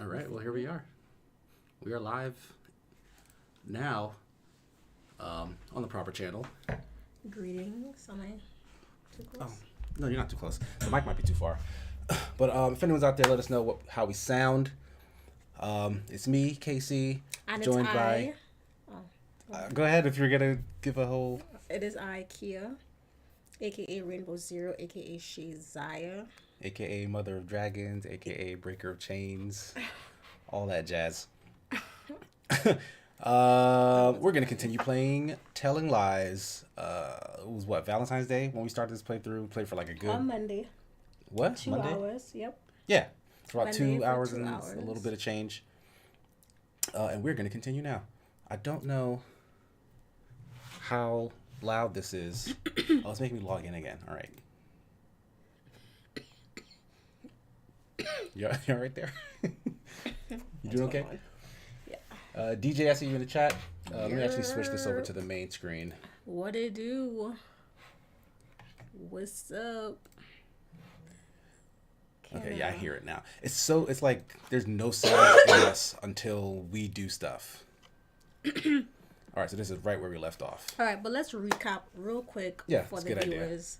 All right, well, here we are. We are live now on the proper channel. Greetings. Am I too close? Oh, no, you're not too close. The mic might be too far. But if anyone's out there, let us know how we sound. It's me, Casey, And joined it's by... go ahead if you're going to give a whole... It is I, Kia, a.k.a. Rainbow Zero, a.k.a. Shazaya. A.k.a. Mother of Dragons, a.k.a. Breaker of Chains, all that jazz. We're going to continue playing Telling Lies. It was what, Valentine's Day when we started this playthrough? We played for like a good... On Monday. What? 2 Monday? hours, yep. Yeah. For about Monday 2 for hours 2 and hours. a little bit of change. And we're going to continue now. I don't know how loud this is. Oh, it's making me log in again. All right. You're right there? You doing okay? Yeah. DJ, I see you in the chat. Let me actually switch this over to the main screen. What it do? What's up? Okay, yeah, I hear it now. It's like there's no sound in us until we do stuff. All right, so this is right where we left off. All right, but let's recap real quick for the viewers.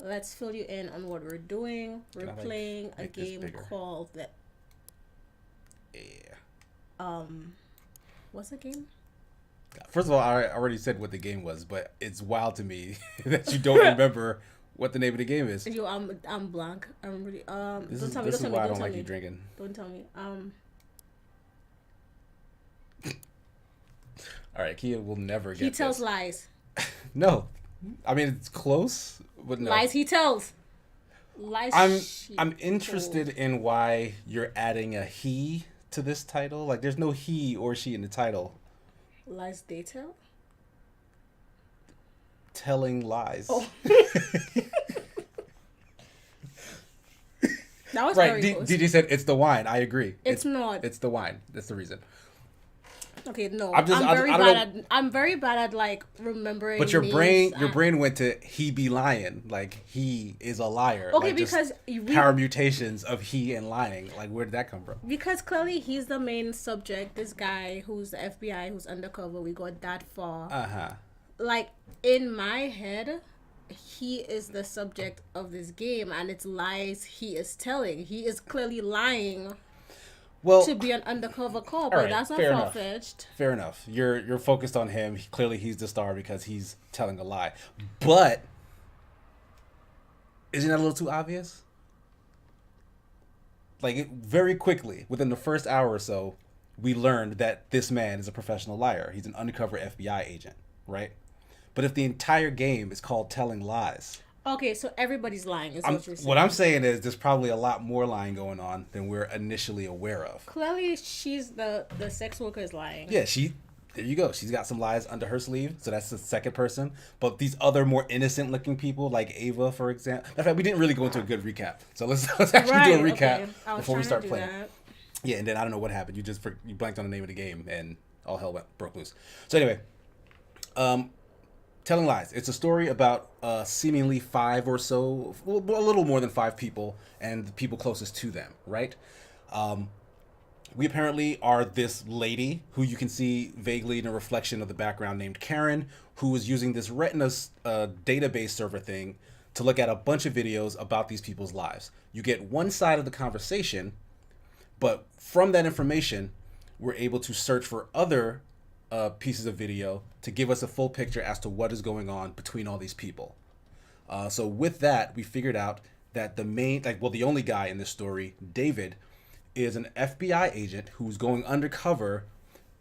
Let's fill you in on what we're doing. We're playing a game called the... Yeah. What's the game? First of all, I already said what the game was, but it's wild to me that you don't remember what the name of the game is. Yo, I'm blank. I'm really This don't is tell me. why Don't I tell don't me. like you drinking. Don't tell me. All right, Kia will never get He tells this. lies. No, I mean it's close, but no. Lies he tells. Lies. I'm interested in why you're adding a he to this title. Like, there's no he or she in the title. Lies they tell. Telling lies. Oh. That was right. very close. DJ said it's the wine. I agree. It's not. It's the wine. That's the reason. Okay, no. I'm very bad at like remembering. But your brain went to he be lying. Like, he is a liar. Okay, like, because permutations of he and lying. Like, where did that come from? Because clearly he's the main subject. This guy who's the FBI, who's undercover. We got that far. Like, in my head, he is the subject of this game, and it's lies he is telling. He is clearly lying. Well, to be an undercover cop, but right, that's not far-fetched. Fair enough. You're focused on him. Clearly, he's the star because he's telling a lie. But isn't that a little too obvious? Like, very quickly, within the first hour or so, we learned that this man is a professional liar. He's an undercover FBI agent, right? But if the entire game is called Telling Lies... Okay, so everybody's lying is what you're saying. What I'm saying is there's probably a lot more lying going on than we're initially aware of. Clearly, she's the sex worker is lying. Yeah, there you go. She's got some lies under her sleeve, so that's the second person. But these other more innocent-looking people, like Ava, for example. In fact, we didn't really go into a good recap. So let's actually do a recap before we start playing. Yeah, and then I don't know what happened. You blanked on the name of the game, and all hell broke loose. So anyway, Telling Lies. It's a story about seemingly 5 or so, a little more than 5 people, and the people closest to them, right? We apparently are this lady who you can see vaguely in a reflection of the background named Karen, who is using this Retina database server thing to look at a bunch of videos about these people's lives. You get one side of the conversation, but from that information, we're able to search for other pieces of video to give us a full picture as to what is going on between all these people. So with that, we figured out that the only guy in this story, David, is an FBI agent who's going undercover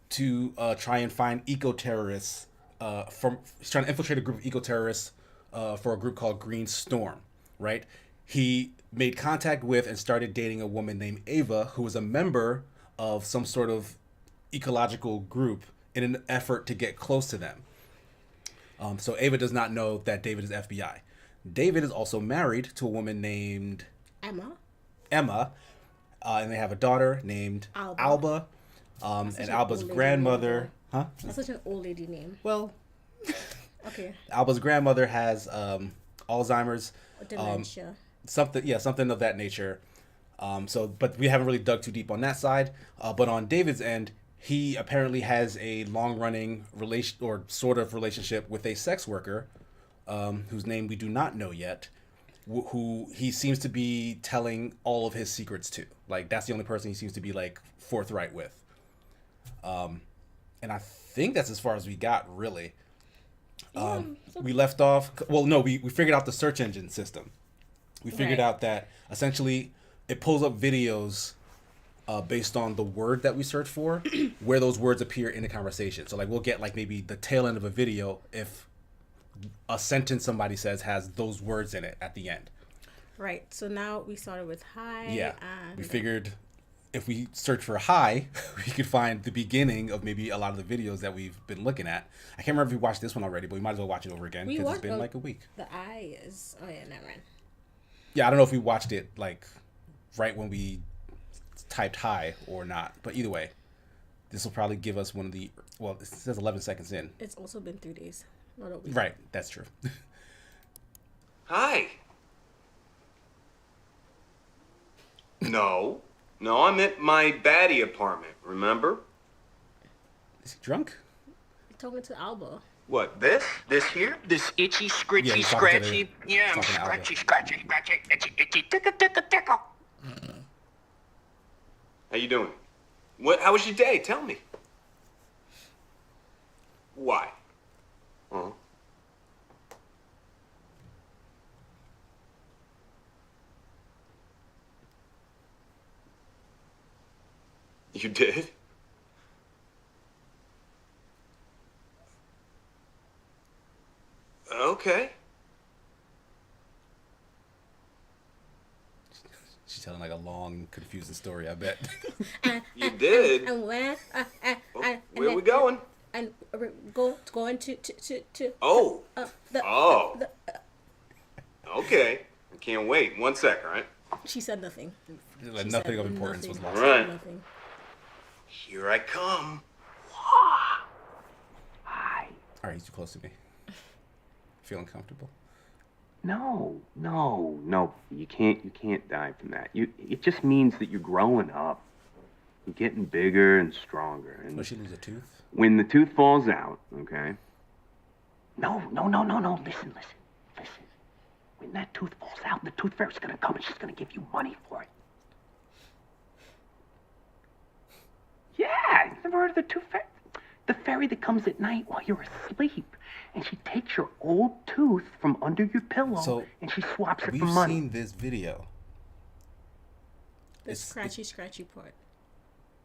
to try and find eco-terrorists. He's trying to infiltrate a group of eco-terrorists for a group called Green Storm, right? He made contact with and started dating a woman named Ava, who was a member of some sort of ecological group in an effort to get close to them. So Ava does not know that David is FBI. David is also married to a woman named Emma, and they have a daughter named Alba. And Alba's grandmother... Huh? That's such an old lady name. Well... Okay. Alba's grandmother has Alzheimer's. Or dementia. Something of that nature. But we haven't really dug too deep on that side. But on David's end, he apparently has a long-running relation or sort of relationship with a sex worker, whose name we do not know yet, who he seems to be telling all of his secrets to. Like, that's the only person he seems to be like forthright with. And I think that's as far as we got, really. We left off. Well, no, we figured out the search engine system. We figured out that essentially it pulls up videos based on the word that we search for, where those words appear in the conversation. So, like, we'll get like maybe the tail end of a video if a sentence somebody says has those words in it at the end. Right. So now we started with hi. Yeah. And We figured if we search for hi, we could find the beginning of maybe a lot of the videos that we've been looking at. I can't remember if we watched this one already, but we might as well watch it over again because it's been like a week. The I is... Oh, yeah, never mind. Yeah, I don't know if we watched it like right when we typed hi or not. But either way, this will probably give us one of the... Well, it says 11 seconds in. It's also been 3 days. Not a week. Right, that's true. Hi. No, I'm at my baddie apartment, remember? Is he drunk? You're talking to Alba. What, this? This here? This itchy, scritchy, he's talking to scratchy? the- Yeah, I'm he's talking to scratchy, itchy, tickle. How you doing? How was your day? Tell me. Why? Huh? You did? Okay. She's telling like a long, confusing story, I bet. You did? And where? Where are we going? And we're going to Oh. the Okay. I can't wait. 1 sec, all right? She said nothing. Like She nothing said of importance was nothing. lost. Right. Nothing. Here I come. Hi. All right, he's too close to me. Feeling comfortable? No. You can't die from that. It just means that you're growing up. You're getting bigger and stronger. And Will she lose a tooth? when the tooth falls out, okay? No. Listen. When that tooth falls out, the tooth fairy's gonna come and she's gonna give you money for it. Yeah, you've never heard of the tooth fairy? The fairy that comes at night while you're asleep. And she takes your old tooth from under your pillow and she swaps it for We've money. seen this video. The scratchy part.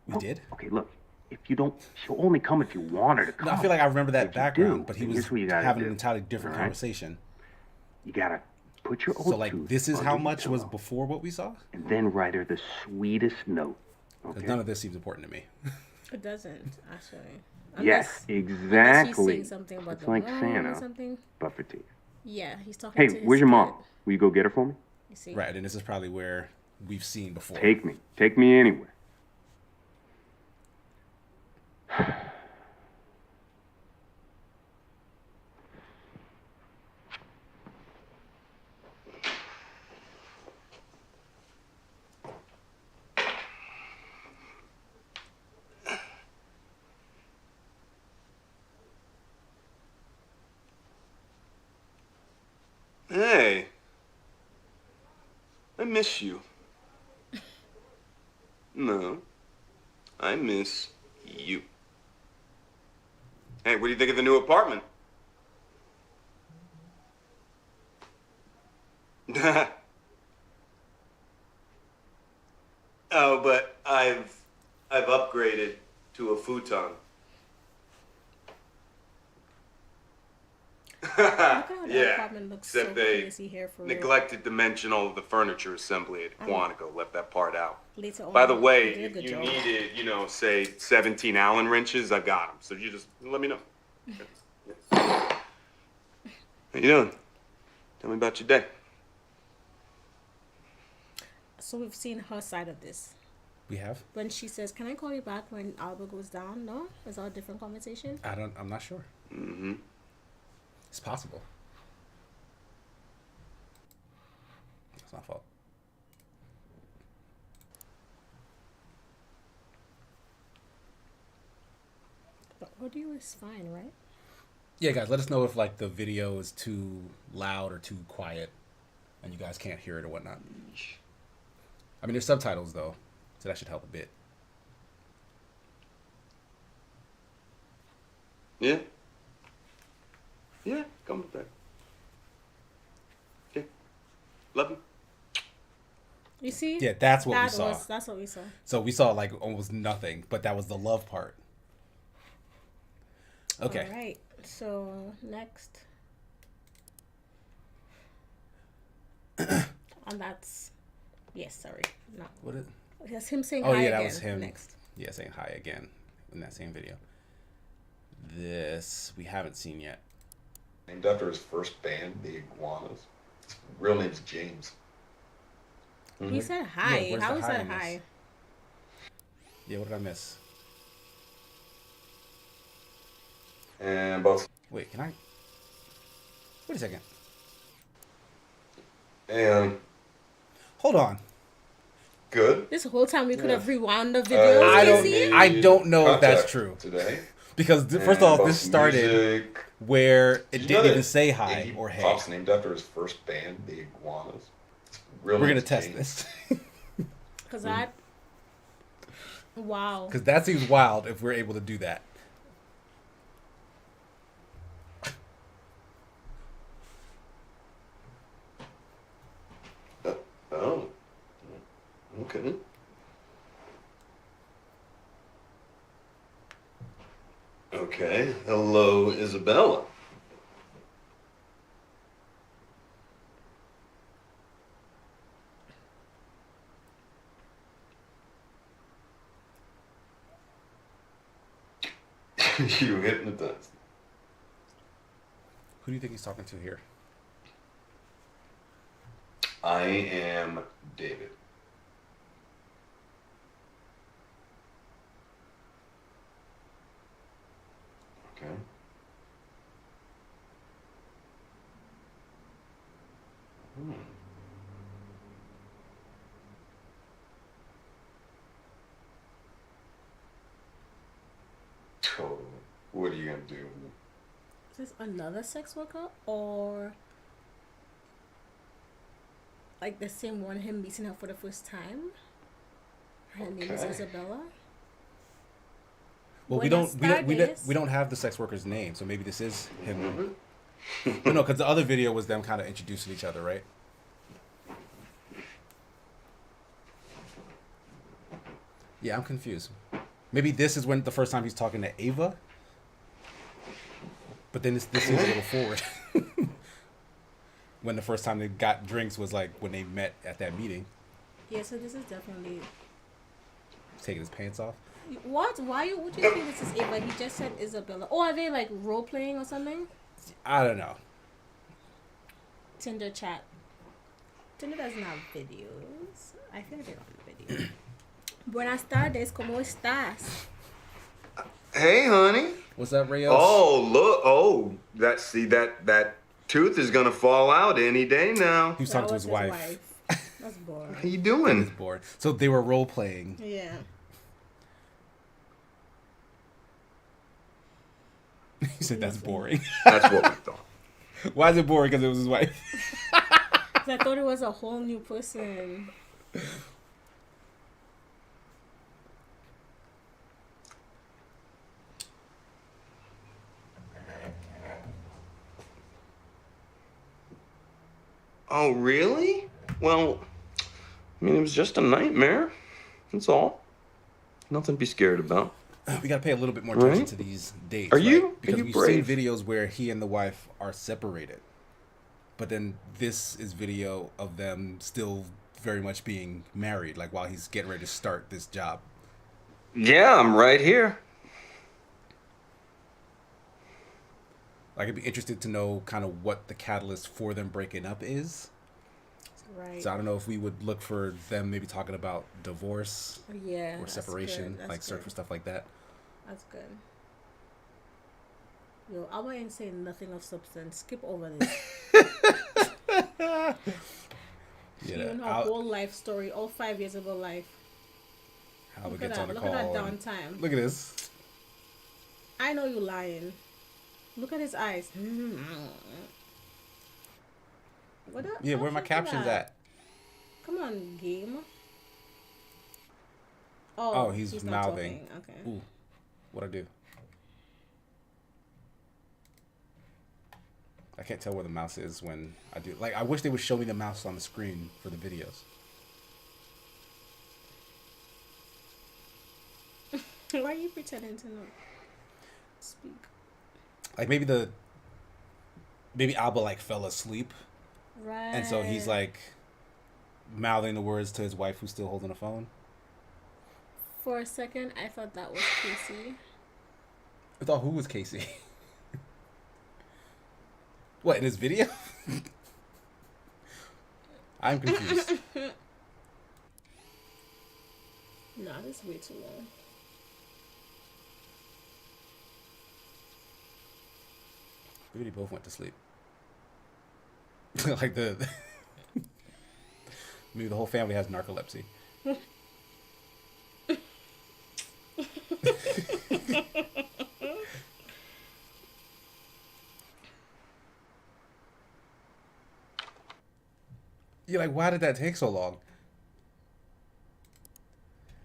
We did? Okay, look. If you don't, she'll only come if you want her to come. No, I feel like I remember that If you background, do, but he then was here's what you gotta having do, an entirely different all right? conversation. You gotta put your old So, like, tooth this is under how your much was pillow, before what we saw? and then write her the sweetest note. Because Okay. none of this seems important to me. It doesn't actually. Yes, Unless exactly. he's saying something about It's the like mom Santa, or something. but for teeth. Yeah, he's talking Hey, to his where's your mom? kid. Will you go get her for me? You see? Right, and this is probably where we've seen before. Take me anywhere. Hey. I miss you. No. I miss you. Hey, what do you think of the new apartment? Oh, but I've upgraded to a futon. Look how the apartment looks except so they crazy here for real. neglected to mention all of the furniture assembly at Quantico. Left that part out. Later on, By the they way, did a if good you job. needed, say 17 Allen wrenches, I've got them. So you just let me know. How you doing? Tell me about your day. So we've seen her side of this. We have? When she says, "Can I call you back when Alba goes down?" No, is that a different conversation? I'm not sure. Mm-hmm. It's possible. It's not fault. Audio is fine, right? Yeah, guys, let us know if like the video is too loud or too quiet, and you guys can't hear it or whatnot. I mean, there's subtitles though, so that should help a bit. Yeah. Yeah, come back. Okay. Love you. You see? Yeah, that's what we saw. That's what we saw. So we saw like almost nothing, but that was the love part. Okay. All right. So next, and that's sorry, no. What is? That's him saying Oh hi yeah, again. that was him. Next. Yeah, saying hi again in that same video. This we haven't seen yet. Named after his first band, the Iguanas. His real name's James. He said hi. Yeah, where's How the is hi that in this? hi? Yeah, what did I miss? And about Wait, can I? Wait a second. and Hold on. good. This whole time we could have rewound the Uh, video. I don't know if that's Contact true. Today. Because first And off, about this started music. where it Did you know didn't that even say hi Iggy or hey. Pop's named after his first band, the Iguanas. His real We're gonna name's test James. this Because that. Wow. because that seems wild if we're able to do that. Oh. Okay. Okay. Hello, Isabella. You hypnotized. Who do you think he's talking to here? I am David. Okay. Hmm. Totally. What are you gonna do? Is this another sex worker or like the same one? Him meeting her for the first time. Her name is Okay. Isabella. Well, we Buenas don't have the sex worker's name, so maybe this is him. No, because the other video was them kind of introducing each other, right? Yeah, I'm confused. Maybe this is when the first time he's talking to Ava, but then this seems a little forward. When the first time they got drinks was like when they met at that meeting. Yeah, so this is definitely. He's taking his pants off. What? Why would you think this is Ava? He just said Isabella. Oh, are they like role playing or something? I don't know. Tinder chat. Tinder doesn't have videos. I feel like they don't have videos. Buenas tardes, ¿cómo estás? Hey, honey. What's up, Rayos? Oh, look. Oh, that tooth is gonna fall out any day now. He was That talking to was his wife. That's boring. How you He's doing? bored. So they were role playing. Yeah. He said that's boring. That's what we thought. Why is it boring? Because it was his wife. 'Cause I thought it was a whole new person. Oh, really? Well, I mean, it was just a nightmare. That's all. Nothing to be scared about. We gotta pay a little bit more attention Right? to these dates. Are you? Right? Because Are you we've brave? seen videos where he and the wife are separated, but then this is video of them still very much being married, like while he's getting ready to start this job. Yeah, I'm right here. Like, I'd be interested to know kind of what the catalyst for them breaking up is. Right. So I don't know if we would look for them maybe talking about divorce Yeah. or that's separation, good, that's like search good. for stuff like that. That's good. Yo, I ain't saying nothing of substance. Skip over this. Even her whole life story, all 5 years of her life. Albert Look at gets that. on the Look call. at that and- downtime. Look at this. I know you lying. Look at his eyes. What up? Yeah, where are my captions at? Come on, game. Oh, he's not mouthing. talking. Okay. Ooh, what'd I do? I can't tell where the mouse is when I do. Like, I wish they would show me the mouse on the screen for the videos. Why are you pretending to not speak? Like, maybe Alba, like, fell asleep. Right. And so he's, like, mouthing the words to his wife who's still holding a phone. For a second, I thought that was Casey. I thought, who was Casey? What, in his video? I'm confused. Nah, this is way too long. Maybe they both went to sleep. Like maybe the whole family has narcolepsy. You're like, why did that take so long?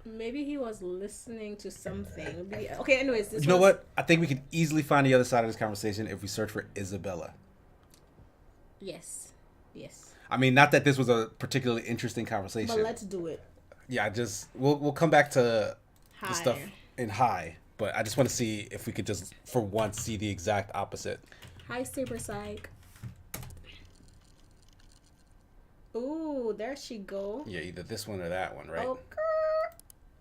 Maybe he was listening to something. Okay, anyways. You know what? I think we can easily find the other side of this conversation if we search for Isabella. Yes. I mean, not that this was a particularly interesting conversation. But let's do it. Yeah, we'll come back to High. the stuff in high, but I just want to see if we could just, for once, see the exact opposite. Hi, Saber Psych. Ooh, there she go. Yeah, either this one or that one, right? Oh,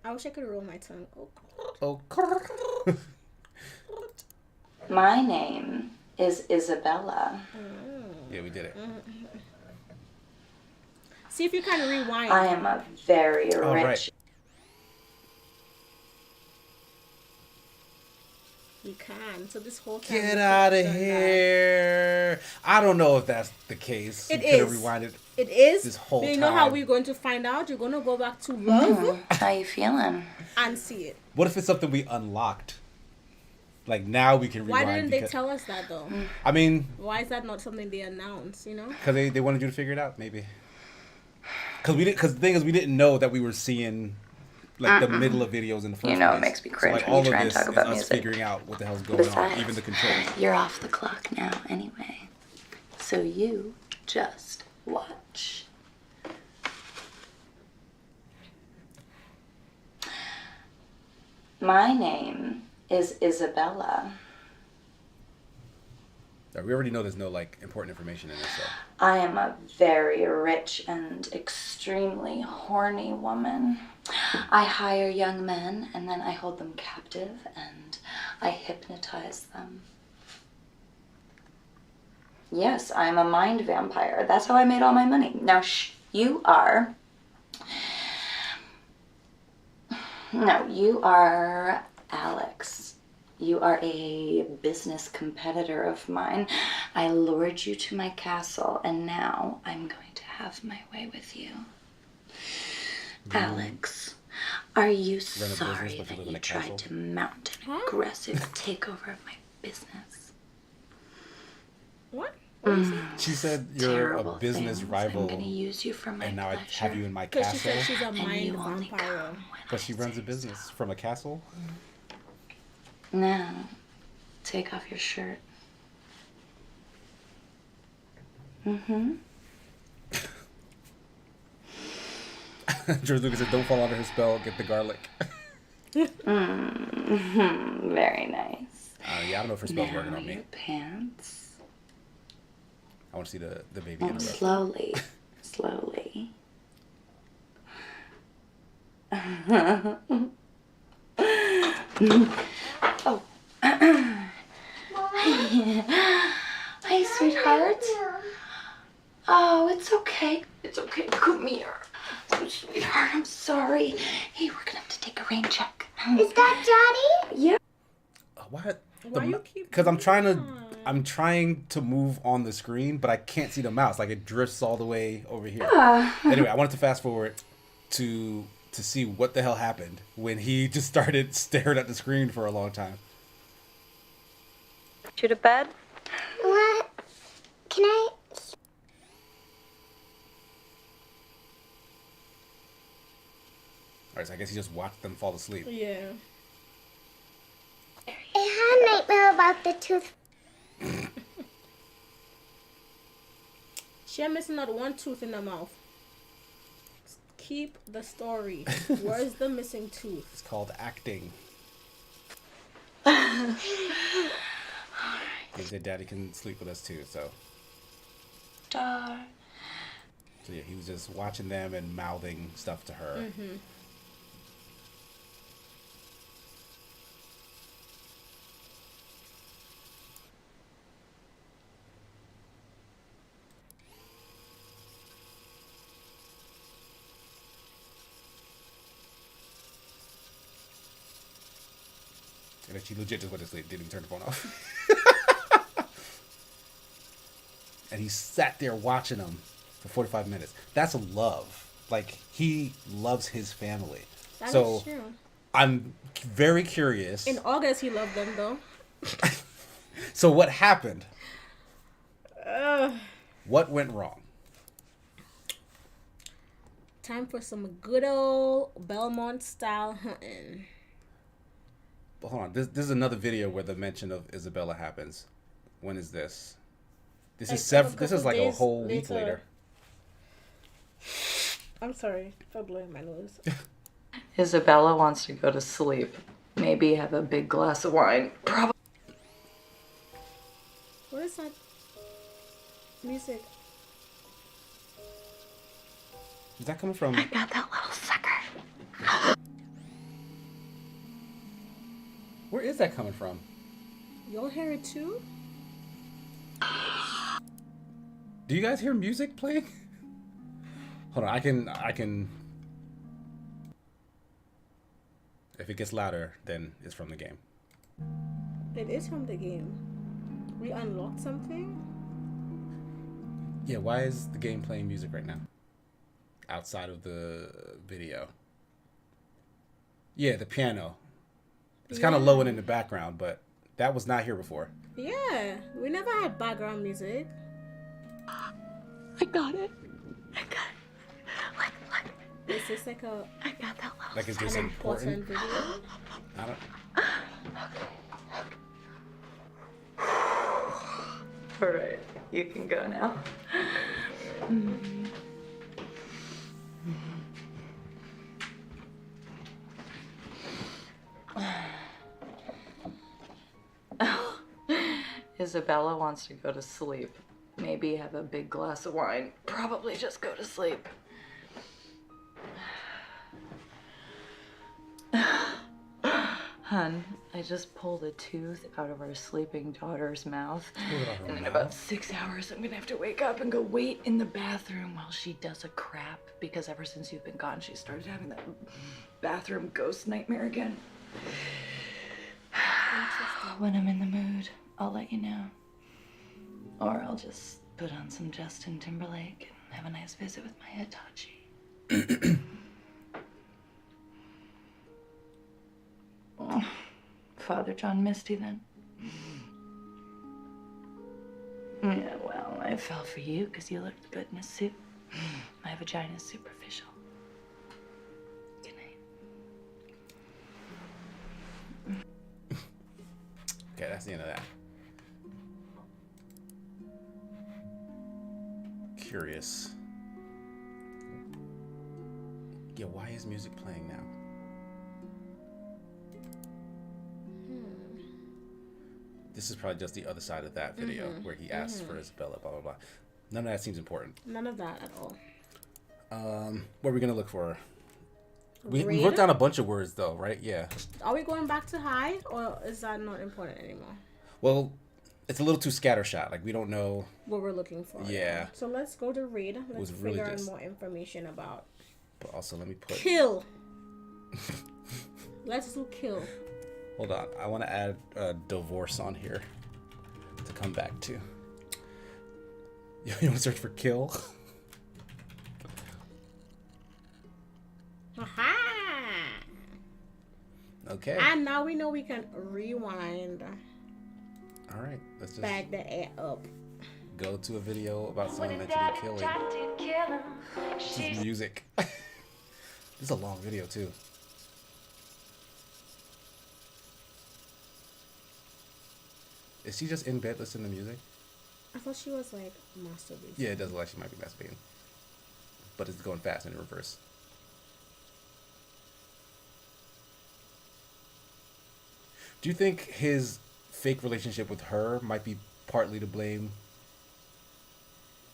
I wish I could roll my tongue. Oh. My name is Isabella. Yeah, we did it. See if you can rewind. I am a very rich. Right. You can. So this whole time. Get out of here! I don't know if that's the case. It We could have is. Rewinded. It is. This whole But you know how time. we're going to find out? You're going to go back to love How you feeling? and see it. What if it's something we unlocked? Like, now we can rewind. Why didn't they tell us that though? I mean, Why is that not something they announce? You know? because they wanted you to figure it out, maybe. Because the thing is, we didn't know that we were seeing like the middle of videos in the first place. You know, it makes me cringe so, like, when all you try of and this talk is about us music. figuring out what the hell's going on, Besides, even the controls. you're off the clock now anyway. So you just watch. My name is Isabella. We already know there's no like important information in this, so. I am a very rich and extremely horny woman. I hire young men and then I hold them captive and I hypnotize them. Yes, I'm a mind vampire. That's how I made all my money. Now, you are Alex. You are a business competitor of mine. I lured you to my castle, and now I'm going to have my way with you. Alex, are you sorry that you tried to mount an aggressive takeover of my business? What? She said you're Terrible a business things. rival, I'm going to use you for my and now I pleasure. have you in my Because she castle. said she's a And mind you only vampire. come when But I she runs say a business from a castle. Now, take off your shirt. Mm-hmm. George Lucas said, "Don't fall under her spell. Get the garlic." Mm-hmm. Very nice. Yeah, I don't know if her spell's Now working on me. your pants. I want to see the baby in the rough. Slowly. Slowly. Oh. Hi, sweetheart. Oh, it's okay. It's okay. Come here. Oh, sweetheart, I'm sorry. Hey, we're gonna have to take a rain check. Is that Daddy? Yeah. What? Why you keep Because I'm trying doing to move on the screen, but I can't see the mouse. Like, it drifts all the way over here. Ah. Anyway, I wanted to fast forward to see what the hell happened when he just started staring at the screen for a long time. You to bed? What? Can I? Alright, so I guess he just watched them fall asleep. Yeah. I had a nightmare about the tooth. She ain't missing not one tooth in her mouth. Keep the story. Where's the missing tooth? It's called acting. He said daddy can sleep with us too, so. Star. So yeah, he was just watching them and mouthing stuff to her. Mm-hmm. And then she legit just went to sleep, didn't even turn the phone off. And he sat there watching them for 45 minutes. That's love. Like, he loves his family. That so is true. I'm very curious. In August, he loved them, though. So what happened? Ugh. What went wrong? Time for some good old Belmont style hunting. But hold on. This is another video where the mention of Isabella happens. When is this? This Like is several. a This is couple like a days whole week later. later. I'm sorry for blowing my nose. Isabella wants to go to sleep. Maybe have a big glass of wine. Probably. What is that music? Is that coming from? Got that little sucker. Where is that coming from? Y'all hear it too? Do you guys hear music playing? Hold on, I can. If it gets louder, then it's from the game. It is from the game. We unlocked something? Yeah, why is the game playing music right now? Outside of the video. Yeah, the piano. It's kind of low and in the background, but that was not here before. Yeah, we never had background music. I got it. I got it. Look. Is this like a I got that little Like, is this an important? important video? I don't. All right, you can go now. Isabella wants to go to sleep. Maybe have a big glass of wine. Probably just go to sleep. Hun, I just pulled a tooth out of our sleeping daughter's mouth. And in about 6 hours, I'm gonna have to wake up and go wait in the bathroom while she does a crap. Because ever since you've been gone, she started having that bathroom ghost nightmare again. When I'm in the mood, I'll let you know. Or I'll just put on some Justin Timberlake and have a nice visit with my Hitachi. Oh, Father John Misty, then. Yeah, well, I fell for you because you looked good in a suit. My vagina's superficial. Good night. Okay, that's the end of that. Curious. Yeah, why is music playing now? This is probably just the other side of that video where he asks for Isabella, blah, blah, blah. None of that seems important. None of that at all. What are we going to look for? We Read? wrote down a bunch of words, though, right? Yeah. Are we going back to hide, or is that not important anymore? Well, it's a little too scattershot. Like, we don't know. What we're looking for. Yeah. So let's go to read. Let's was really figure out just- more information about But also, let me put... kill. Let's do kill. Hold on. I want to add divorce on here to come back to. You want to search for kill? Aha! Okay. And now we know we can rewind. All right, let's just Bag the air up. go to a video about someone mentally killing. This is music. This is a long video too. Is she just in bed listening to music? I thought she was like masturbating. Yeah, it does look like she might be masturbating. But it's going fast in reverse. Do you think his fake relationship with her might be partly to blame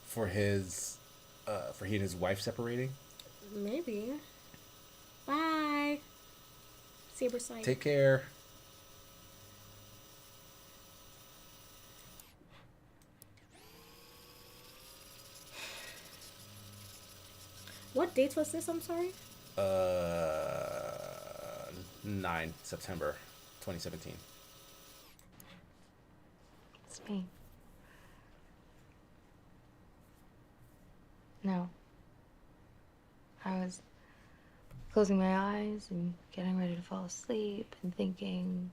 for for he and his wife separating? Maybe. Bye. Saber sight. Take care. What date was this? I'm sorry. 9 September 2017. It's me. No. I was closing my eyes and getting ready to fall asleep and thinking,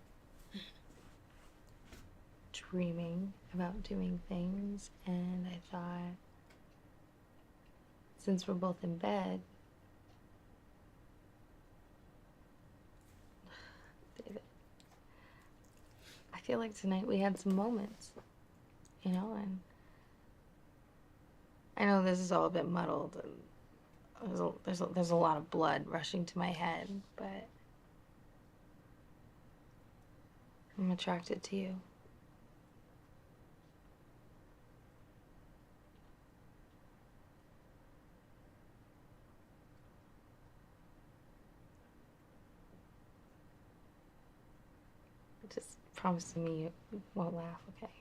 dreaming about doing things, and I thought, since we're both in bed, David, I feel like tonight we had some moments, you know, and I know this is all a bit muddled and there's a lot of blood rushing to my head, but I'm attracted to you. Just promise me you won't laugh, okay?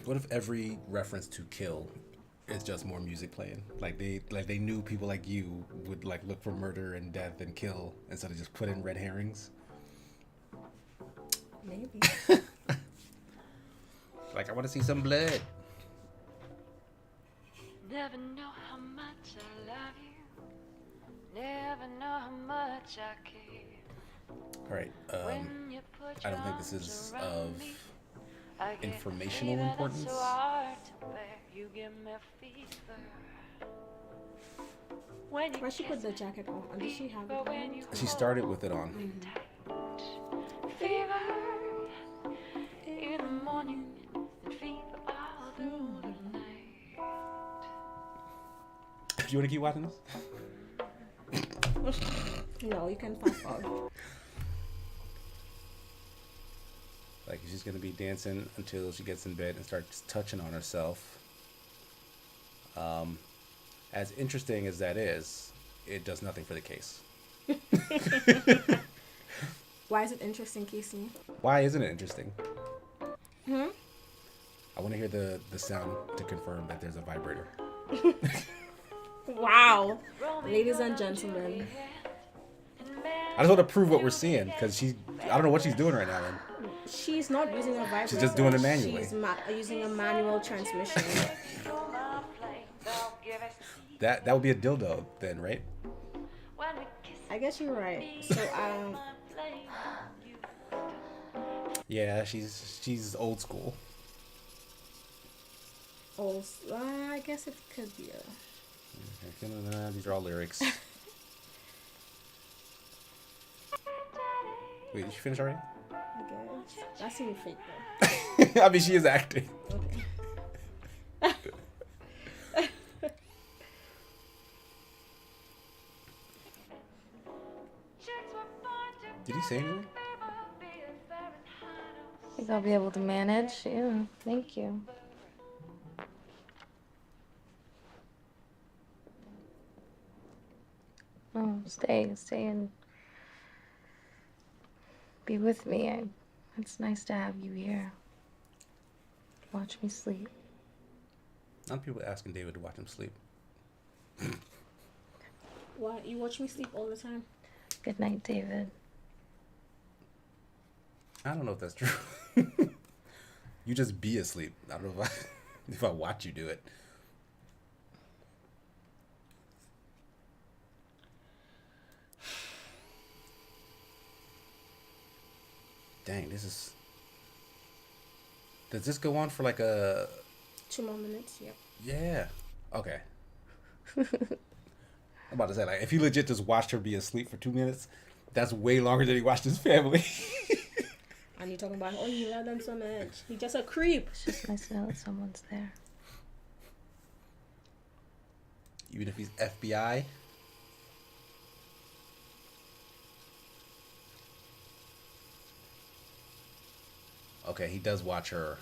What if every reference to kill is just more music playing? Like they knew people like you would like look for murder and death and kill instead of just put in red herrings. Maybe. Like, I want to see some blood. Never know how much I love you. Never know how much I care. All right. When you put I your don't think this arms is around of me, I get informational fever that's importance. so hard to bear. You give me fever. When you Why she put the kiss me, jacket on? Did she have it fever when on? you She started with it on. fever in the morning and fever all through the night. Do you want to keep watching this? No, you can fast forward. Like, she's gonna be dancing until she gets in bed and starts touching on herself. As interesting as that is, it does nothing for the case. Why is it interesting, Casey? Why isn't it interesting? Hmm? I want to hear the sound to confirm that there's a vibrator. Wow. Ladies and gentlemen. I just want to prove what we're seeing, because I don't know what she's doing right now. Then She's not using a vibrator. she's just doing it manually. She's using a manual transmission. That would be a dildo then, right? I guess you're right. So, Yeah, she's old school. I guess it could be a... These are all lyrics. Wait, did you finish already? I guess. That seemed fake though. I mean, she is acting. Okay. Did he say anything? I think I'll be able to manage. Yeah, thank you. Oh, stay and be with me. It's nice to have you here. Watch me sleep. A lot of people asking David to watch him sleep. What? You watch me sleep all the time? Good night, David. I don't know if that's true. You just be asleep. I don't know if I watch you do it. Dang, this is... Does this go on for like a... 2 more minutes, yep. Yeah. Okay. I'm about to say, like, if he legit just watched her be asleep for 2 minutes, that's way longer than he watched his family. And you're talking about, oh, he loved them so much. He's just a creep. It's just nice to know that someone's there. Even if he's FBI. Okay, he does watch her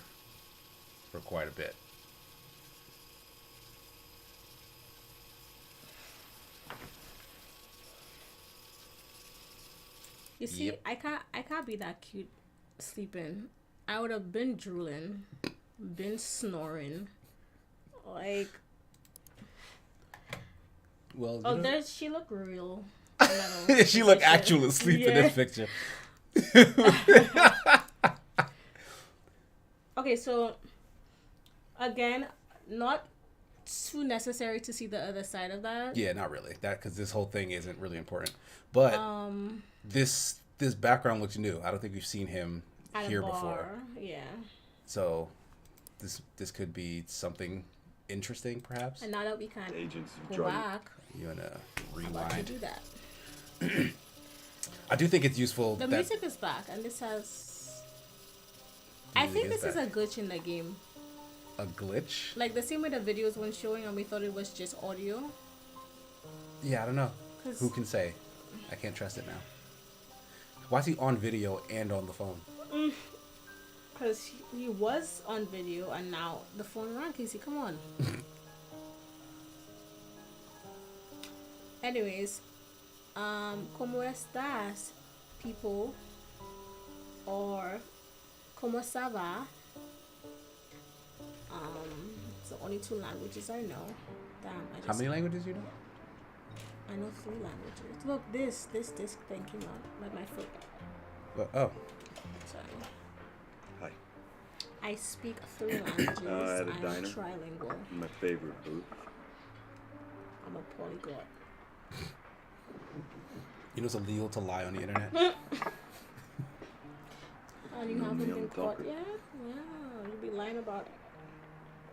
for quite a bit. You see, Yep. I can't be that cute sleeping. I would have been drooling, been snoring, like. Well, Oh, does she look real? She look actual asleep in this picture. Okay, so again, not too necessary to see the other side of that. Yeah, not really. That because this whole thing isn't really important. But this background looks new. I don't think we've seen him At here a bar. before. Yeah. So this could be something interesting, perhaps. And now that we can Agents of go drug. back, You wanna I'm about to rewind? do that. I do think it's useful. The that music is back, and this has. I Music think is this is a back. glitch in the game. a glitch. Like the same way the videos weren't showing, and we thought it was just audio. Yeah, I don't know. 'Cause- Who can say? I can't trust it now. Why is he on video and on the phone? Because he was on video, and now the phone rang. Casey, come on. Anyways, ¿cómo estás, people? Or ¿cómo ça va? It's the only 2 languages I know. Damn, How many languages you know? I know 3 languages. Look, this thing came out like my foot. Oh, Sorry. Hi. I speak 3 languages. At a I'm diner? trilingual. My favorite booth. I'm a polyglot. you know it's illegal to lie on the internet. And you You haven't and me on been the caught topic. yet? Yeah, you be lying about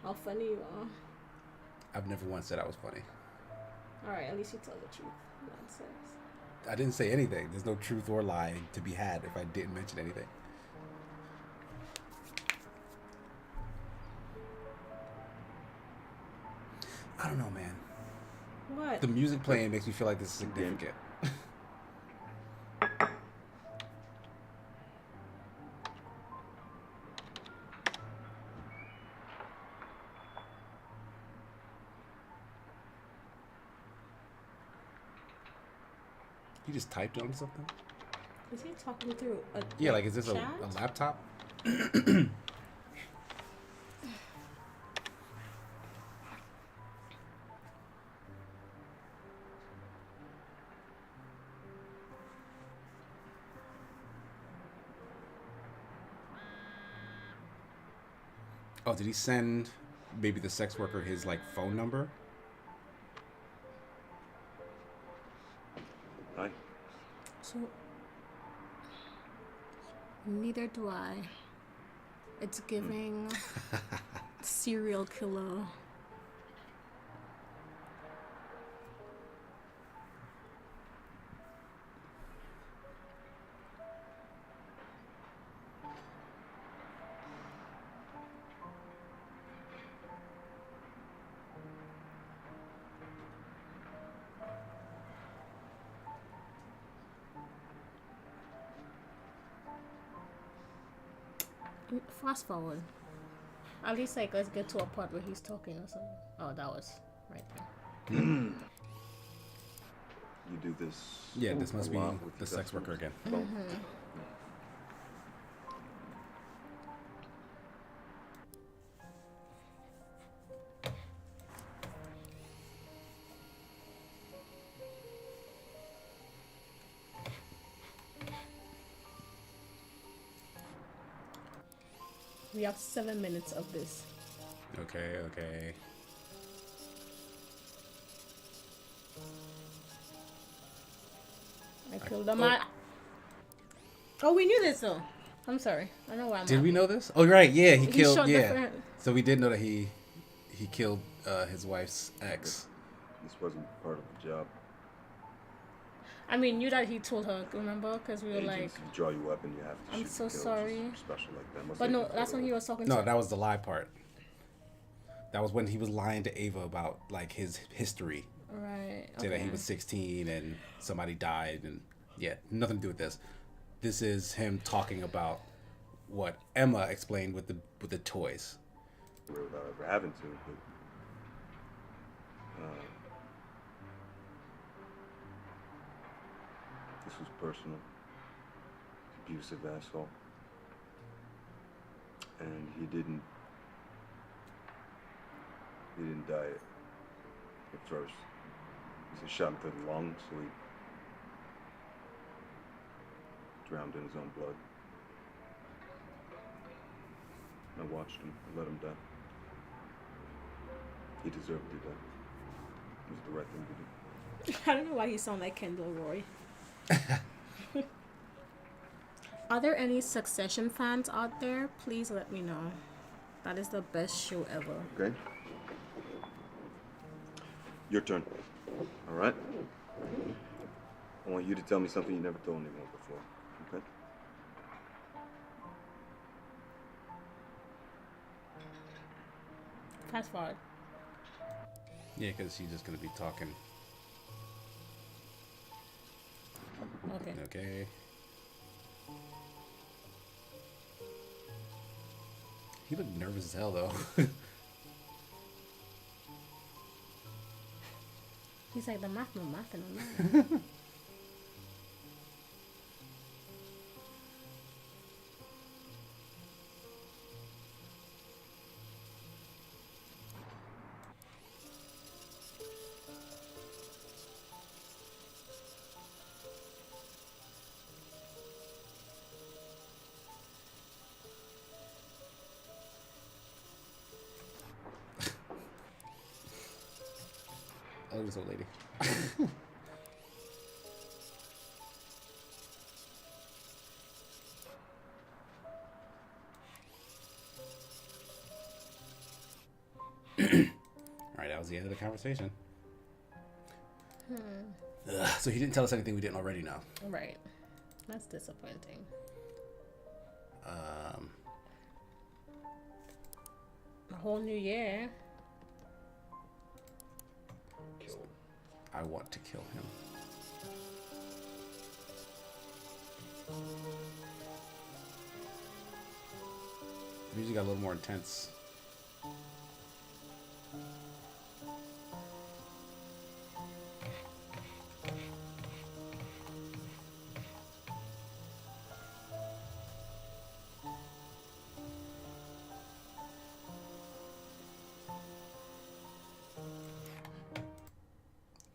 how funny you are. I've never once said I was funny. Alright, at least you tell the truth. Nonsense. I didn't say anything. There's no truth or lie to be had if I didn't mention anything. I don't know, man. What? The music playing makes me feel like this is significant. He just typed on something? Is he talking through a Yeah, like, is this a chat? laptop? Oh, did he send maybe the sex worker his, like, phone number? Hi. So, neither do I. It's giving serial killer. Fast forward. At least, like, let's get to a part where he's talking or something. Oh, that was right there. You do this. Yeah, this must a be lot with the your sex worker customers. again. Well, We have 7 minutes of this. Okay. I killed them. Oh, we knew this though. I'm sorry. I know why I'm Did we know this? Oh, right. Yeah, he killed. shot Yeah. the So we did know that he killed his wife's ex. This wasn't part of the job. I mean, knew that he told her. Remember? Because we were Agents, like, you draw your weapon, you have to I'm shoot so to kill. sorry. It's special like that. Must But make no, you that's when feel he was talking No, to. that was the lie part. That was when he was lying to Ava about like his history. Right. Say that he was 16 and somebody died, and yeah, nothing to do with this. This is him talking about what Emma explained with the toys. without ever having to, but this was personal. Abusive asshole. And he didn't die at first. He was shot into the lung, so he drowned in his own blood. I watched him. I let him die. He deserved to die. It was the right thing to do. I don't know why he sounds like Kendall Roy. Are there any Succession fans out there? Please let me know. That is the best show ever. Okay? Your turn. All right? I want you to tell me something you never told anyone before. Okay? Fast forward. Yeah, because she's just gonna be talking. Okay. Okay. He looked nervous as hell, though. He's like, the math, no math, no math. Oh, this old lady. Alright, that was the end of the conversation. Ugh, so he didn't tell us anything we didn't already know. Right. That's disappointing. A whole new year. I want to kill him. The music got a little more intense.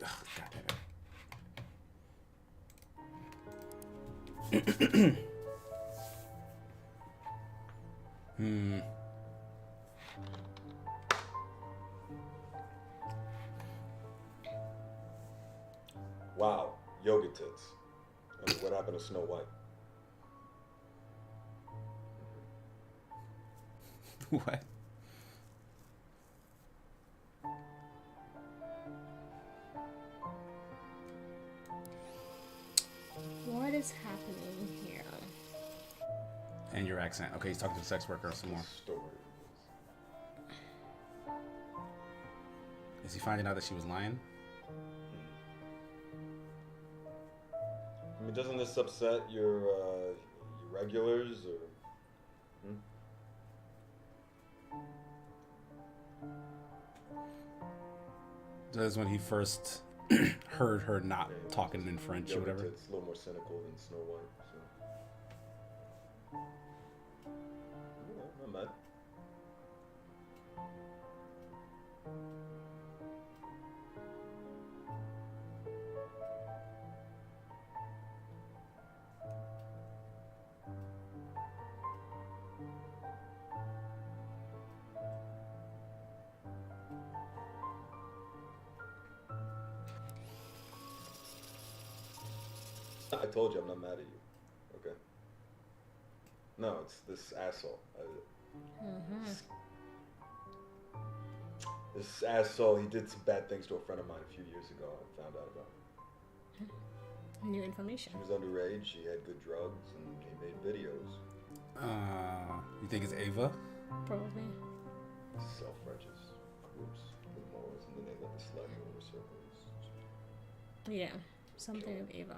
Ugh, God damn it. Wow, yoga tits. I mean, what happened to Snow White? What? What is happening here? And your accent. Okay, he's talking to the sex worker some more. Story. Is he finding out that she was lying? I mean, doesn't this upset your regulars or? That was when he first heard her not talking in French or whatever. It's a little more cynical than Snow White. So. Yeah, not bad. I told you I'm not mad at you. Okay. No, it's this asshole. This asshole, he did some bad things to a friend of mine a few years ago. I found out about it. New information. She was underage, she had good drugs, and he made videos. You think it's Ava? Probably. Self-righteous groups with morals, and then they let the sled go over circles. Yeah, something of Ava.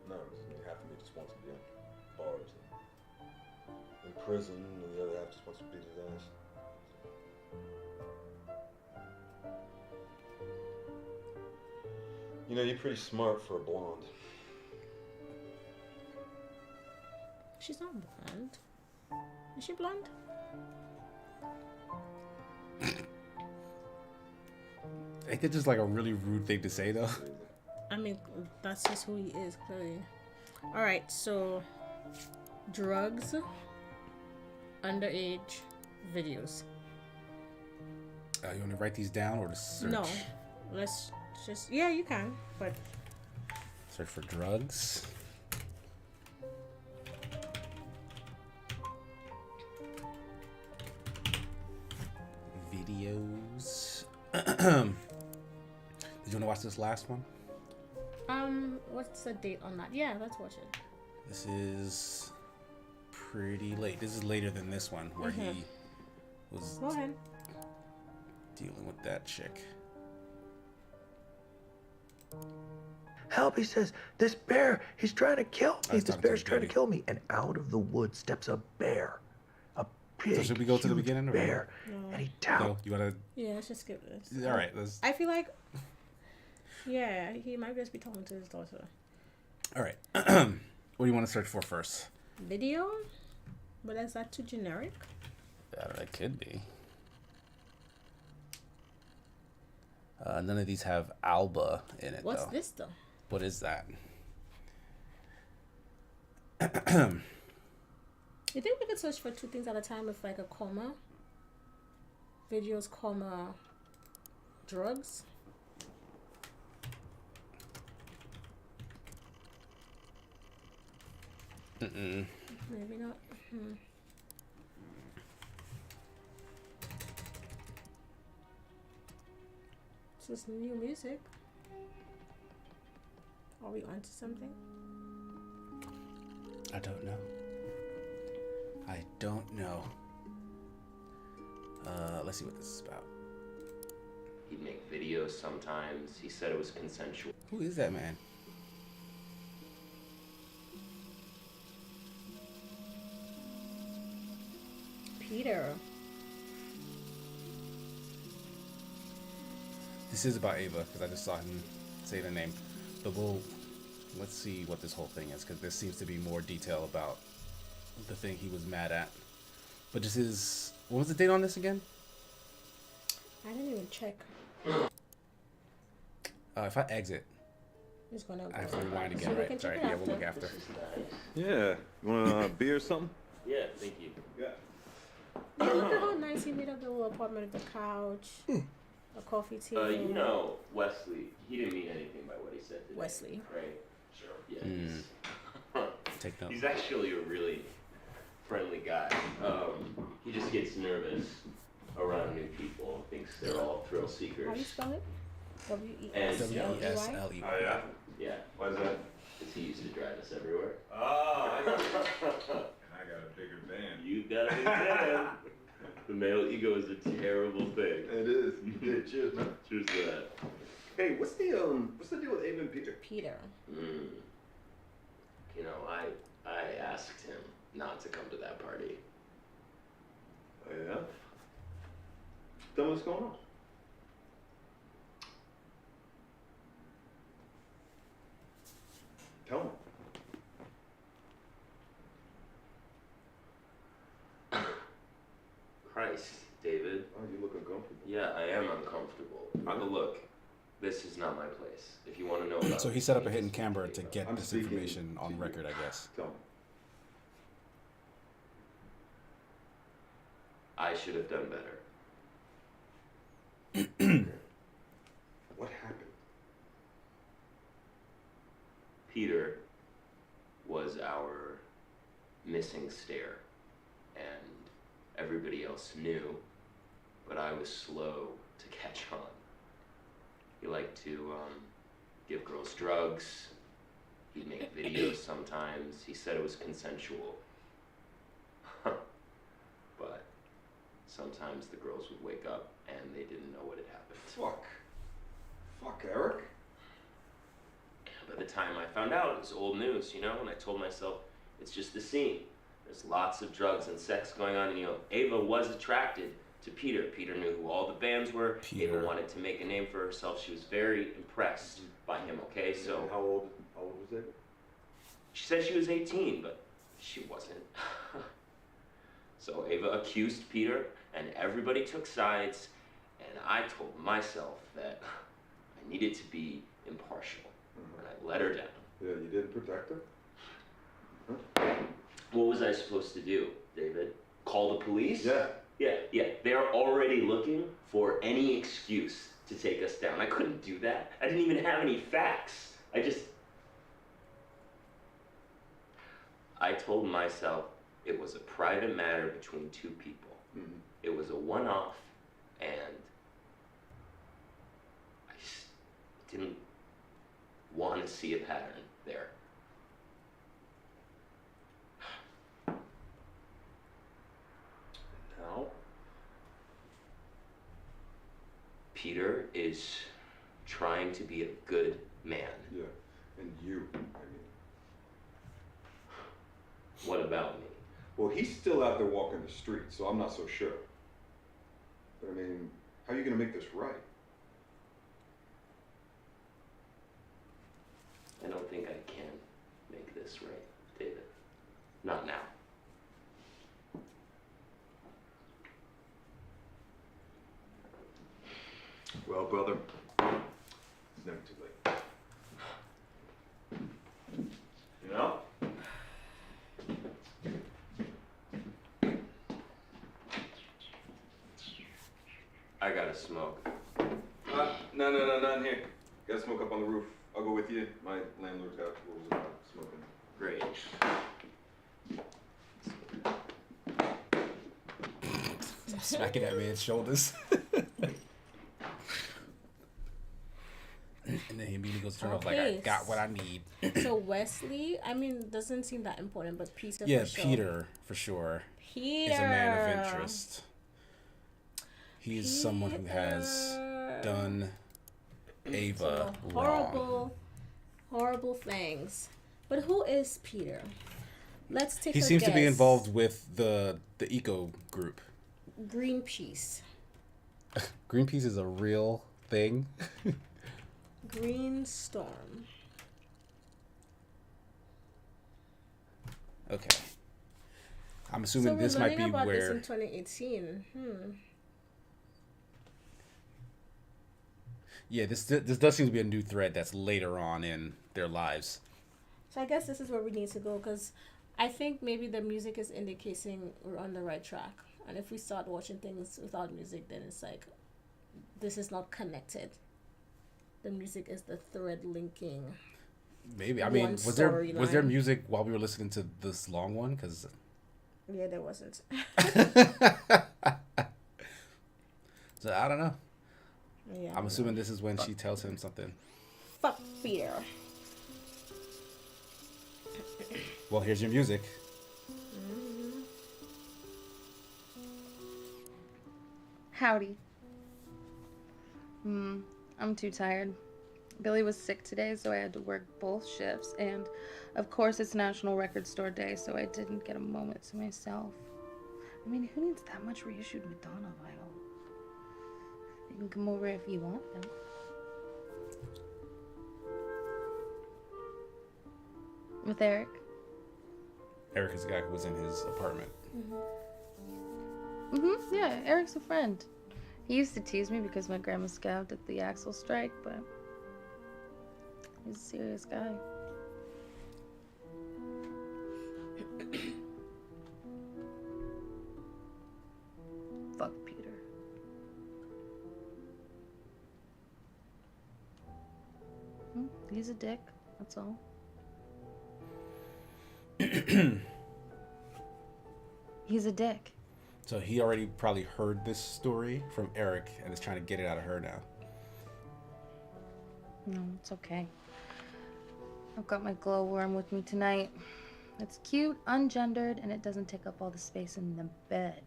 No, half of me just wants to be in bars and in prison, and the other half just wants to beat his ass. You know, you're pretty smart for a blonde. She's not blonde. Is she blonde? Ain't that just like a really rude thing to say, though? I mean, that's just who he is, clearly. Alright, so drugs, underage, videos. You want to write these down or just search? No, let's just, yeah, you can, but Search for drugs. Videos. Did you want to watch this last one? what's the date on that? Yeah, let's watch it. This is pretty late. This is later than this one where he was Go ahead. dealing with that chick. Help, he says, this bear, he's trying to kill me. This bear's trying to baby. kill me. And out of the woods steps a bear. A big, So should we go to the huge beginning? Or bear. No. And he No, towers. you want to? Yeah, let's just skip this. All right. Let's. I feel like, yeah, he might just be talking to his daughter. All right. What do you want to search for first? Video? But is that too generic? That could be. None of these have Alba in it. What's though. this though? What is that? You think we could search for two things at a time with like a comma? Videos, comma, drugs? Mm-mm. Maybe not. This is new music. Are we onto something? I don't know. I don't know. Let's see what this is about. He'd make videos sometimes. He said it was consensual. Who is that man? Peter. This is about Ava because I just saw him say the name. But let's see what this whole thing is because there seems to be more detail about the thing he was mad at. But this is, what was the date on this again? I didn't even check. If I exit, Just gonna I have to rewind again, So we right? can Sorry, check it yeah, we'll look after. after. Yeah. You want a beer or something? Yeah, thank you. Yeah. Yeah, look at how nice he made up the little apartment with the couch, a coffee table. You know, Wesley, he didn't mean anything by what he said today. Wesley. Right? Sure. Yeah. Take note. He's actually a really friendly guy. He just gets nervous around new people, thinks they're all thrill seekers. How do you spell it? W-E-S-L-E-Y? W-E-S-L-E-Y? Oh, yeah? Yeah. Why is that? Because he used to drive us everywhere. Oh, I got a bigger van. You got a big van. The male ego is a terrible thing. It is. Yeah, cheers, man. Cheers to that. Hey, what's the deal with Ava and Peter? Peter. You know, I asked him not to come to that party. Oh, yeah? Tell me what's going on. Tell me. Christ, David. Oh, you look uncomfortable. Yeah, I am uncomfortable. Look, this is not my place. If you want to know about So he set up a hidden camera to get I'm this speaking information on to you. record, I guess. Tell me. I should have done better. missing stare, and everybody else knew, but I was slow to catch on. He liked to give girls drugs. He'd make videos sometimes. He said it was consensual. But sometimes the girls would wake up and they didn't know what had happened. Fuck, Eric. By the time I found out, it was old news, you know, and I told myself, it's just the scene. There's lots of drugs and sex going on, and, you know, Ava was attracted to Peter. Peter knew who all the bands were. Peter. Ava wanted to make a name for herself. She was very impressed by him, okay? So And how old was Ava? she said she was 18, but she wasn't. So Ava accused Peter, and everybody took sides, and I told myself that I needed to be impartial, and I let her down. Yeah, you didn't protect her? What was I supposed to do, David? Call the police? Yeah. Yeah. They're already looking for any excuse to take us down. I couldn't do that. I didn't even have any facts. I told myself it was a private matter between two people. Mm-hmm. It was a one-off, and I just didn't want to see a pattern there. Now? Peter is trying to be a good man. Yeah. And you, I mean. What about me? Well, he's still out there walking the street, so I'm not so sure. But I mean, how are you gonna make this right? I don't think I can make this right, David. Not now. Well, brother, it's never too late. You know? I gotta smoke. No, not in here. Gotta smoke up on the roof. I'll go with you. My landlord's got rules about smoking. Great. Smacking that man's shoulders. And then he immediately goes to turn off like, I got what I need. So Wesley, I mean, doesn't seem that important, but Peter Yeah, for sure. Peter, for sure. Peter Is a man of interest. He's someone who has done Ava wrong. Horrible things. But who is Peter? Let's take a guess. He seems to be involved with the eco group. Greenpeace. Greenpeace is a real thing. Green Storm. Okay. I'm assuming this might be about where. This in 2018. Yeah, this does seem to be a new thread that's later on in their lives. So I guess this is where we need to go, because I think maybe the music is indicating we're on the right track. And if we start watching things without music, then it's like, this is not connected. The music is the thread linking. Maybe. I mean, was there music while we were listening to this long one? Because yeah, there wasn't. So I don't know. Yeah, I'm assuming this is when she tells him something. Fuck Peter. Well, here's your music. Howdy. I'm too tired. Billy was sick today, so I had to work both shifts, and of course it's National Record Store Day, so I didn't get a moment to myself. I mean, who needs that much reissued Madonna vinyl? You can come over if you want, though. With Eric. Eric is the guy who was in his apartment. Yeah, Eric's a friend. He used to tease me because my grandma scabbed at the Axel strike, but he's a serious guy. Fuck Peter. He's a dick, that's all. He's a dick. So he already probably heard this story from Eric and is trying to get it out of her now. No, it's okay. I've got my glowworm with me tonight. It's cute, ungendered, and it doesn't take up all the space in the bed.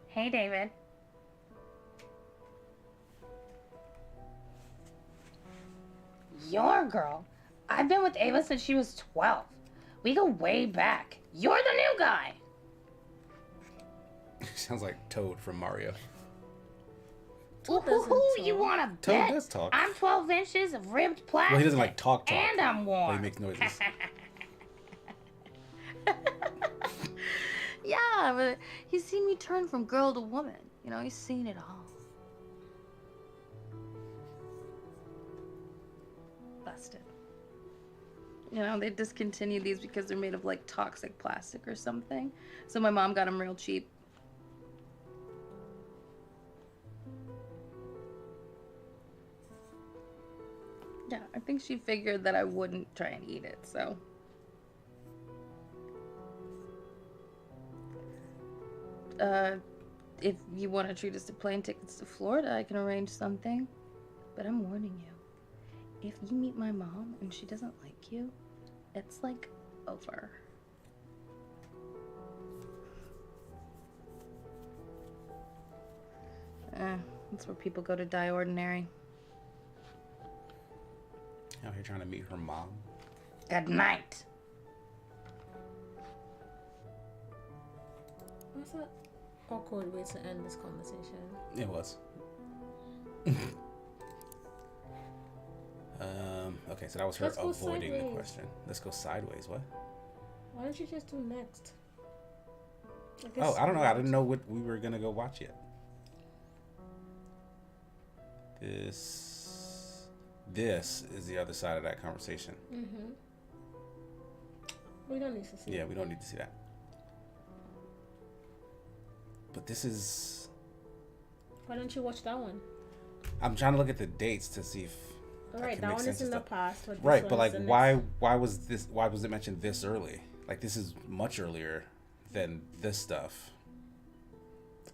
Hey, David. Your girl. I've been with Ava since she was 12. We go way back. You're the new guy. Sounds like Toad from Mario. Ooh, you want to bet? Toad does talk. I'm 12 inches of ribbed plastic. Well, he doesn't like talk. And I'm warm. But he makes noises. Yeah, but he's seen me turn from girl to woman. You know, he's seen it all. Busted. You know, they discontinued these because they're made of like toxic plastic or something. So my mom got them real cheap. Yeah, I think she figured that I wouldn't try and eat it, so. If you want to treat us to plane tickets to Florida, I can arrange something. But I'm warning you, if you meet my mom and she doesn't like you, it's like over. That's where people go to die ordinary. Out here trying to meet her mom. Good night. What's that awkward way to end this conversation? It was. Okay, so that was her avoiding the question. Let's go sideways. What? Why don't you just do next? Oh, I don't know. I didn't know what we were gonna go watch yet. This is the other side of that conversation. Mm-hmm. We don't need to see Yeah, we don't need to see that. But this is... Why don't you watch that one? I'm trying to look at the dates to see if... Alright, that one is in the past. Right, but like, why was it mentioned this early? Like, this is much earlier than this stuff.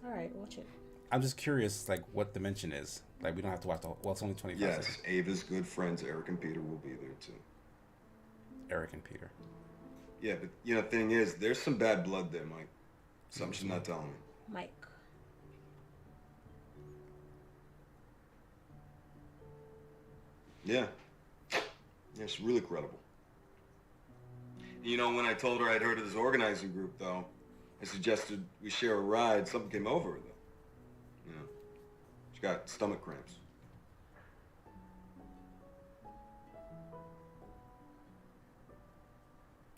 Alright, watch it. I'm just curious, like, what the mention is. Like, we don't have to watch the whole... Well, it's only 25 Yes, seconds. Ava's good friends, Eric and Peter, will be there, too. Eric and Peter. Yeah, but, you know, thing is, there's some bad blood there, Mike. Something she's not telling me. Mike. Yeah. Yeah, she's really credible. You know, when I told her I'd heard of this organizing group, though, I suggested we share a ride. Something came over her, though. You know, she got stomach cramps.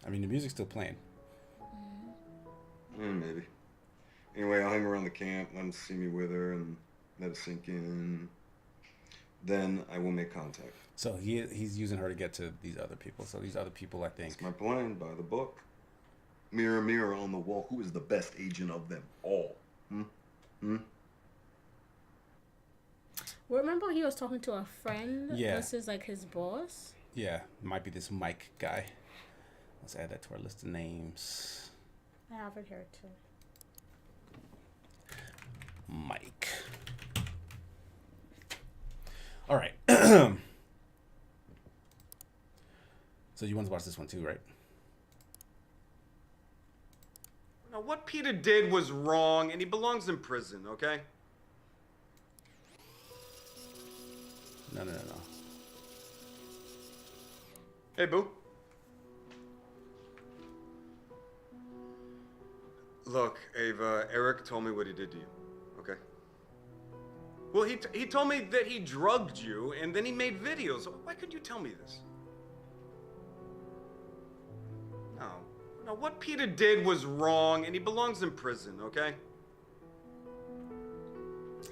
I mean, the music's still playing. Maybe. Anyway, I'll hang around the camp, let them see me with her, and let it sink in. Then I will make contact. So he's using her to get to these other people. So these other people, I think... That's my plan, by the book. Mirror, mirror on the wall, who is the best agent of them all? Remember he was talking to a friend Yeah. versus like his boss? Yeah, might be this Mike guy. Let's add that to our list of names. I have it here too. Mike. All right. So you want to watch this one too, right? Now, what Peter did was wrong, and he belongs in prison, okay? No. Hey, boo. Look, Ava, Eric told me what he did to you, okay? Well, he told me that he drugged you, and then he made videos. Why couldn't you tell me this? No, what Peter did was wrong, and he belongs in prison, okay?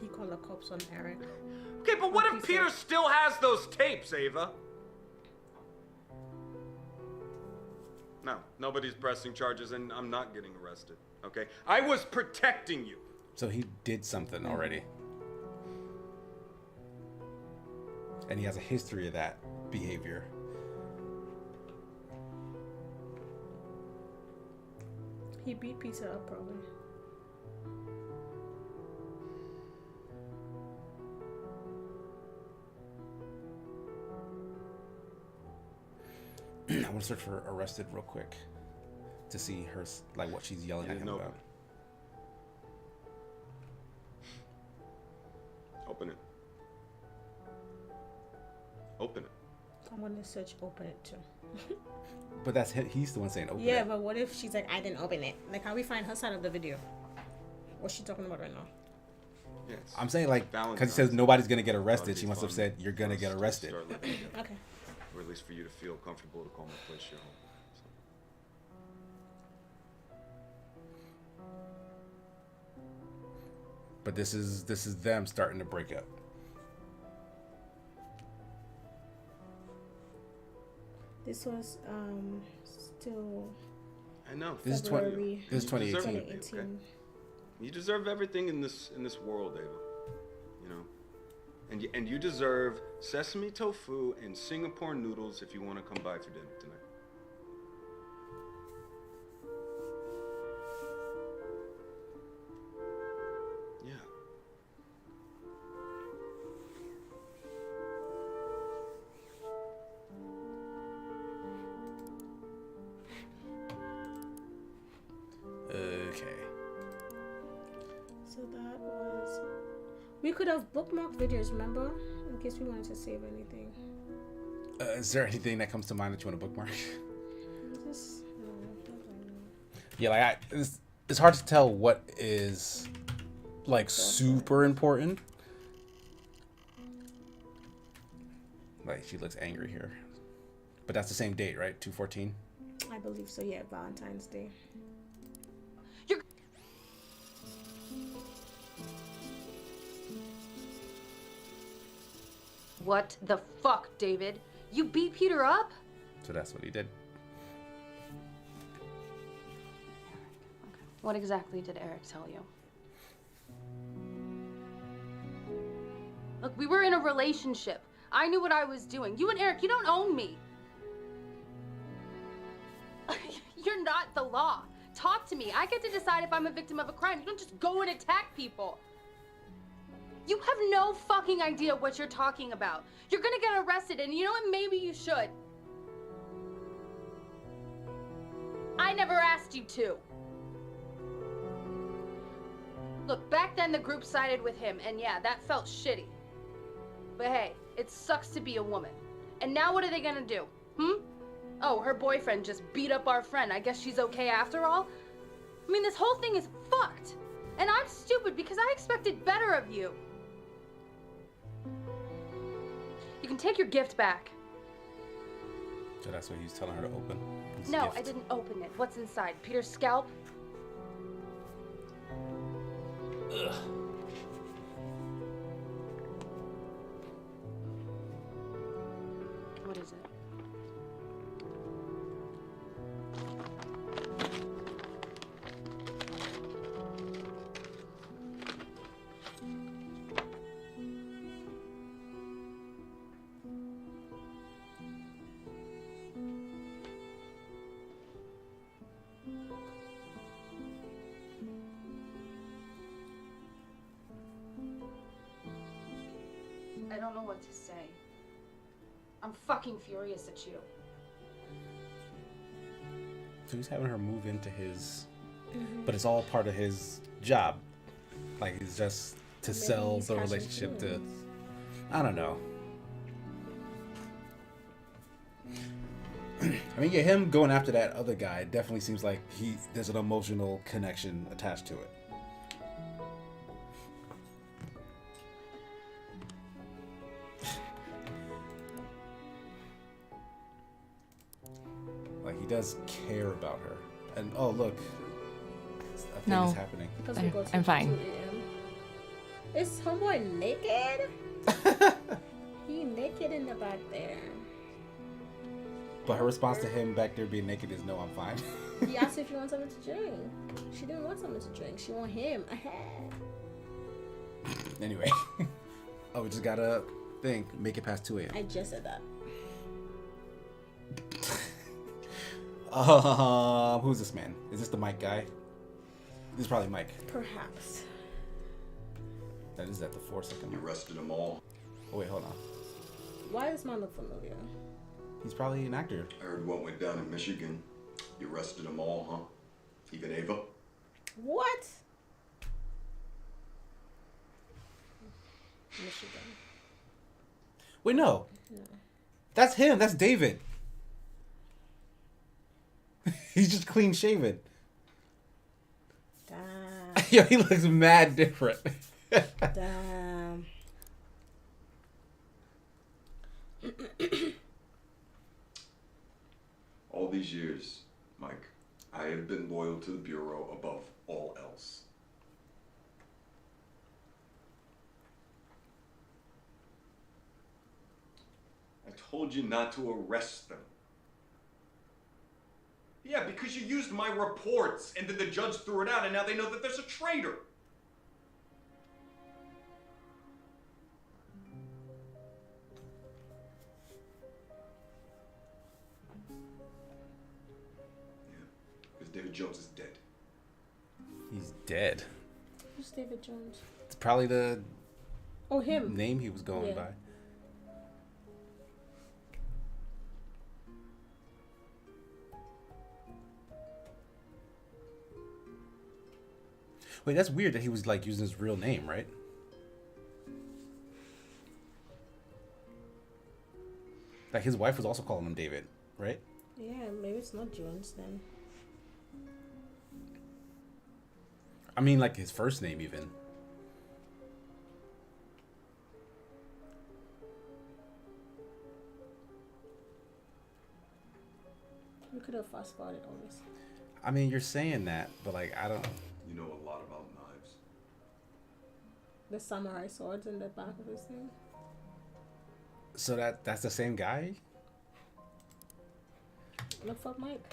He called the cops on Eric. Okay, but what if Peter still has those tapes, Ava? No, nobody's pressing charges, and I'm not getting arrested, okay? I was protecting you. So he did something already. And he has a history of that behavior. He beat Pizza up, probably. I want to search for arrested real quick to see her, like, what she's yelling at him about. Open it. Open it. I'm gonna search open it too. But that's he's the one saying open it. Yeah, but what if she's like, I didn't open it? Like, how we find her side of the video? What's she talking about right now? Yes. I'm saying, like, because it says nobody's gonna get arrested. She must have said you're gonna get arrested. Okay. Or at least for you to feel comfortable to call my place your home. But this is them starting to break up. This was still. I know. This is 2018. Okay? You deserve everything in this world, Ava. You know, and you deserve sesame tofu and Singapore noodles if you want to come by for dinner tonight. Yeah. Okay. So that was. We could have bookmarked videos, remember? In case we wanted to save anything. Is there anything that comes to mind that you want to bookmark? Just, no, Yeah, like it's hard to tell what is like super important. Like she looks angry here, but that's the same date, right? 2/14. I believe so. Yeah, Valentine's Day. What the fuck, David? You beat Peter up? So that's what he did. What exactly did Eric tell you? Look, we were in a relationship. I knew what I was doing. You and Eric, you don't own me. You're not the law. Talk to me. I get to decide if I'm a victim of a crime. You don't just go and attack people. You have no fucking idea what you're talking about. You're gonna get arrested, and you know what? Maybe you should. I never asked you to. Look, back then the group sided with him, and yeah, that felt shitty. But hey, it sucks to be a woman. And now what are they gonna do? Oh, her boyfriend just beat up our friend. I guess she's okay after all? I mean, this whole thing is fucked. And I'm stupid because I expected better of you. You can take your gift back. So that's what he's telling her to open. His No, gift. I didn't open it. What's inside? Peter's scalp? Ugh. What is it? I don't know what to say. I'm fucking furious at you. So he's having her move into his, but it's all part of his job. Like he's just to sell the relationship to. I don't know. I mean, yeah, him going after that other guy definitely seems like there's an emotional connection attached to it. Like he does care about her, and oh look, a thing is happening. I'm fine. 2 a.m. Is homeboy naked? He naked in the back there. But her response to him back there being naked is no, I'm fine. He asked if he wants something to drink. She didn't want something to drink. She want him. Anyway, oh, we just gotta make it past 2 a.m. I just said that. Who's this man? Is this the Mike guy? This is probably Mike. Perhaps. That is at the 4-second. You arrested them all. Oh wait, hold on. Why does man look familiar? He's probably an actor. I heard what went down in Michigan. You arrested them all, huh? Even Ava? What? Michigan. Wait, no. No. That's him. That's David. He's just clean shaven. Damn. Yo, he looks mad different. Damn. All these years, Mike, I have been loyal to the Bureau above all else. I told you not to arrest them. Yeah, because you used my reports, and then the judge threw it out, and now they know that there's a traitor. Because David Jones is dead. He's dead. Who's David Jones? It's probably the him. name he was going by. Wait, that's weird that he was like using his real name, right? Like his wife was also calling him David, right? Yeah, maybe it's not Jones then. I mean, like his first name even. We could have fast forwarded all this. I mean, you're saying that, but like, I don't. You know a lot about knives. The samurai swords in the back of his thing. So that's the same guy? Look for Mike.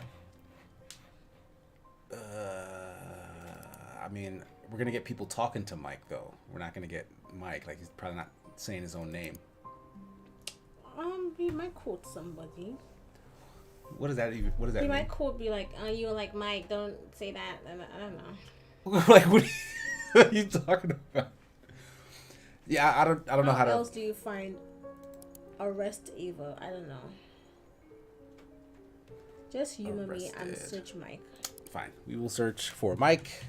I mean, we're gonna get people talking to Mike though. We're not gonna get Mike. Like he's probably not saying his own name. He might quote somebody. What does that even? What does that He mean? might quote be like, "You like Mike? Don't say that." And I don't know. Like what are you talking about? Yeah, I don't know how to. How else do you find arrest Ava? I don't know. Just humor me and Arrested. search Mike. Fine, we will search for Mike.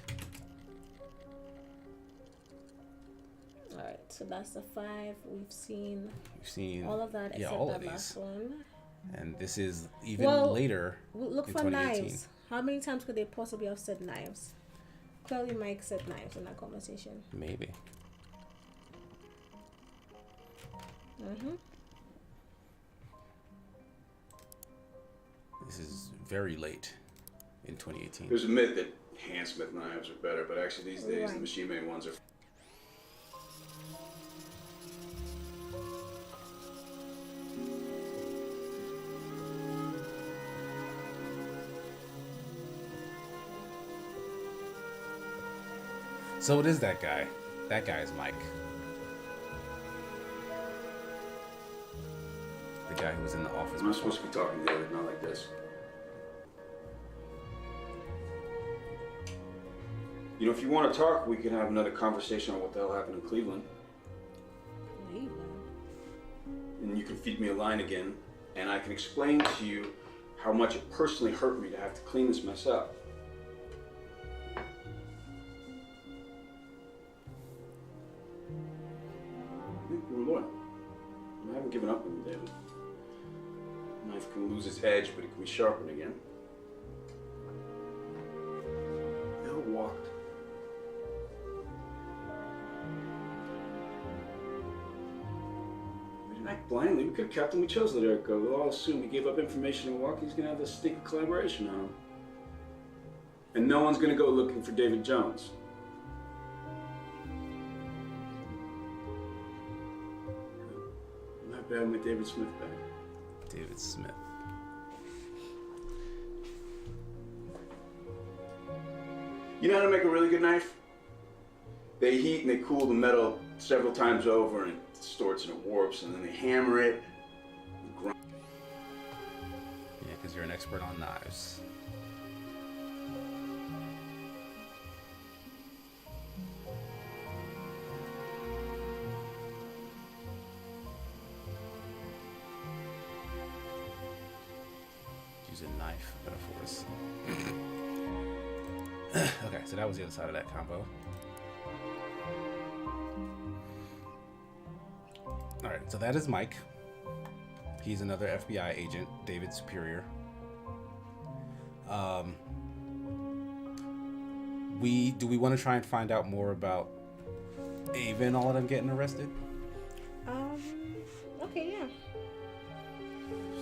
All right, so that's the 5 we've seen. We've seen all of that except all of that last these. one. And this is even Well, later. Look in for 2018. knives. How many times could they possibly have said knives? Clearly, Mike said knives in that conversation. Maybe. This is very late in 2018. There's a myth that handsmith knives are better, but actually these days the Right. machine-made ones are. So it is that guy. That guy is Mike. The guy who was in the office. I'm not supposed to be talking to you, not like this. You know, if you want to talk, we can have another conversation on what the hell happened in Cleveland. Cleveland? And you can feed me a line again, and I can explain to you how much it personally hurt me to have to clean this mess up. You're loyal. I haven't given up on you, David. A knife can lose its edge, but it can be sharpened again. Bill walked. We didn't act blindly. We could have kept him. We chose to let Eric go. We'll all assume he gave up information and walk. He's going to have this stinking collaboration on him. And no one's going to go looking for David Jones. Not bad, my David Smith back. David Smith. You know how to make a really good knife? They heat and they cool the metal several times over and it distorts and it warps, and then they hammer it. And grind. Yeah, because you're an expert on knives. Use a knife, metaphors. Okay, so that was the other side of that combo. Alright, so that is Mike. He's another FBI agent, David's superior. Do we want to try and find out more about Ava and all of them getting arrested? Okay, yeah.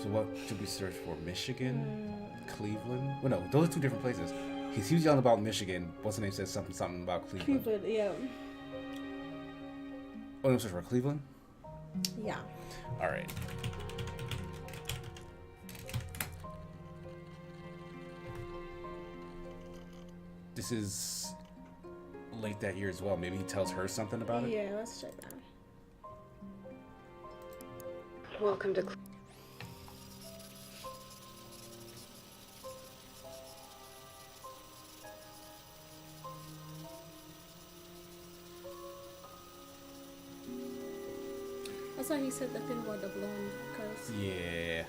So what should we search for? Michigan? Cleveland? Well, no, those are two different places. He was yelling about Michigan. What's the name? Said something about Cleveland. Cleveland, yeah. Oh, no, search for Cleveland? Yeah. All right. This is late that year as well. Maybe he tells her something about it? Yeah, let's check that. Welcome to That's why he said the thing about the blonde, because... Yeah.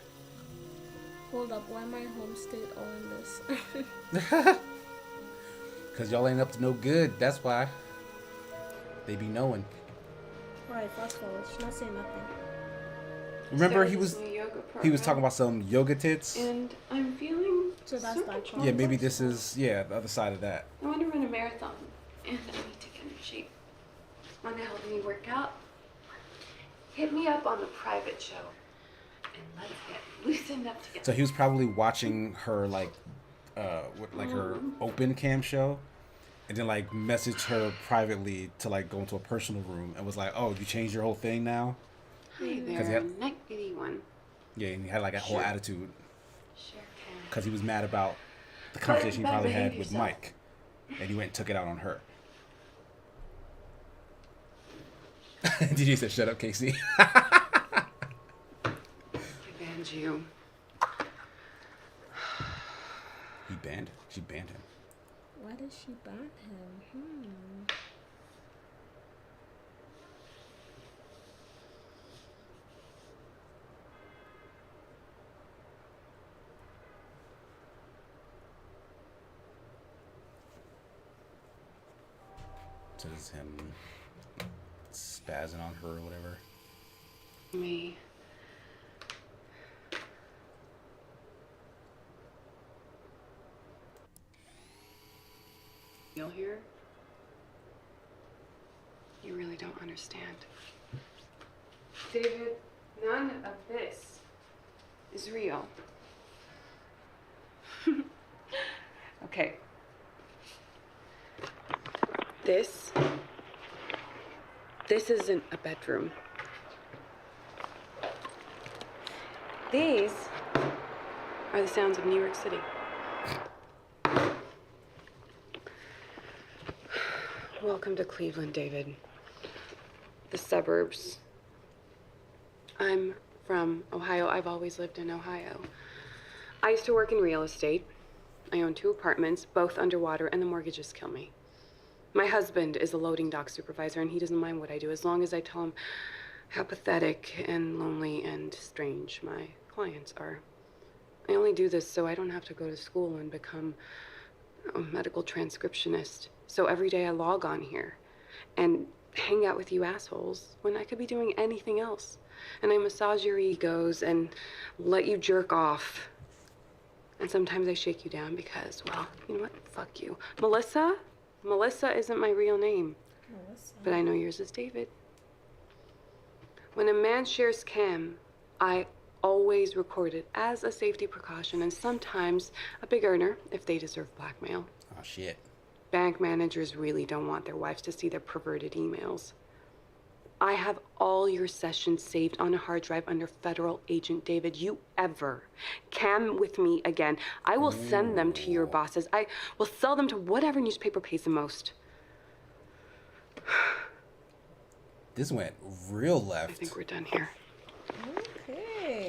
Hold up, why my home state all in this? Because y'all ain't up to no good. That's why. They be knowing. Alright, fast forward. She's not saying nothing. Remember, he was talking about some yoga tits? And I'm feeling so that's that. Yeah, maybe this is, the other side of that. I want to run a marathon, and I need to get in shape. Want to help me work out? Hit me up on the private show, and let's get loosened up together. So he was probably watching her, her open cam show, and then, messaged her privately to, go into a personal room, and was like, oh, you changed your whole thing now? Hey there, night 81. Yeah, and he had, a whole attitude. Sure can. Because he was mad about the conversation he probably had with Mike, and he went and took it out on her. DJ said, shut up, Casey. I banned you. She banned him. Why did she ban him? So this is him spazzing on her or whatever. Me. You'll hear? You really don't understand. David, none of this is real. Okay. This isn't a bedroom. These are the sounds of New York City. Welcome to Cleveland, David. The suburbs. I'm from Ohio. I've always lived in Ohio. I used to work in real estate. I own 2 apartments, both underwater, and the mortgages kill me. My husband is a loading dock supervisor, and he doesn't mind what I do as long as I tell him how pathetic and lonely and strange my clients are. I only do this so I don't have to go to school and become a medical transcriptionist. So every day I log on here and hang out with you assholes when I could be doing anything else. And I massage your egos and let you jerk off. And sometimes I shake you down because, well, you know what? Fuck you. Melissa isn't my real name. Melissa. But I know yours is David. When a man shares cam, I always record it as a safety precaution and sometimes a big earner if they deserve blackmail. Oh, shit. Bank managers really don't want their wives to see their perverted emails. I have all your sessions saved on a hard drive under federal agent David. You ever cam with me again, I will send them to your bosses. I will sell them to whatever newspaper pays the most. This went real left. I think we're done here. Okay.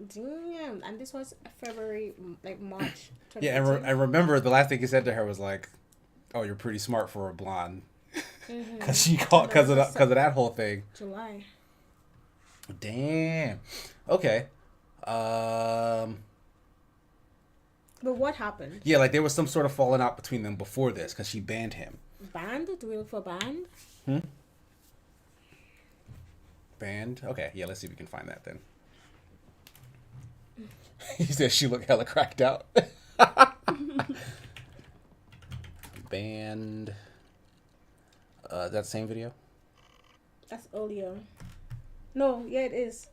Damn. And this was February, like March. Yeah, and I remember the last thing he said to her was like, "Oh, you're pretty smart for a blonde," because she called because of that whole thing. July. Damn. Okay. But what happened? Yeah, like there was some sort of falling out between them before this because she banned him. Banned? Do we look for banned? Banned? Okay, yeah, let's see if we can find that then. He said she looked hella cracked out. Banned. That same video? That's earlier. No, yeah, it is.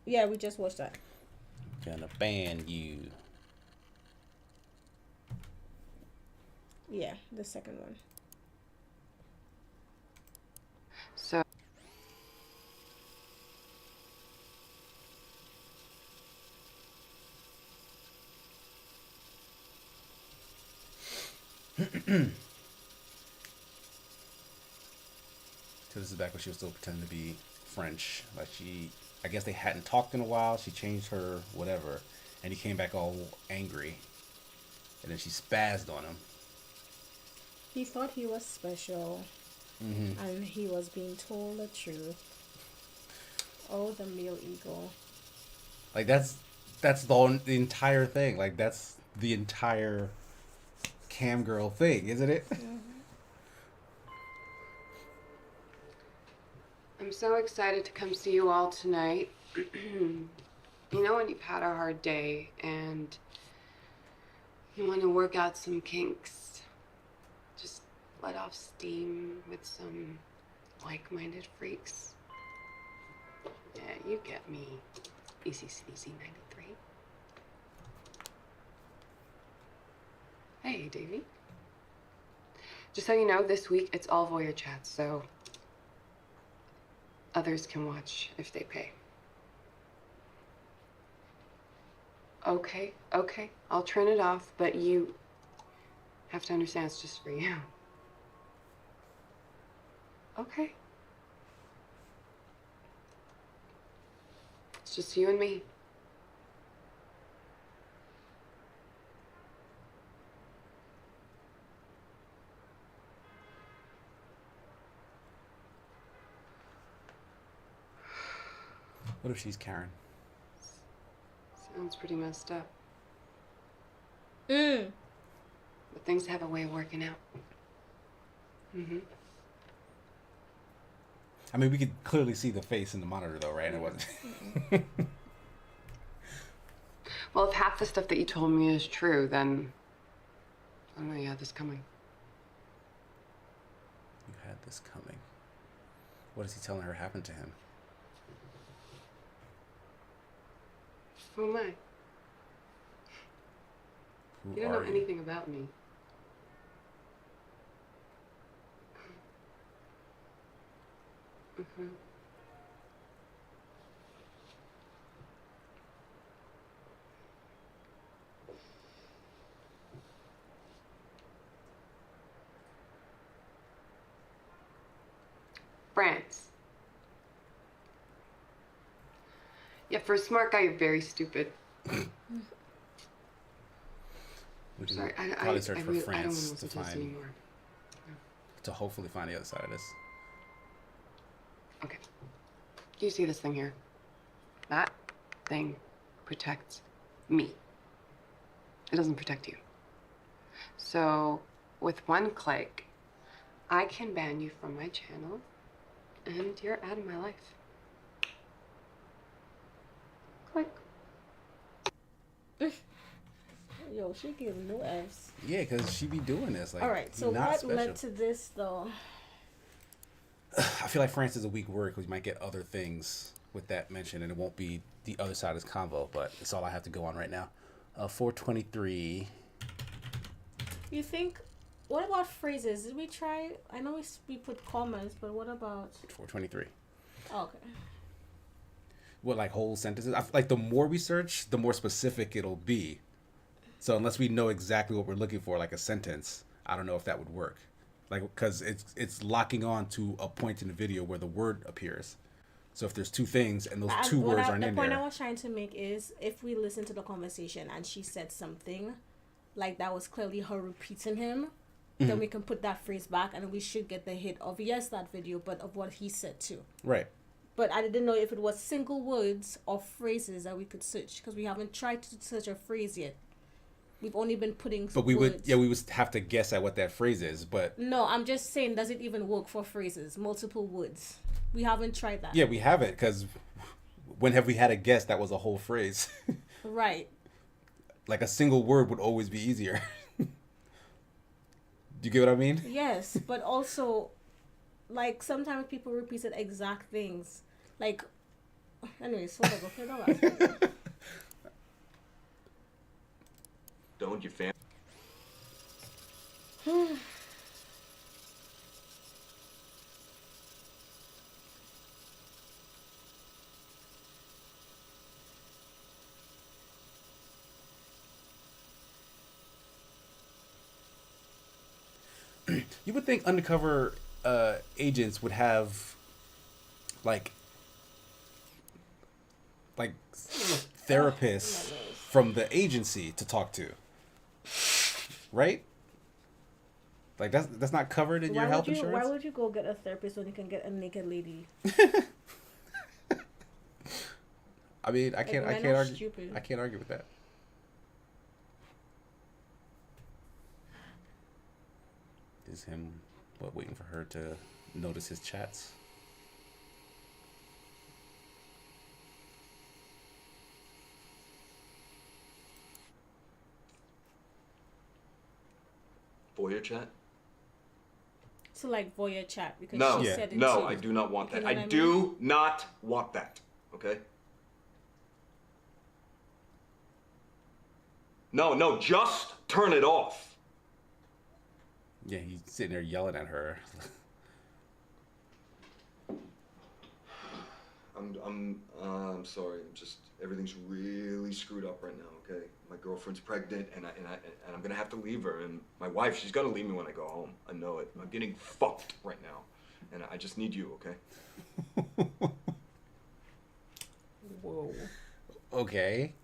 Yeah, we just watched that. Gonna ban you. Yeah, the second one. So. So this is back when she was still pretending to be French. Like I guess they hadn't talked in a while. She changed her whatever, and he came back all angry, and then she spazzed on him. He thought he was special, and he was being told the truth. Oh, the male ego. Like that's the entire thing. Like that's the entire cam girl thing, isn't it? I'm so excited to come see you all tonight. You know when you've had a hard day and you want to work out some kinks, just let off steam with some like-minded freaks. Yeah, you get me. ECCDC 93. Hey, Davey. Just so you know, this week it's all voyeur chats, so others can watch if they pay. Okay, I'll turn it off, but you have to understand it's just for you. Okay. It's just you and me. What if she's Karen? Sounds pretty messed up. Mm. But things have a way of working out. I mean, we could clearly see the face in the monitor, though, right? It wasn't. Well, if half the stuff that you told me is true, then I don't know, you had this coming. You had this coming. What is he telling her happened to him? Who am I? Who You don't are know anything about me. France. Yeah, for a smart guy, you're very stupid. We can Sorry, probably search for I don't France want to to listen to this find, anymore. to hopefully find the other side of this. Okay. Do you see this thing here? That thing protects me. It doesn't protect you. So, with one click, I can ban you from my channel, and you're out of my life. Click. Yo, she gives no F's. Yeah, because she be doing this. Like, all right, so not what special. led to this, though? I feel like France is a weak word because we might get other things with that mention, and it won't be the other side of this convo, but it's all I have to go on right now. 423. You think... What about phrases? Did we try... I know we put commas, but what about... 423. Oh, okay. What, like whole sentences? Like the more we search, the more specific it'll be. So unless we know exactly what we're looking for, like a sentence, I don't know if that would work. Like, because it's locking on to a point in the video where the word appears. So if there's two things and those two words aren't in the point there. I was trying to make is if we listen to the conversation and she said something like that was clearly her repeating him, then we can put that phrase back and we should get the hit of yes, that video, but of what he said too. Right. But I didn't know if it was single words or phrases that we could search because we haven't tried to search a phrase yet. We've only been putting But we words. we would have to guess at what that phrase is, but... No, I'm just saying, does it even work for phrases? Multiple words. We haven't tried that. Yeah, we haven't, because when have we had a guess that was a whole phrase? Right. Like a single word would always be easier. Do you get what I mean? Yes, but also, like, sometimes people repeat the exact things. Like, anyways, hold on, okay, don't laugh. Don't your family? You would think undercover agents would have like therapists from the agency to talk to, right? Like that's not covered in your health insurance. Why would you go get a therapist when you can get a naked lady? I mean, I can't argue. Stupid. I can't argue with that. Is him waiting for her to notice his chats? Voyeur chat? So like voyeur chat because No, she said it no, too. I do not want that. You know what I I do not want that. Okay? No, just turn it off. Yeah, he's sitting there yelling at her. I'm sorry. Everything's really screwed up right now. Okay, my girlfriend's pregnant, and I'm gonna have to leave her. And my wife, she's gonna leave me when I go home. I know it. I'm getting fucked right now, and I just need you. Okay. Whoa. Okay.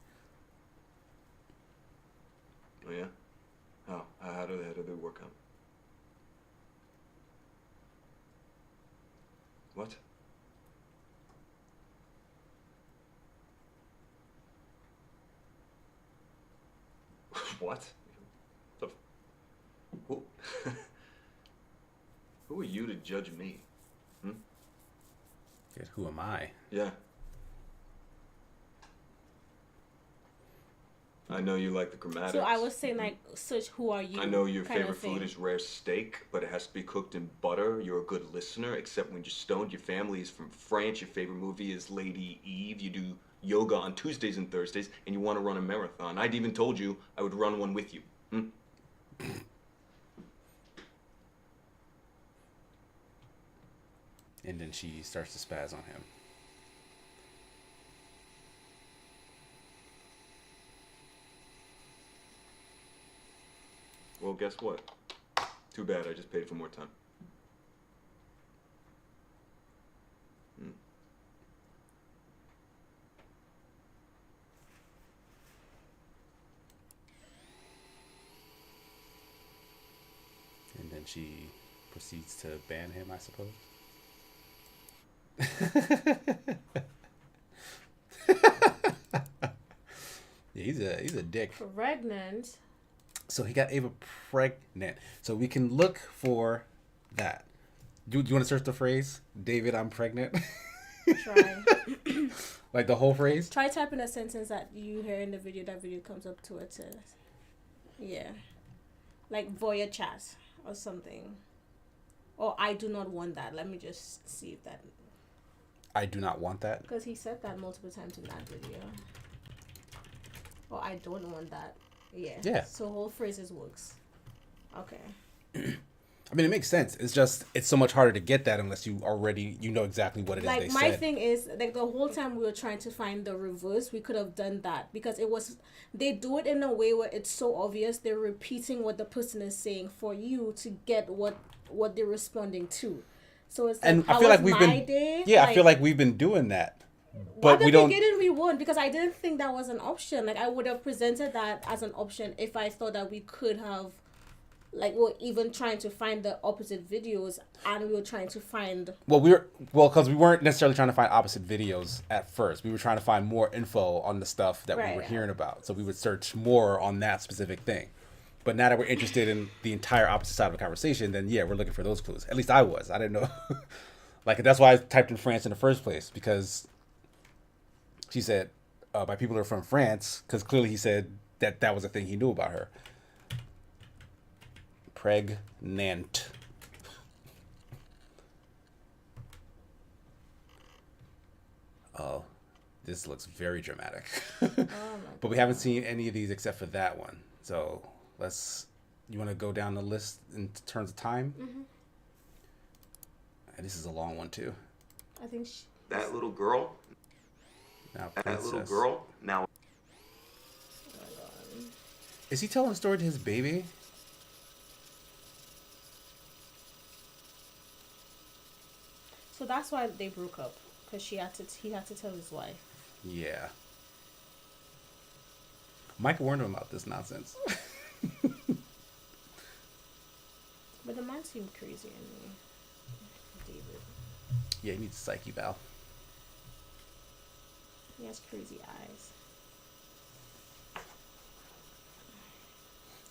Oh yeah. How do they work out? What? What? Who? Who are you to judge me? Yeah, who am I? Yeah. I know you like the grammatics. So I was saying like, search who are you? I know your kind of favorite food thing. is rare steak, but it has to be cooked in butter. You're a good listener, except when you're stoned. Your family is from France. Your favorite movie is Lady Eve. You do yoga on Tuesdays and Thursdays, and you want to run a marathon. I'd even told you I would run one with you. And then she starts to spaz on him. Well, guess what? Too bad, I just paid for more time. And then she proceeds to ban him, I suppose. Yeah, he's a dick. Pregnant. So he got Ava pregnant. So we can look for that. Do you want to search the phrase, David, I'm pregnant? Try. Like the whole phrase? Try typing a sentence that you hear in the video. That video comes up to it. Yeah. Like voyeur chat or something. Or I do not want that. Let me just see if that. I do not want that. Because he said that multiple times in that video. Or I don't want that. Yeah. So whole phrases works. Okay. I mean, it makes sense. It's just, it's so much harder to get that unless you know exactly what it is like they my said. thing is, like the whole time we were trying to find the reverse, we could have done that because they do it in a way where it's so obvious they're repeating what the person is saying for you to get what they're responding to. So it's and how I feel was like we've my been, day? yeah, Like, I feel like we've been doing that, at but the we don't. beginning we won't, because I didn't think that was an option. Like, I would have presented that as an option if I thought that we could have, like, we're even trying to find the opposite videos, and we were trying to find. Well, because we weren't necessarily trying to find opposite videos at first. We were trying to find more info on the stuff that we were hearing about. So we would search more on that specific thing. But now that we're interested in the entire opposite side of the conversation, then yeah, we're looking for those clues. At least I was. I didn't know. Like, that's why I typed in France in the first place, because she said by people who are from France, because clearly he said that was a thing he knew about her. Pregnant. Oh, this looks very dramatic. But we haven't seen any of these except for that one. So you want to go down the list in terms of time? Mm-hmm. And this is a long one too. I think That little girl. Now, That little girl. Now. Is he telling a story to his baby? So that's why they broke up, because he had to tell his wife. Yeah. Mike warned him about this nonsense. But the man seemed crazy anyway. David. Yeah, he needs a psyche valve. He has crazy eyes.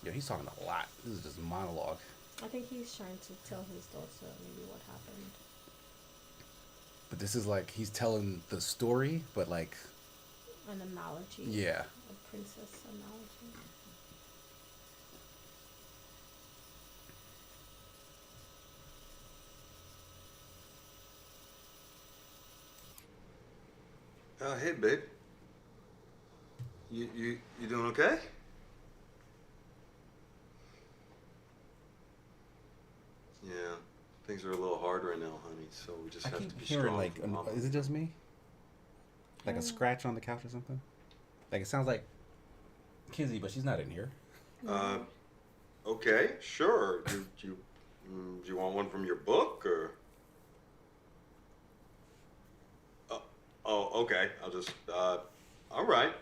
Yeah, he's talking a lot. This is just a monologue. I think he's trying to tell his daughter maybe what happened. But this is like he's telling the story, but like An analogy. Yeah. A princess analogy. Hey, babe. You doing okay? Yeah, things are a little hard right now, honey. So we just have to be hearing strong. like, for Mama. is it just me? Like a scratch on the couch or something? Like it sounds like Kizzy, but she's not in here. Okay, sure. Do you want one from your book or? Oh, okay. I'll just. All right.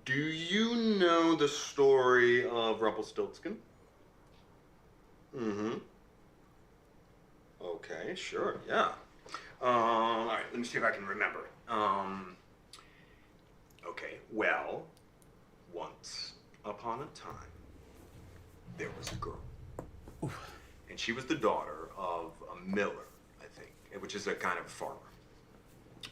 Do you know the story of Rumpelstiltskin? Mm-hmm. Okay, sure. Yeah. All right. Let me see if I can remember. Okay. Well, once upon a time, there was a girl, and she was the daughter of a miller, I think, which is a kind of farmer.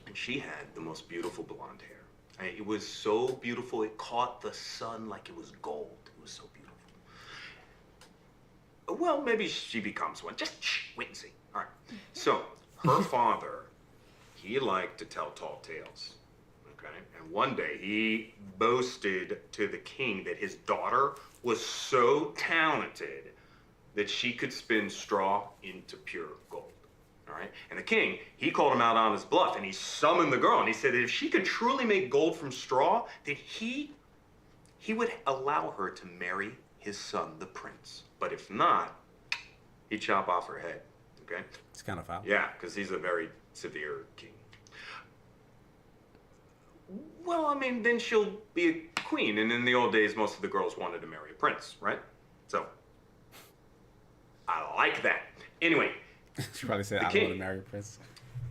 And she had the most beautiful blonde hair. I mean, it was so beautiful, it caught the sun like it was gold. It was so beautiful. Well, maybe she becomes one. Just wait and see. All right. So, her father, he liked to tell tall tales. Okay? And one day, he boasted to the king that his daughter was so talented that she could spin straw into pure gold. All right? And the king, he called him out on his bluff, and he summoned the girl, and he said that if she could truly make gold from straw, that he would allow her to marry his son, the prince. But if not, he'd chop off her head. Okay? It's kind of foul. Yeah, because he's a very severe king. Well, I mean, then she'll be a queen, and in the old days, most of the girls wanted to marry a prince, right? So, I like that. Anyway. She probably said, I don't want to marry a prince.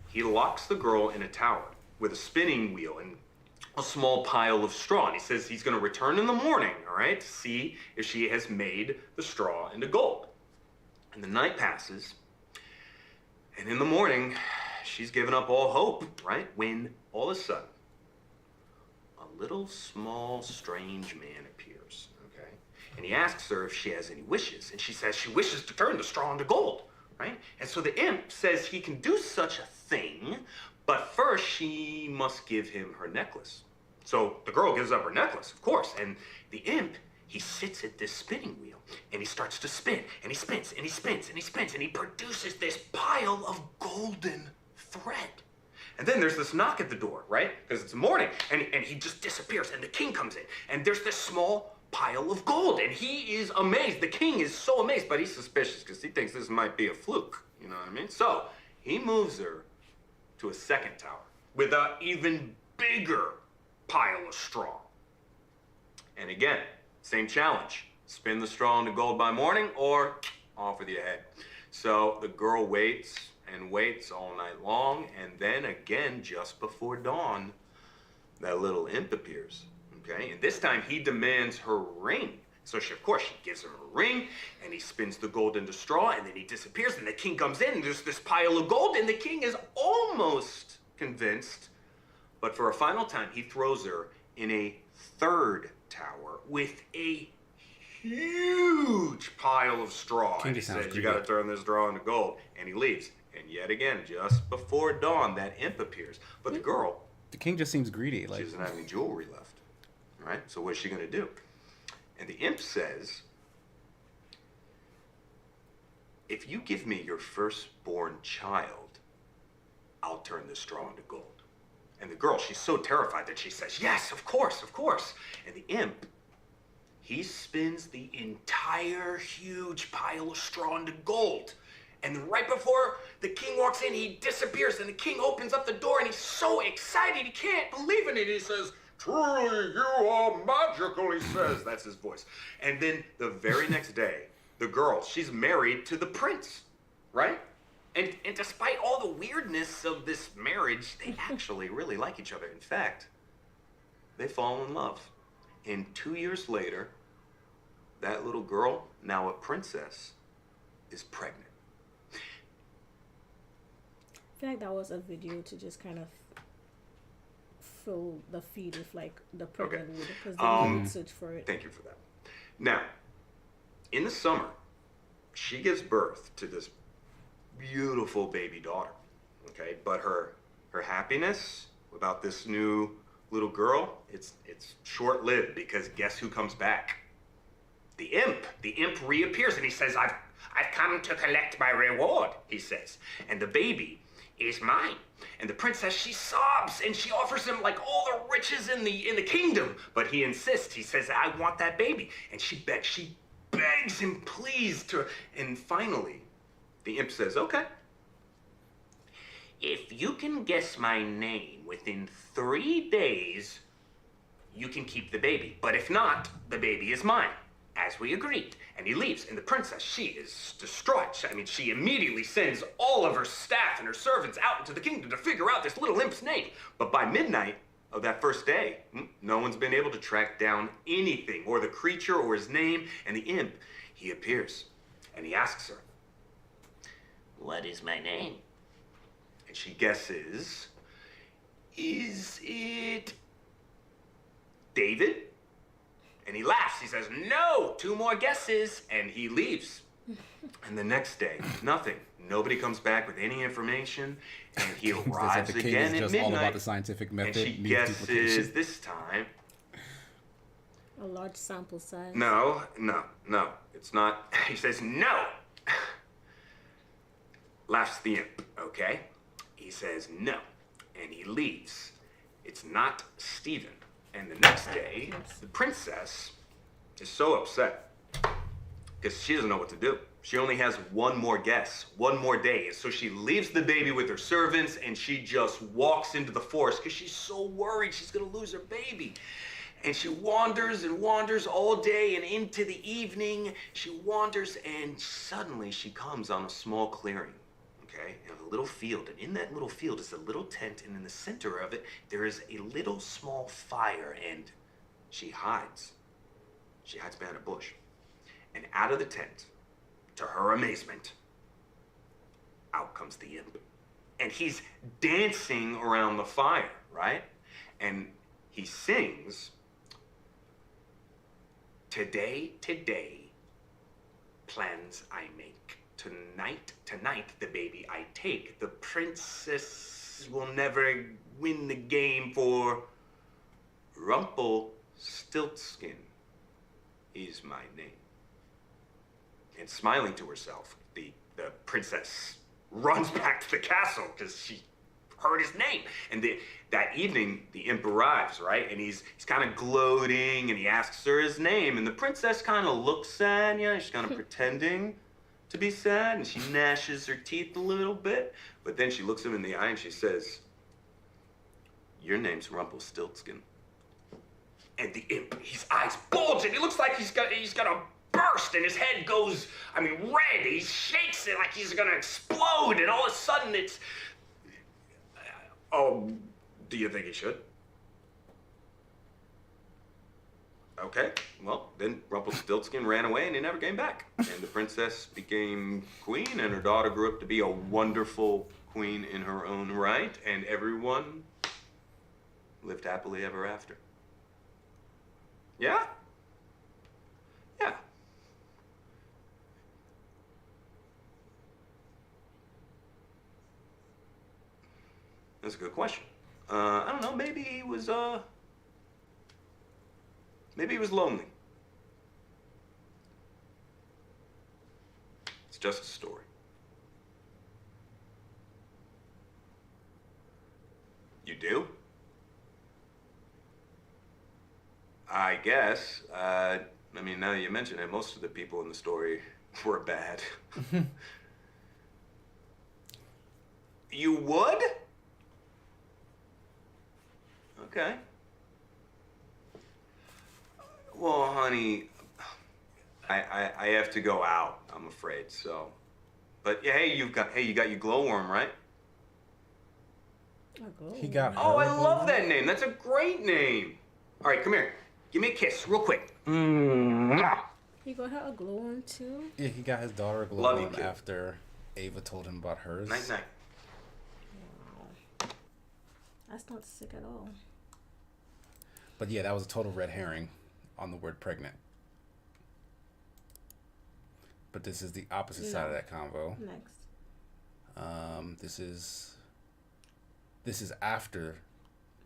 He locks the girl in a tower with a spinning wheel and a small pile of straw. And he says he's going to return in the morning, all right, to see if she has made the straw into gold. And the night passes, and in the morning, she's given up all hope, right? When all of a sudden, a little small strange man appears, okay? And he asks her if she has any wishes. And she says she wishes to turn the straw into gold. Right? And so the imp says he can do such a thing, but first she must give him her necklace. So the girl gives up her necklace, of course, and the imp, he sits at this spinning wheel, and he starts to spin, and he spins, and he spins, and he spins, and he produces this pile of golden thread. And then there's this knock at the door, right? Because it's morning, and he just disappears, and the king comes in, and there's this small pile of gold, and he is amazed. The king is so amazed, but he's suspicious because he thinks this might be a fluke. You know what I mean? So he moves her to a second tower with an even bigger pile of straw. And again, same challenge. Spin the straw into gold by morning or off with your head. So the girl waits and waits all night long, and then again, just before dawn, that little imp appears, okay? And this time he demands her ring. So she, of course, she gives him a ring, and he spins the gold into straw, and then he disappears, and the king comes in, and there's this pile of gold, and the king is almost convinced, but for a final time, he throws her in a third tower with a huge pile of straw. And he says, you gotta turn this straw into gold. And he leaves. And yet again, just before dawn, that imp appears. But the girl... The king just seems greedy. She doesn't have any jewelry left. Right? So what's she gonna do? And the imp says, if you give me your firstborn child, I'll turn this straw into gold. And the girl, she's so terrified that she says, yes, of course, of course. And the imp, he spins the entire huge pile of straw into gold. And then right before the king walks in, he disappears, and the king opens up the door, and he's so excited, he can't believe it. He says, truly, you are magical, he says. That's his voice. And then the very next day, the girl, she's married to the prince, right? And despite all the weirdness of this marriage, they actually really like each other. In fact, they fall in love. And 2 years later, that little girl, now a princess, is pregnant. I feel like that was a video to just kind of fill the feed with like the pregnant wood because they didn't search for it. Thank you for that. Now, in the summer, she gives birth to this beautiful baby daughter, okay? But her happiness about this new little girl, it's short-lived because guess who comes back? The imp. The imp reappears and he says, I've come to collect my reward, he says. And the baby is mine. And the princess, she sobs and she offers him like all the riches in the kingdom. But he insists, he says, I want that baby. And she begs him, please, to, and finally, the imp says, okay. If you can guess my name within 3 days, you can keep the baby. But if not, the baby is mine, as we agreed. And he leaves, and the princess, she is distraught. I mean, she immediately sends all of her staff and her servants out into the kingdom to figure out this little imp's name. But by midnight of that first day, no one's been able to track down anything, or the creature, or his name. And the imp, he appears, and he asks her, what is my name? And she guesses, is it David? And he laughs. He says, no, 2 more guesses. And he leaves. And the next day, nothing. Nobody comes back with any information. And he arrives the king again is at just midnight. all about the scientific method. And she guesses this time. A large sample size. No. It's not. He says, no. Laughs the imp, okay? He says no, and he leaves. It's not Stephen. And the next day, the princess is so upset because she doesn't know what to do. She only has 1 more guess, 1 more day. And so she leaves the baby with her servants and she just walks into the forest because she's so worried she's gonna lose her baby. And she wanders and wanders all day, and into the evening, she wanders, and suddenly she comes on a small clearing. Okay, and a little field, and in that little field is a little tent, and in the center of it, there is a little small fire, and she hides. She hides behind a bush. And out of the tent, to her amazement, out comes the imp. And he's dancing around the fire, right? And he sings, today, plans I make. Tonight, the baby I take. The princess will never win the game, for Rumpelstiltskin is my name. And smiling to herself, the princess runs back to the castle because heard his name. And that evening, the imp arrives, right? And he's kind of gloating, and he asks her his name. And the princess kind of looks sad, you know, she's kind of pretending to be sad, and she gnashes her teeth a little bit. But then she looks him in the eye and she says, "Your name's Rumpelstiltskin." And the imp, his eyes bulge, and he looks like he's gonna burst, and his head goes, I mean, red. He shakes it like he's gonna explode, and all of a sudden it's... Oh, do you think he should? Okay, well, then Rumpelstiltskin ran away, and he never came back. And the princess became queen, and her daughter grew up to be a wonderful queen in her own right, and everyone lived happily ever after. Yeah? Yeah. That's a good question. I don't know, maybe he was lonely. It's just a story. You do? I guess. I mean, now that you mention it, most of the people in the story were bad. You would? Okay. Well, honey, I have to go out, I'm afraid, so. But yeah, hey, you got your glowworm, right? He got. Oh, I love that name. That's a great name. All right, come here. Give me a kiss, real quick. He got her a glowworm too? Yeah, he got his daughter a glowworm after Ava told him about hers. Night, night. Wow. That's not sick at all. But yeah, that was a total red herring on the word pregnant. But this is the opposite side of that convo. Next. This is after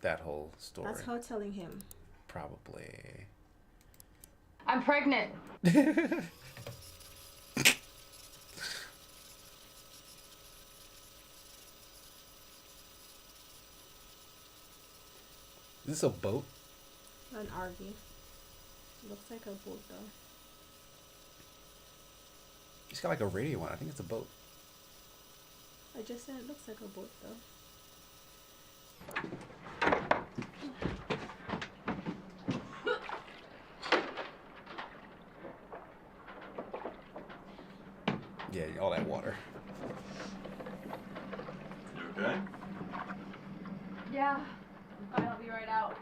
that whole story. That's her telling him. Probably. I'm pregnant. Is this a boat? An RV. Looks like a boat though. It's got like a radio on it. I think it's a boat. I just said it looks like a boat though. Yeah, all that water. You okay? Yeah. I'll be right out.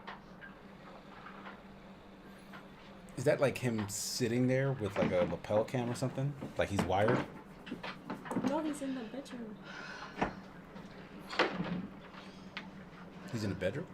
Is that like him sitting there with like a lapel cam or something? Like he's wired? No, he's in the bedroom. He's in the bedroom?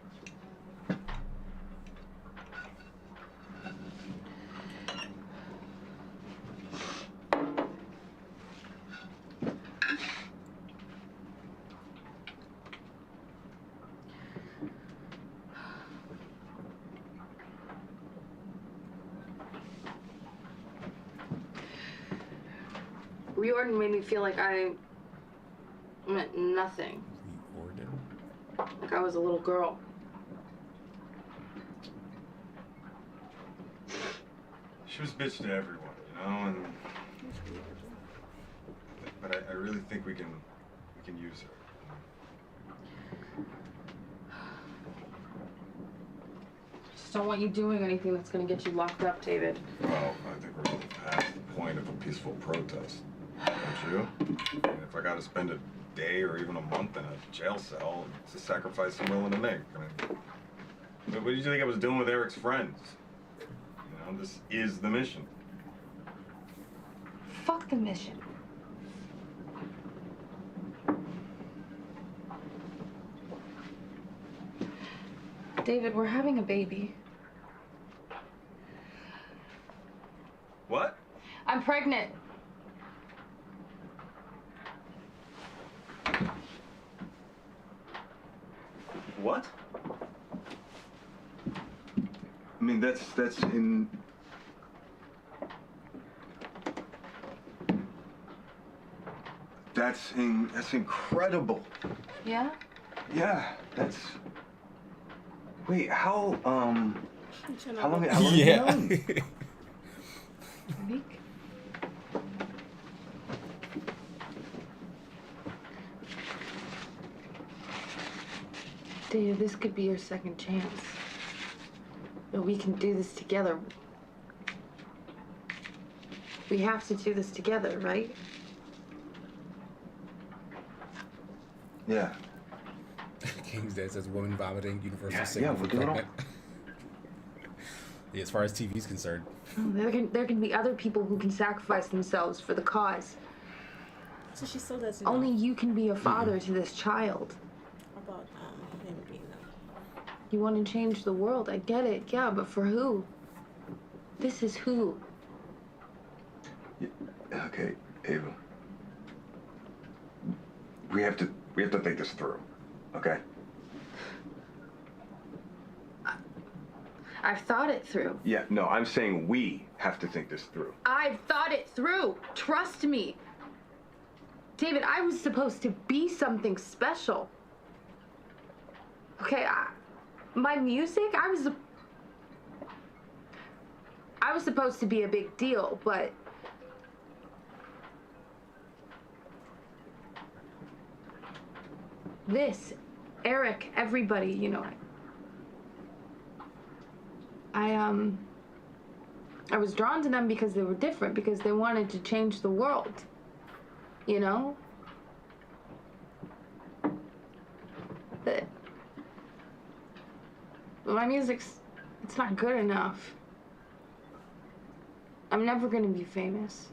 Riordan made me feel like I meant nothing. Riordan? Like I was a little girl. She was a bitch to everyone, you know, and but I really think we can use her. Just don't want you doing anything that's gonna get you locked up, David. Well, I think we're really past the point of a peaceful protest. Don't you? And if I gotta spend a day or even a month in a jail cell, it's a sacrifice I'm willing to make. I mean, what did you think I was doing with Eric's friends? You know, this is the mission. Fuck the mission. David, we're having a baby. What? I'm pregnant. What? I mean, that's in... That's incredible. Yeah? Yeah, that's... Wait, how long Yeah. have you known? A week? Dave, this could be your second chance. But we can do this together. We have to do this together, right? Yeah. King's Dead says woman vomiting, universal Yeah, signal we'll for do it all. pregnant. Yeah, as far as TV's concerned. There can be other people who can sacrifice themselves for the cause. So she still doesn't know Only you can be a father to this child. about him being there. You want to change the world, I get it, yeah, but for who? This is who? Okay, Ava. We have to think this through, okay? I've thought it through. Yeah, no, I'm saying we have to think this through. I've thought it through. Trust me. David, I was supposed to be something special. Okay, my music, I was supposed to be a big deal, but this, Eric, everybody, you know, I was drawn to them because they were different, because they wanted to change the world, you know? But my music's, it's not good enough. I'm never gonna be famous.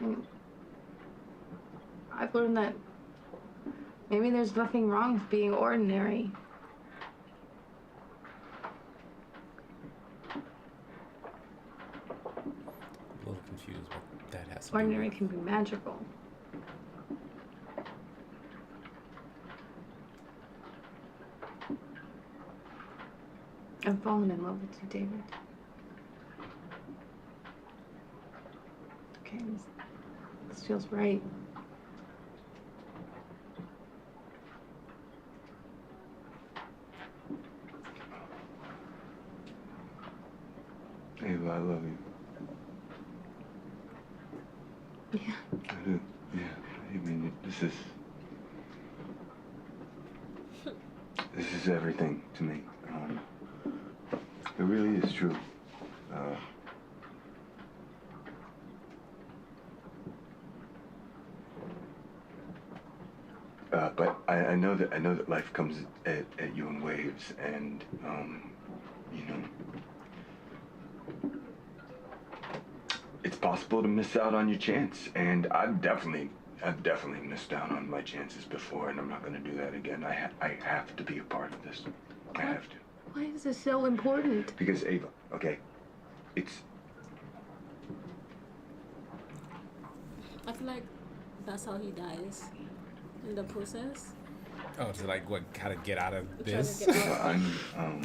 And I've learned that maybe there's nothing wrong with being ordinary. A little confused what that has to do Ordinary with. can be magical. I've fallen in love with you, David. Okay, this feels right. Ava, I love you. Yeah. I do. Yeah. I mean, this is everything to me. It really is true. But I know that life comes at you in waves, and you know, it's possible to miss out on your chance, and I've definitely missed out on my chances before, and I'm not going to do that again. I have to be a part of this. I have to. Why is this so important? Because Ava, okay, it's. I feel like that's how he dies in the process. Oh, to like what? How to get out of Trying to this? get out. I'm.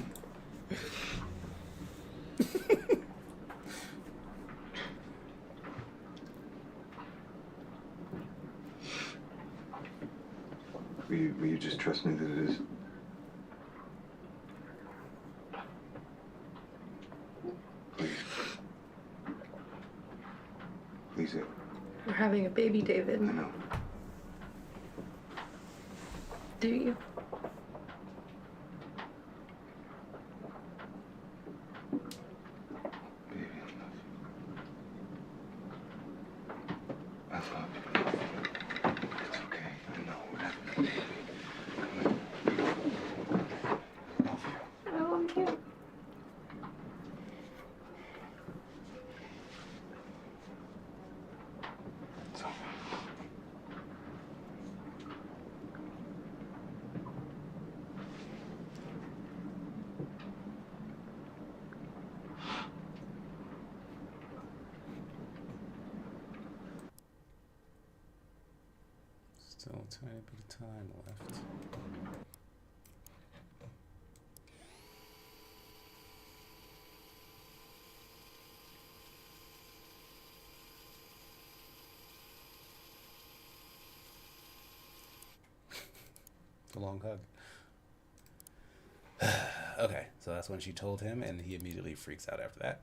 Will you just trust me that it is? Please. Please, Ava. We're having a baby, David. I know. Do you? Baby, I love you. I love you. It's okay. I know we're having a baby. I love you. It's over. Still a tiny bit of time left. A long hug. Okay, so that's when she told him, and he immediately freaks out after that.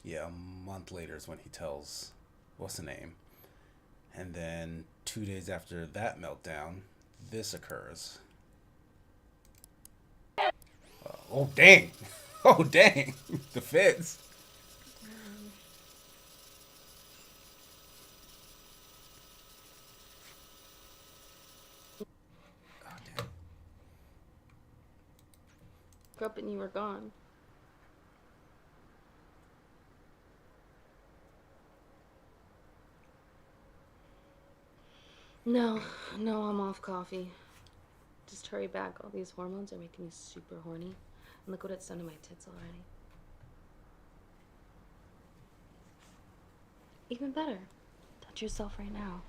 Yeah, a month later is when he tells, what's the name? And then 2 days after that meltdown, this occurs. Oh, dang. Oh, dang. The feds. Up and you were gone. No, I'm off coffee. Just hurry back. All these hormones are making me super horny. And look what it's done to my tits already. Even better. Touch yourself right now.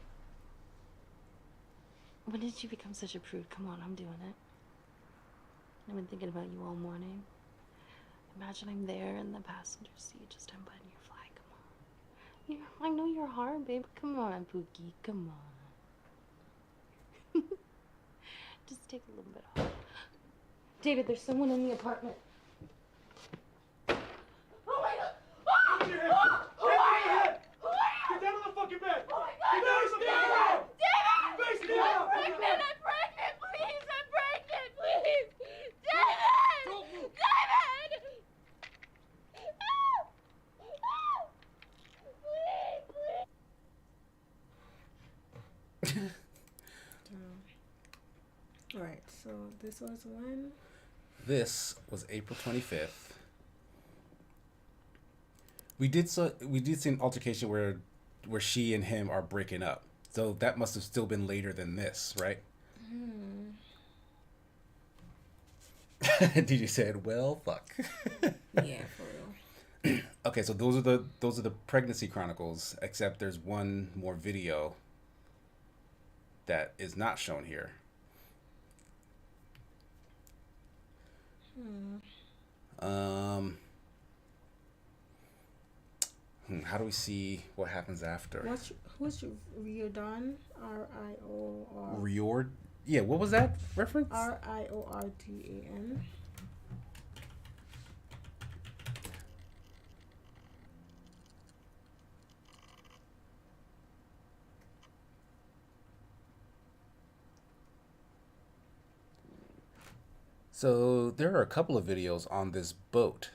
When did you become such a prude? Come on, I'm doing it. I've been thinking about you all morning. Imagine I'm there in the passenger seat, just unbutton your flag. Come on. I know you're hard, babe. Come on, Pookie. Come on. Just take a little bit off. David, there's someone in the apartment. Oh my God! Oh! Who are you? Who are you? Get down on the fucking bed! Oh my God! Get down on the fucking bed! David! Face me down! I'm pregnant! I'm pregnant! Please! I'm pregnant! Please! David! David! Please! Please! All right, so this was when? This was April 25th. We did see an altercation where she and him are breaking up. So that must have still been later than this, right? DJ said, "Well, fuck." Yeah, for real. Okay, so those are the pregnancy chronicles, except there's one more video that is not shown here. How do we see what happens after? Who's Riordan? R-I-O-R. Riord? Yeah, what was that reference? R-I-O-R-D-A-N. So there are a couple of videos on this boat.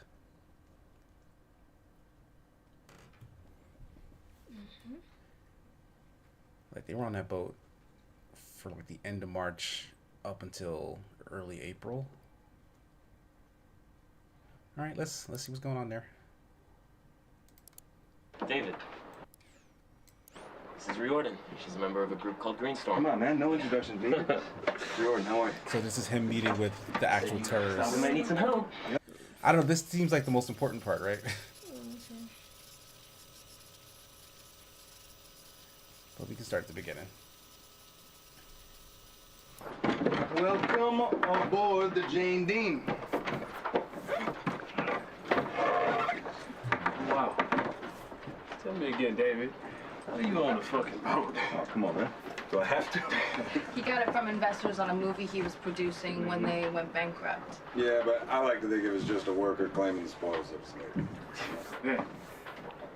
Like they were on that boat for like the end of March up until early April. All right, let's see what's going on there. David. This is Riordan. She's a member of a group called Greenstorm. Come on, man. No introduction, baby. Riordan, how are you? So this is him meeting with the actual terrorists. We might need some help. I don't know. This seems like the most important part, right? But we can start at the beginning. Welcome aboard the Jane Dean. Wow. Tell me again, David. How are you on the fucking boat? Oh, come on, man. Do I have to? He got it from investors on a movie he was producing when they went bankrupt. Yeah, but I like to think it was just a worker claiming the spoils of slavery. Man,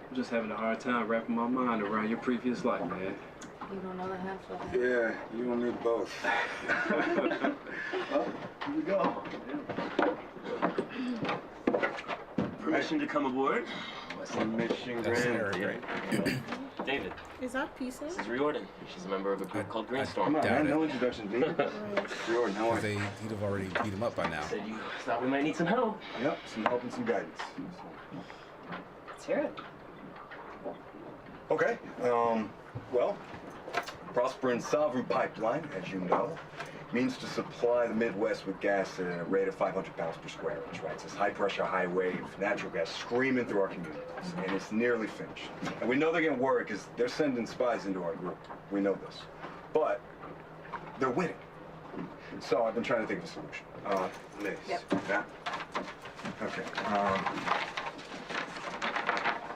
I'm just having a hard time wrapping my mind around your previous life, man. You don't know the half of it. Yeah, you and me both. Well, here we go. Permission to come aboard? Mission That's Grand. Eric, right? David. Is that pieces? This is Riordan. She's a member of a group called Greenstorm. Come on, Doubt man. it. No introduction, baby. Riordan, how are you? He'd have already beat him up by now. Said you thought we might need some help. Yep, some help and some guidance. Let's hear it. Okay, well, Prosper Sovereign Pipeline, as you know, means to supply the Midwest with gas at a rate of 500 pounds per square inch, right? It's this high-pressure, high-wave natural gas screaming through our communities, and it's nearly finished. And we know they're getting worried because they're sending spies into our group. We know this. But they're winning. So I've been trying to think of a solution. Liz. Yep. Yeah? Okay.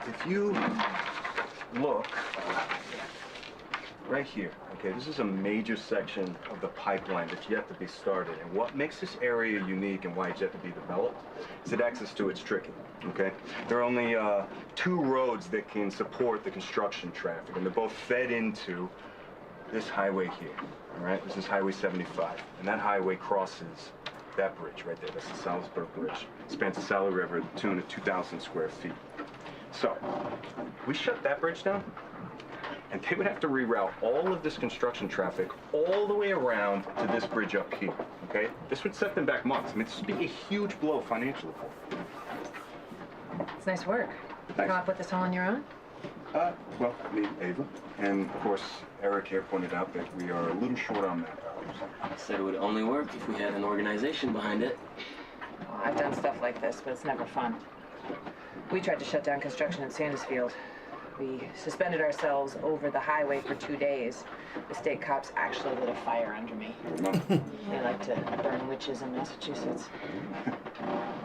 If you look right here, okay, this is a major section of the pipeline that's yet to be started. And what makes this area unique and why it's yet to be developed is that access to it's tricky, okay? There are only 2 roads that can support the construction traffic, and they're both fed into this highway here, all right? This is Highway 75, and that highway crosses that bridge right there. That's the Salisbury Bridge. It spans the Sally River to the tune of 2,000 square feet. So, we shut that bridge down, and they would have to reroute all of this construction traffic all the way around to this bridge up here, okay? This would set them back months. I mean, this would be a huge blow financially for them. It's nice work. You come up with this all on your own? Well, me, Ava, and of course, Eric here pointed out that we are a little short on manpower. Said it would only work if we had an organization behind it. Well, I've done stuff like this, but it's never fun. We tried to shut down construction in Sandusfield. We suspended ourselves over the highway for 2 days. The state cops actually lit a fire under me. They like to burn witches in Massachusetts.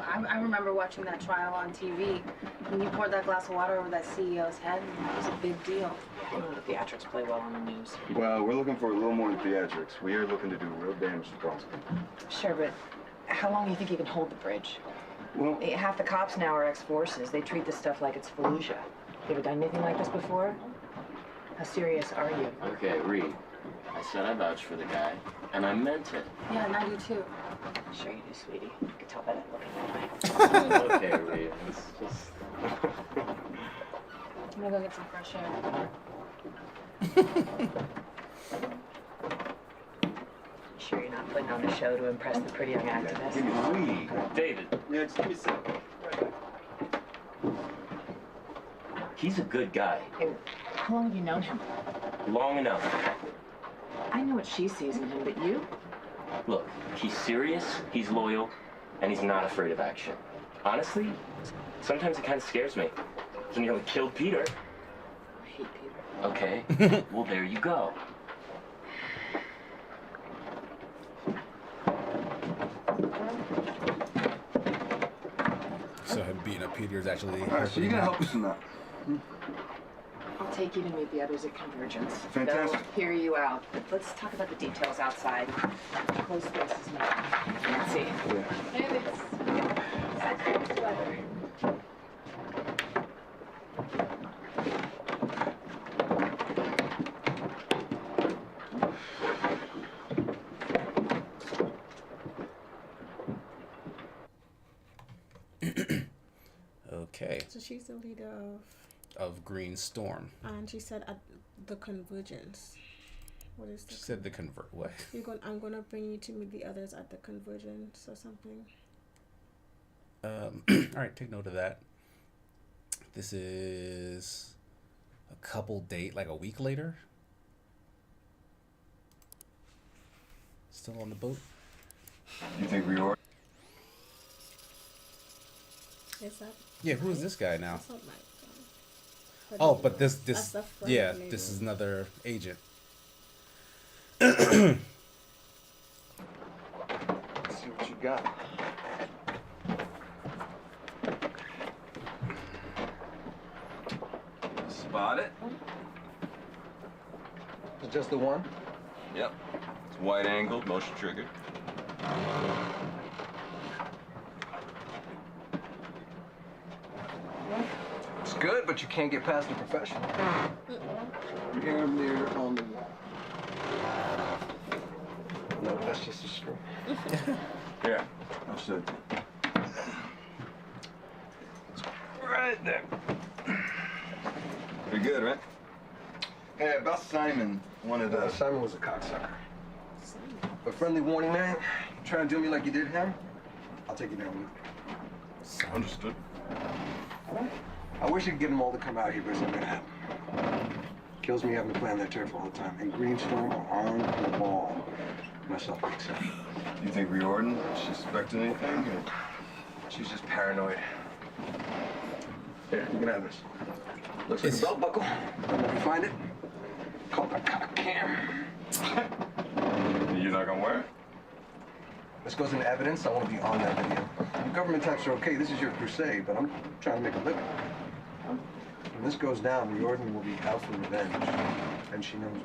I remember watching that trial on TV. When you poured that glass of water over that CEO's head, it was a big deal. You know, the theatrics play well on the news. Well, we're looking for a little more than theatrics. We are looking to do real damage to Boston. Sure, but how long do you think you can hold the bridge? Well, half the cops now are ex-forces. They treat this stuff like it's Fallujah. You ever done anything like this before? How serious are you? Okay, Rein. I said I vouched for the guy, and I meant it. Yeah, and I do too. Sure you do, sweetie. I can tell by that look in your eye. Okay, Rein. It's just... I'm gonna go get some fresh air. Sure you're not putting on a show to impress the pretty young activist? Give me Rein. David. Yeah, just give me a second. He's a good guy. Hey, how long have you known him? Long enough. I know what she sees in him, but you? Look, he's serious, he's loyal, and he's not afraid of action. Honestly, sometimes it kind of scares me. He nearly killed Peter. I hate Peter. Okay, well, there you go. So him beating up Peter is actually... All right, so you're going to help us in that? I'll take you to meet the others at Convergence. Fantastic. They'll hear you out, but let's talk about the details outside. Close spaces now. Nancy. Yeah. Okay. So she's the leader of Green Storm. And she said at the Convergence. What is that? She said the what? I'm gonna bring you to meet the others at the Convergence or something. All right, take note of that. This is a couple date, like a week later. Still on the boat. You think we are? Is that? Yeah, who is this guy now? That's not my Oh, but this That's the friend yeah, lady. this is another agent. Let's see what you got. Spot it? It's just the one? Yep. It's wide angled, motion triggered. It's good, but you can't get past the professional. Here, mirror on the wall. No, that's just a screw. Yeah, that's it. Right there. Pretty good, right? Hey, about Simon wanted to... Simon was a cocksucker. A friendly warning, man. Try and do me like you did him, I'll take you down with you. Understood. I wish I could get them all to come out here, but it's not gonna happen. Kills me having to play on that turf all the time. And Greenstorm are on the ball. Myself except. Do you think Riordan suspected anything? Or... She's just paranoid. Here, you can have this. Looks like a belt buckle. If you find it, call it a cock cam. You're not gonna wear it? This goes into evidence. I want to be on that video. The government types are okay. This is your crusade, but I'm trying to make a living. When this goes down, Riordan will be out for revenge. And she knows me.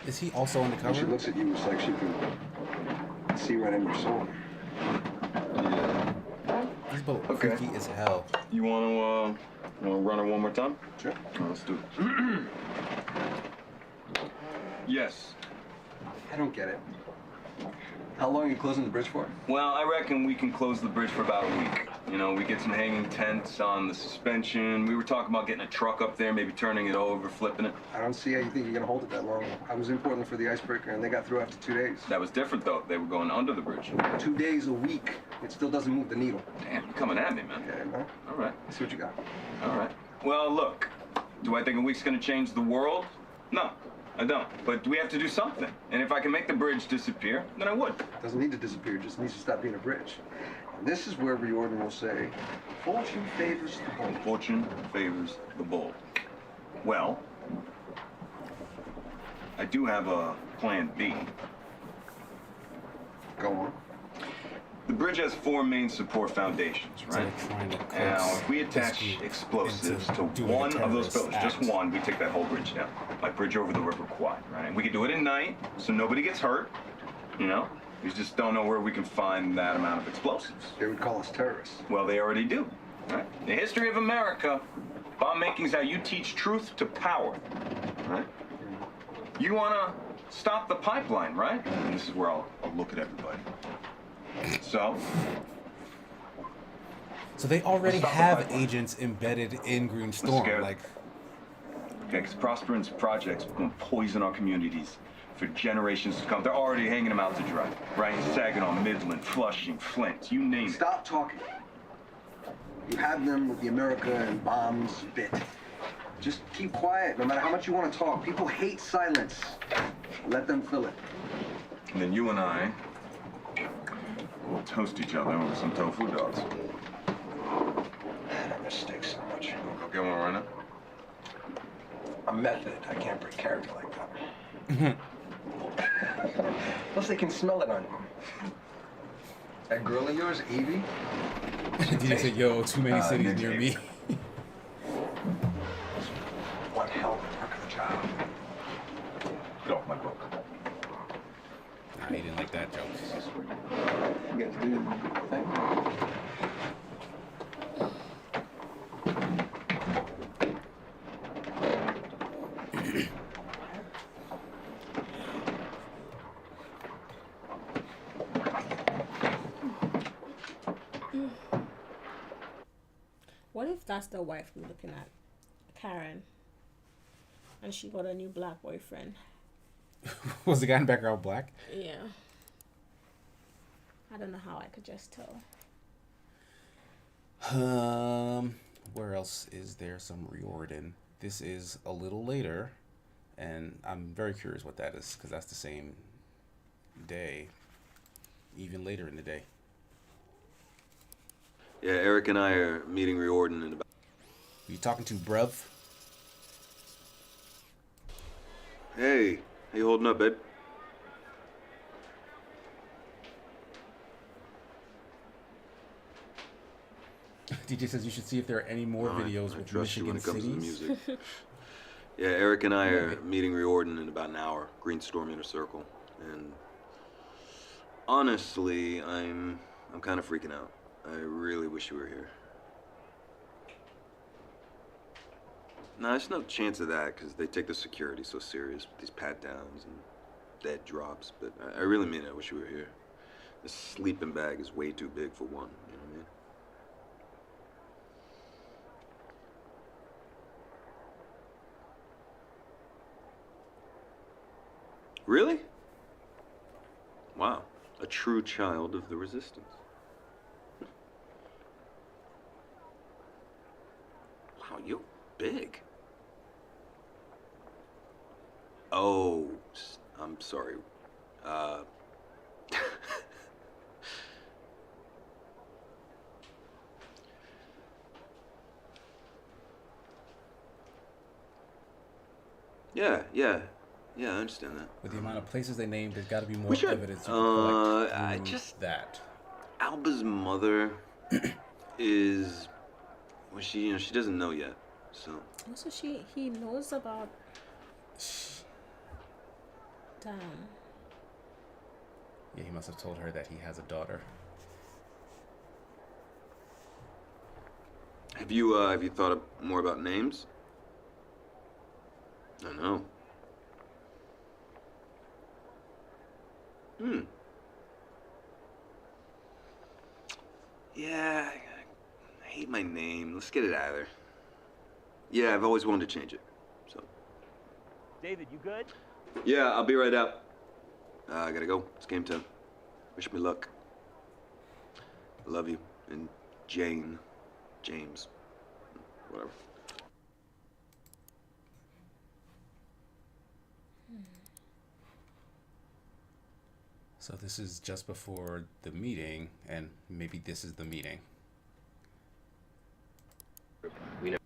Is he also When she undercover? looks at you, it's like she can see right in your soul. He's both Okay. freaky as hell. You wanna run it one more time? Sure. Let's do it. Yes. I don't get it. How long are you closing the bridge for? Well, I reckon we can close the bridge for about a week. You know, we get some hanging tents on the suspension. We were talking about getting a truck up there, maybe turning it over, flipping it. I don't see how you think you're gonna hold it that long. I was in Portland for the icebreaker, and they got through after 2 days. That was different, though. They were going under the bridge. 2 days a week. It still doesn't move the needle. Damn, you're coming at me, man. Yeah, no? All right. Let's see what you got. All right. Well, look, do I think a week's gonna change the world? No, I don't. But we have to do something. And if I can make the bridge disappear, then I would. It doesn't need to disappear, it just needs to stop being a bridge. And this is where Riordan will say, fortune favors the bold. Fortune favors the bold. Well, I do have a plan B. Go on. The bridge has 4 main support foundations, right? Now, if we attach explosives to one of those pillars, just one, we take that whole bridge down. Like bridge over the River Kwai, right? And we can do it at night, so nobody gets hurt, you know? We just don't know where we can find that amount of explosives. They would call us terrorists. Well, they already do, right? The history of America, bomb making is how you teach truth to power, right? You wanna stop the pipeline, right? And this is where I'll look at everybody. So they already Let's stop the have pipeline. agents embedded in Green Let's Storm. go. Like, okay, because Prosperance projects are going to poison our communities for generations to come. They're already hanging them out to dry. Right? Saginaw, Midland, Flushing, Flint, you name it. Stop talking. You had them with the America and bombs bit. Just keep quiet, no matter how much you want to talk. People hate silence. Let them fill it. And then you and I will toast each other over some tofu dogs. That mistake so much. Go get one right now. I'm method. I can't break character like that. Plus, they can smell it on you. That girl of yours, Evie? DJ said, yo, too many cities near me. One hell of a work of the job. Get off my book. Nah, he didn't like that joke. You guys do the thing. What if that's the wife we're looking at? Karen. And she got a new black boyfriend. Was the guy in the background black? Yeah. I don't know how I could just tell. Where else is there some Riordan? This is a little later, and I'm very curious what that is, because that's the same day, even later in the day. Yeah, Eric and I are meeting Riordan in about... Who you talking to, bruv? Hey, how you holding up, babe? DJ says you should see if there are any more videos with Michigan cities. Yeah, Eric and I are meeting Riordan in about an hour. Green Storm Inner Circle. And honestly, I'm kind of freaking out. I really wish you were here. No, there's no chance of that because they take the security so serious with these pat-downs and dead drops. But I really mean it. I wish you were here. This sleeping bag is way too big for one. You know what I mean? Really? Wow. A true child of the resistance. Wow, you're big. Oh, I'm sorry. Yeah, I understand that. With the amount of places they named, there's got to be more We should. evidence you can collect I through just- that. Alba's mother is, well, she doesn't know yet, so. Also, he knows about Damn. Yeah, he must have told her that he has a daughter. Have you thought more about names? I know. Yeah, I hate my name. Let's get it out of there. Yeah, I've always wanted to change it. So. David, you good? Yeah, I'll be right out. I gotta go. It's game time. Wish me luck. I love you. And James. Whatever. So this is just before the meeting, and maybe this is the meeting. We know.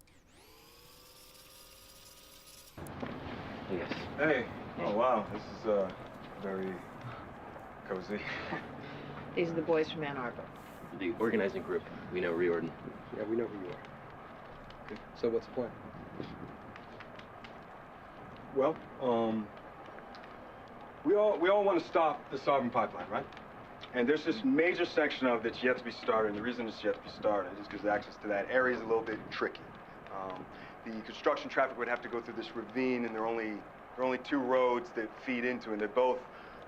Yes. Hey. Oh, wow. This is, very cozy. These are the boys from Ann Arbor. The organizing group. We know Riordan. Yeah, we know who you are. Okay. So what's the plan? Well, we all want to stop the Sovereign Pipeline, right? And there's this major section of it that's yet to be started, and the reason it's yet to be started is because access to that area is a little bit tricky. The construction traffic would have to go through this ravine, and there are only two roads that feed into, and they both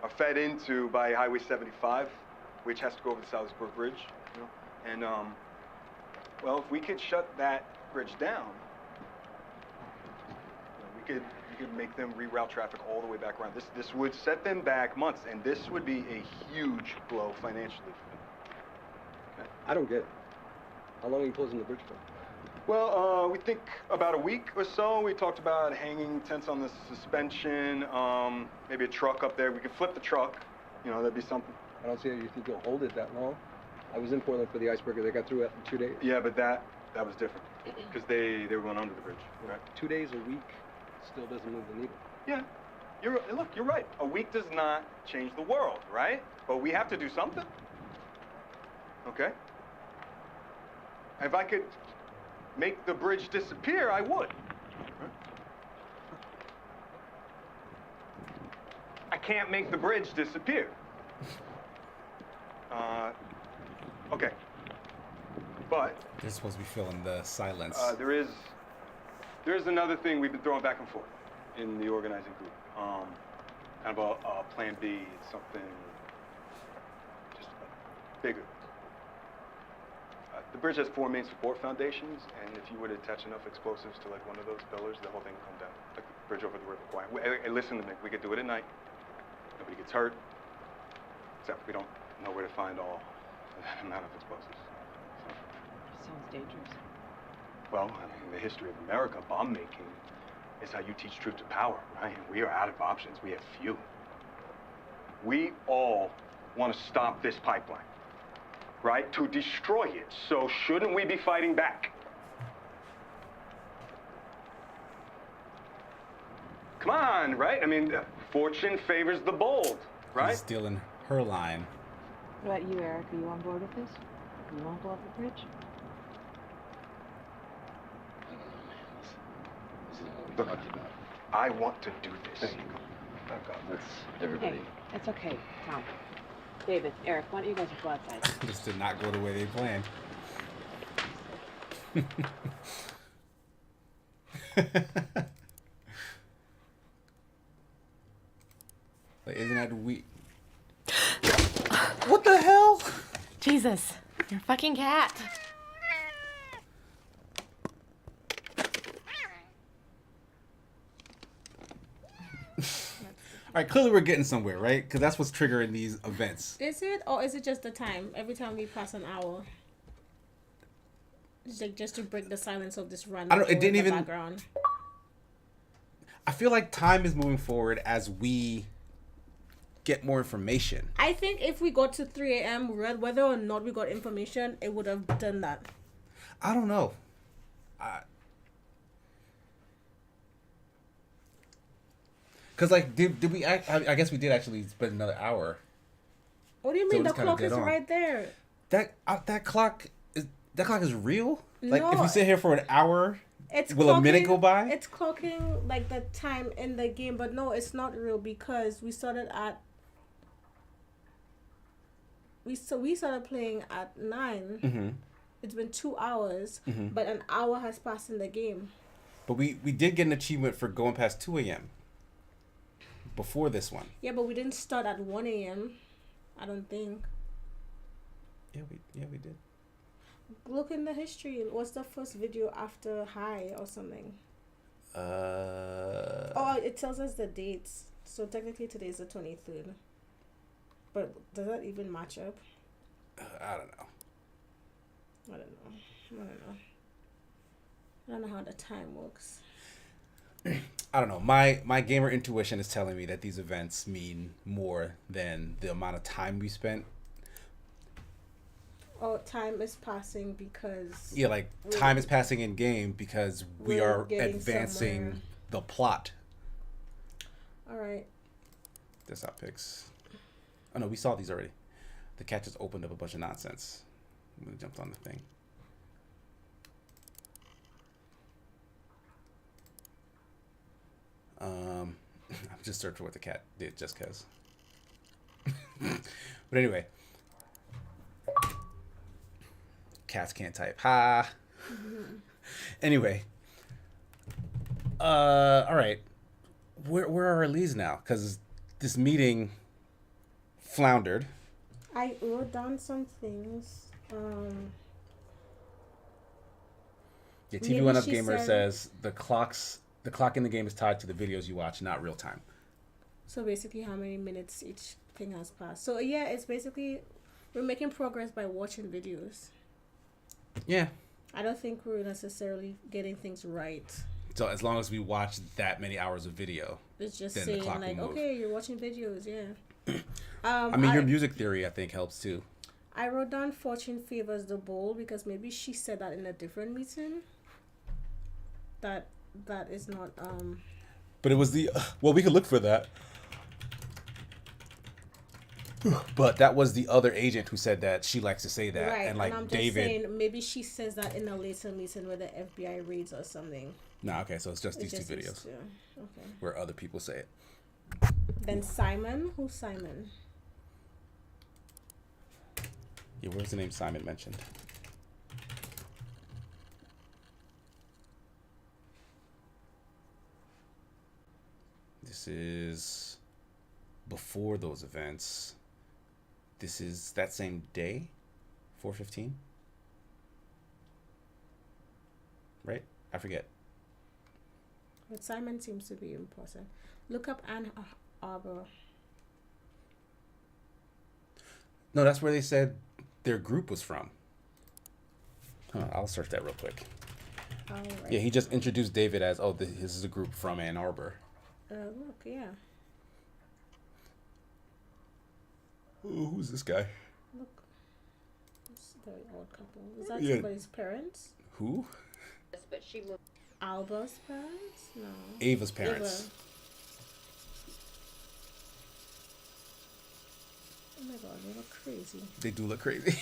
are fed into by Highway 75, which has to go over the Salisbury Bridge, you know? And, well, if we could shut that bridge down, you know, we could make them reroute traffic all the way back around. This would set them back months, and this would be a huge blow financially for them. Okay? I don't get it. How long are you closing the bridge for? Well, we think about a week or so. We talked about hanging tents on the suspension, maybe a truck up there. We could flip the truck. You know, that'd be something. I don't see how you think you'll hold it that long. I was in Portland for the icebreaker. They got through it in 2 days. Yeah, but that was different because they were going under the bridge. Right? 2 days a week still doesn't move the needle. Yeah, you're right. A week does not change the world, right? But we have to do something. Okay? If I could make the bridge disappear, I would. I can't make the bridge disappear. Okay. But They're supposed to be filling the silence. there is another thing we've been throwing back and forth in the organizing group. Kind of a plan B. It's something just bigger. The bridge has 4 main support foundations, and if you were to attach enough explosives to like one of those pillars, the whole thing would come down. Like the bridge over the river Kwai. Hey, listen to me. We could do it at night. Nobody gets hurt. Except we don't know where to find all that amount of explosives. Sounds dangerous. Well, I mean, in the history of America, bomb making is how you teach truth to power, right? We are out of options. We have few. We all want to stop this pipeline, right? To destroy it. So shouldn't we be fighting back? Come on, right? I mean, fortune favors the bold, right? He's stealing her line. What about you, Eric? Are you on board with this? You want to blow up the bridge? Look, I want to do this. Let's everybody. Hey, it's okay, Tom. David, Eric, why don't you guys go outside? This did not go the way they planned. Like, isn't that we? What the hell? Jesus, you're a fucking cat. All right, clearly we're getting somewhere, right? Because that's what's triggering these events. Is it, or is it just the time? Every time we pass an hour, it's like just to break the silence of this run. I don't. It didn't even. Background. I feel like time is moving forward as we get more information. I think if we got to 3 a.m., whether or not we got information, it would have done that. I don't know. Because, like, did we... I guess we did actually spend another hour. What do you mean? The clock is right there. That clock is real? Like, No. if you sit here for an hour, Will a minute go by? It's clocking like the time in the game, but no, it's not real because we started playing at 9. Mm-hmm. It's been 2 hours, Mm-hmm. but an hour has passed in the game. But we did get an achievement for going past 2 a.m. before this one. Yeah, but we didn't start at 1 a.m. I don't think. Yeah, we did. Look in the history. What's the first video after high or something? Oh, it tells us the dates. So technically today is the 23rd. But does that even match up? I don't know. I don't know how the time works. I don't know. My gamer intuition is telling me that these events mean more than the amount of time we spent. Oh, time is passing because... Yeah, like, time is passing in game because we are advancing somewhere. the plot. Alright. Desktop pics. Oh, no, we saw these already. The cat just opened up a bunch of nonsense. We jumped on the thing. I'm just searching what the cat did just because. But anyway. Cats can't type. Ha! Anyway. Alright. Where are our leads now? Because this meeting floundered. I wrote down some things. Yeah, TV One Up Gamer says the clock in the game is tied to the videos you watch, not real time. So basically how many minutes each thing has passed. So yeah, it's basically we're making progress by watching videos. Yeah. I don't think we're necessarily getting things right. So as long as we watch that many hours of video, It's just then saying the clock like, will move. okay, you're watching videos, yeah. I mean, your music theory, I think, helps too. I wrote down Fortune favors the bold because maybe she said that in a different meeting. That is not But it was the well, we could look for that. But that was the other agent who said that she likes to say that, right. and like I'm just David. saying maybe she says that in a later meeting where the FBI reads or something. Nah, okay, so it's just these two videos these two. Okay. where other people say it. Then Simon, who's Simon? Yeah, where's the name Simon mentioned? This is before those events. This is that same day, 4:15. Right? I forget. But Simon seems to be important. Look up Ann Arbor. No, that's where they said their group was from. I'll search that real quick. Right. Yeah, he just introduced David as, this is a group from Ann Arbor. Look, yeah. Oh, who's this guy? Look. It's a very odd couple. Is that somebody's parents? Who? But she moved. Alba's parents? No. Ava's parents. Ava. Oh my god, they look crazy. They do look crazy.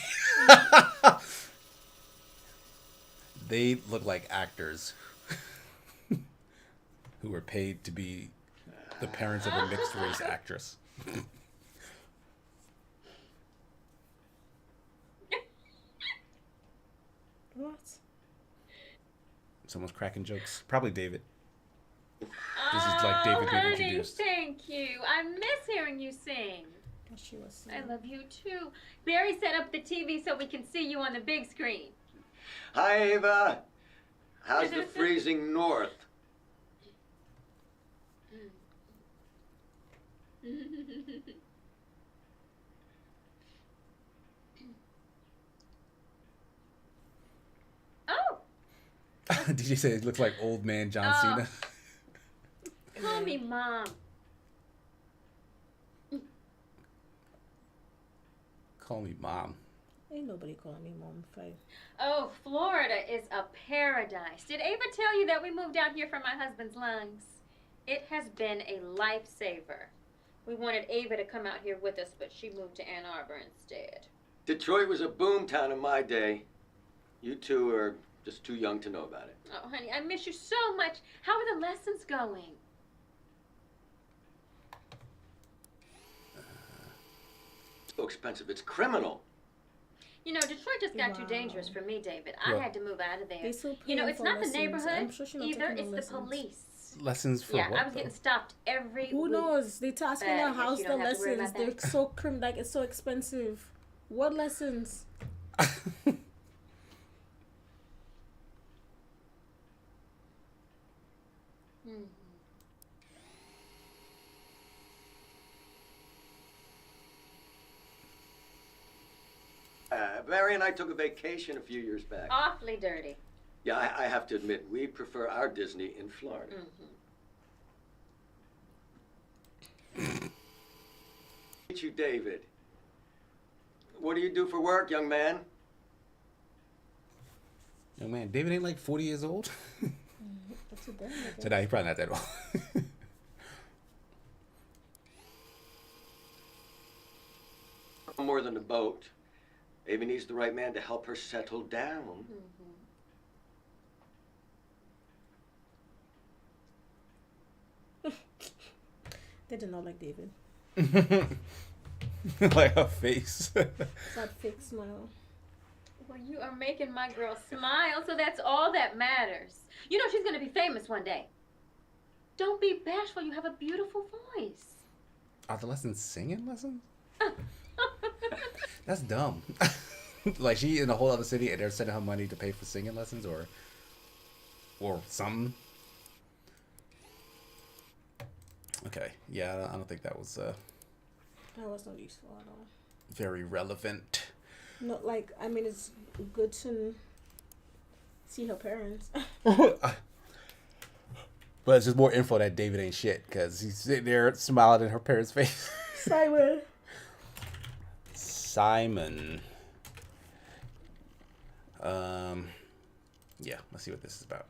They look like actors who were paid to be the parents of a mixed race actress. What? Someone's cracking jokes. Probably David. This is like David being honey, introduced. Thank you. I miss hearing you sing. She was I love you too. Barry set up the TV so we can see you on the big screen. Hi, Ava. How's the freezing north? Oh, DJ said it looks like old man John Cena. call me Mom. Call me Mom. Ain't nobody calling me Mom. Oh, Florida is a paradise. Did Ava tell you that we moved out here for my husband's lungs? It has been a lifesaver. We wanted Ava to come out here with us, but she moved to Ann Arbor instead. Detroit was a boom town in my day. You two are Just too young to know about it. Oh, honey, I miss you so much. How are the lessons going? So expensive. It's criminal. You know, Detroit just got too dangerous for me, David. I What? had to move out of there. They still You know, paying it's for not the lessons. neighborhood I'm sure she's not either. taking It's no the lessons. police. Lessons for Yeah, what? I was getting stopped every Who week. knows? They tasking But I their guess house you the don't have to worry lessons. about that. They're so like it's so expensive. What lessons? Mary and I took a vacation a few years back. Awfully dirty. Yeah, I have to admit, we prefer our Disney in Florida. Meet you, David. What do you do for work, young man? Young man, David ain't like 40 years old. That's a damn. So nah, he's probably not that old. More than a boat. Amy needs the right man to help her settle down. They did not like David. Like her face. That fake smile. Well, you are making my girl smile, so that's all that matters. You know she's going to be famous one day. Don't be bashful. You have a beautiful voice. Are the lessons singing lessons? That's dumb. Like she in a whole other city and they're sending her money to pay for singing lessons or something. Okay, yeah, I don't think that was That was not useful at all. very relevant. Not like I mean, it's good to see her parents. But it's just more info that David ain't shit because he's sitting there smiling in her parents' face. Simon. Yeah, let's see what this is about.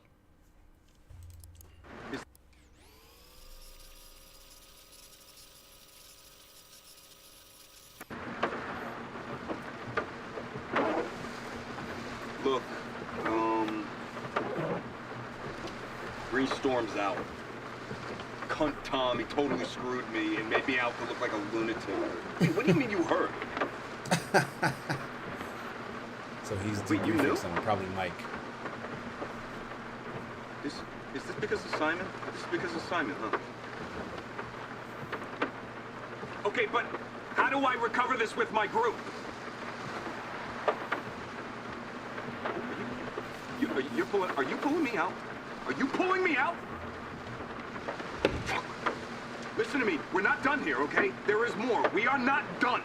Look, Green Storm's out. Cunt Tom, he totally screwed me and made me out to look like a lunatic. Wait, what do you mean you heard? So he's Wait, you knew? someone, probably Mike. Is this because of Simon? This is because of Simon, huh? Okay, but how do I recover this with my group? Are you pulling me out? Are you pulling me out? Fuck. Listen to me. We're not done here, okay? There is more. We are not done.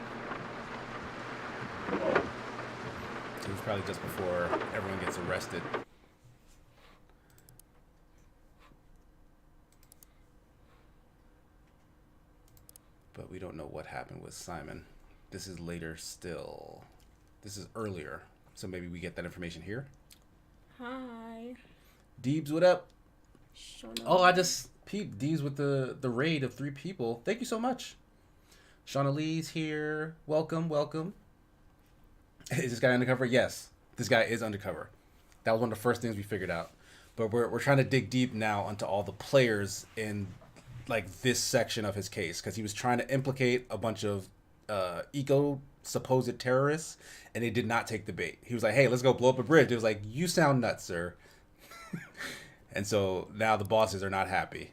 It was probably just before everyone gets arrested. But we don't know what happened with Simon. This is later still. This is earlier. So maybe we get that information here. Hi. Deebs, what up? Shona. Oh, I just peeped Deebs with the raid of 3 people. Thank you so much. Shauna Lee's here. Welcome, welcome. Is this guy undercover? Yes, this guy is undercover. That was one of the first things we figured out. But we're trying to dig deep now onto all the players in like this section of his case because he was trying to implicate a bunch of eco supposed terrorists, and they did not take the bait. He was like, "Hey, let's go blow up a bridge." It was like, "You sound nuts, sir." And so now the bosses are not happy.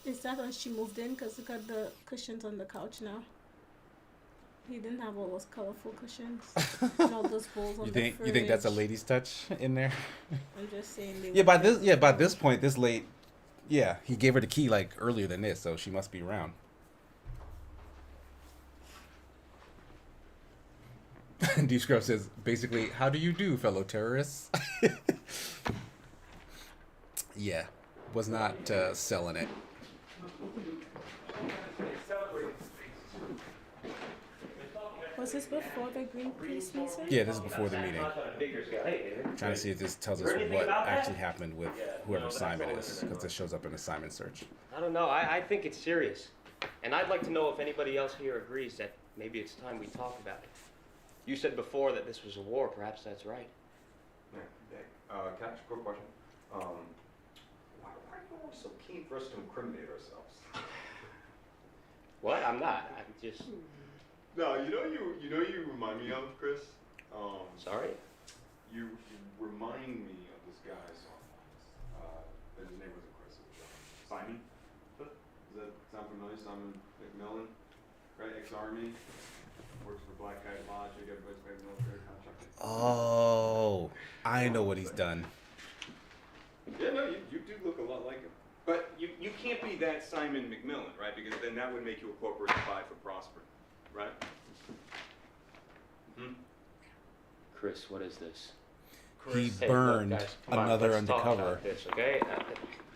Is that when she moved in? Because look at the cushions on the couch now. He didn't have all those colorful cushions and all those bowls on You the think fridge. you think that's a lady's touch in there? I'm just saying. They Yeah, by this point, this late, yeah, he gave her the key like earlier than this, so she must be around. D Scrub says basically, "How do you do, fellow terrorists?" Yeah, was not selling it. Was this before the Greenpeace meeting? Yeah, this is before the meeting. Trying to see if this tells us what actually happened with whoever Simon is, because this shows up in the Simon search. I don't know. I think it's serious. And I'd like to know if anybody else here agrees that maybe it's time we talk about it. You said before that this was a war. Perhaps that's right. Can I ask a quick question? Why are you always so keen for us to incriminate ourselves? What? I'm not. I'm just... No, you remind me of, Chris. Sorry? You remind me of this guy I saw once. His name wasn't Chris, it was Simon. Does that sound familiar? Simon McMillan, right? Ex-Army, works for Black Guy Logic, everybody's paid military contract. Oh, I know what he's done. Yeah, no, you do look a lot like him. But you can't be that Simon McMillan, right? Because then that would make you a corporate spy for Prosper, right? Chris, what is this? He Hey, burned look, guys, come on, another let's talk undercover. about this, okay?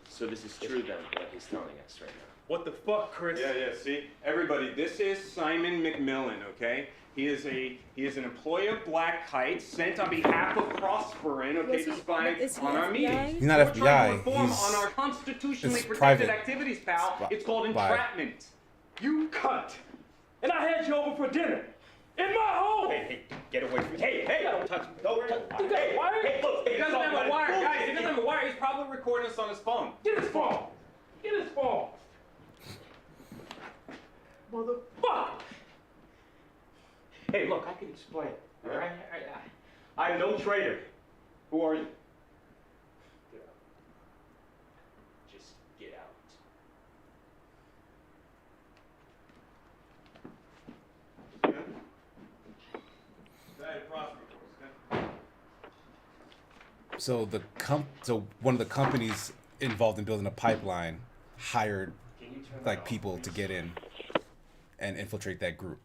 So this is true then, what he's telling us right now. What the fuck, Chris? Yeah, see? Everybody, this is Simon McMillan, okay? He is an employee of Black Kite sent on behalf of Prosperin, okay, to spy on our meetings. He's not We're FBI, trying to reform he's- on our constitutionally it's protected private activities, pal. spy- It's called spy. entrapment. You cunt! And I had you over for dinner! In my home! Hey, get away from me. Hey, don't touch me. Don't touch me. Hey, look, he doesn't have a wire. Guys, he doesn't have a wire. He's probably recording us on his phone. Get his phone! Get his phone! Motherfucker! Hey, look, I can explain. All right? I'm no traitor. Who are you? Get out. Just get out. So one of the companies involved in building a pipeline hired like people to get in and infiltrate that group.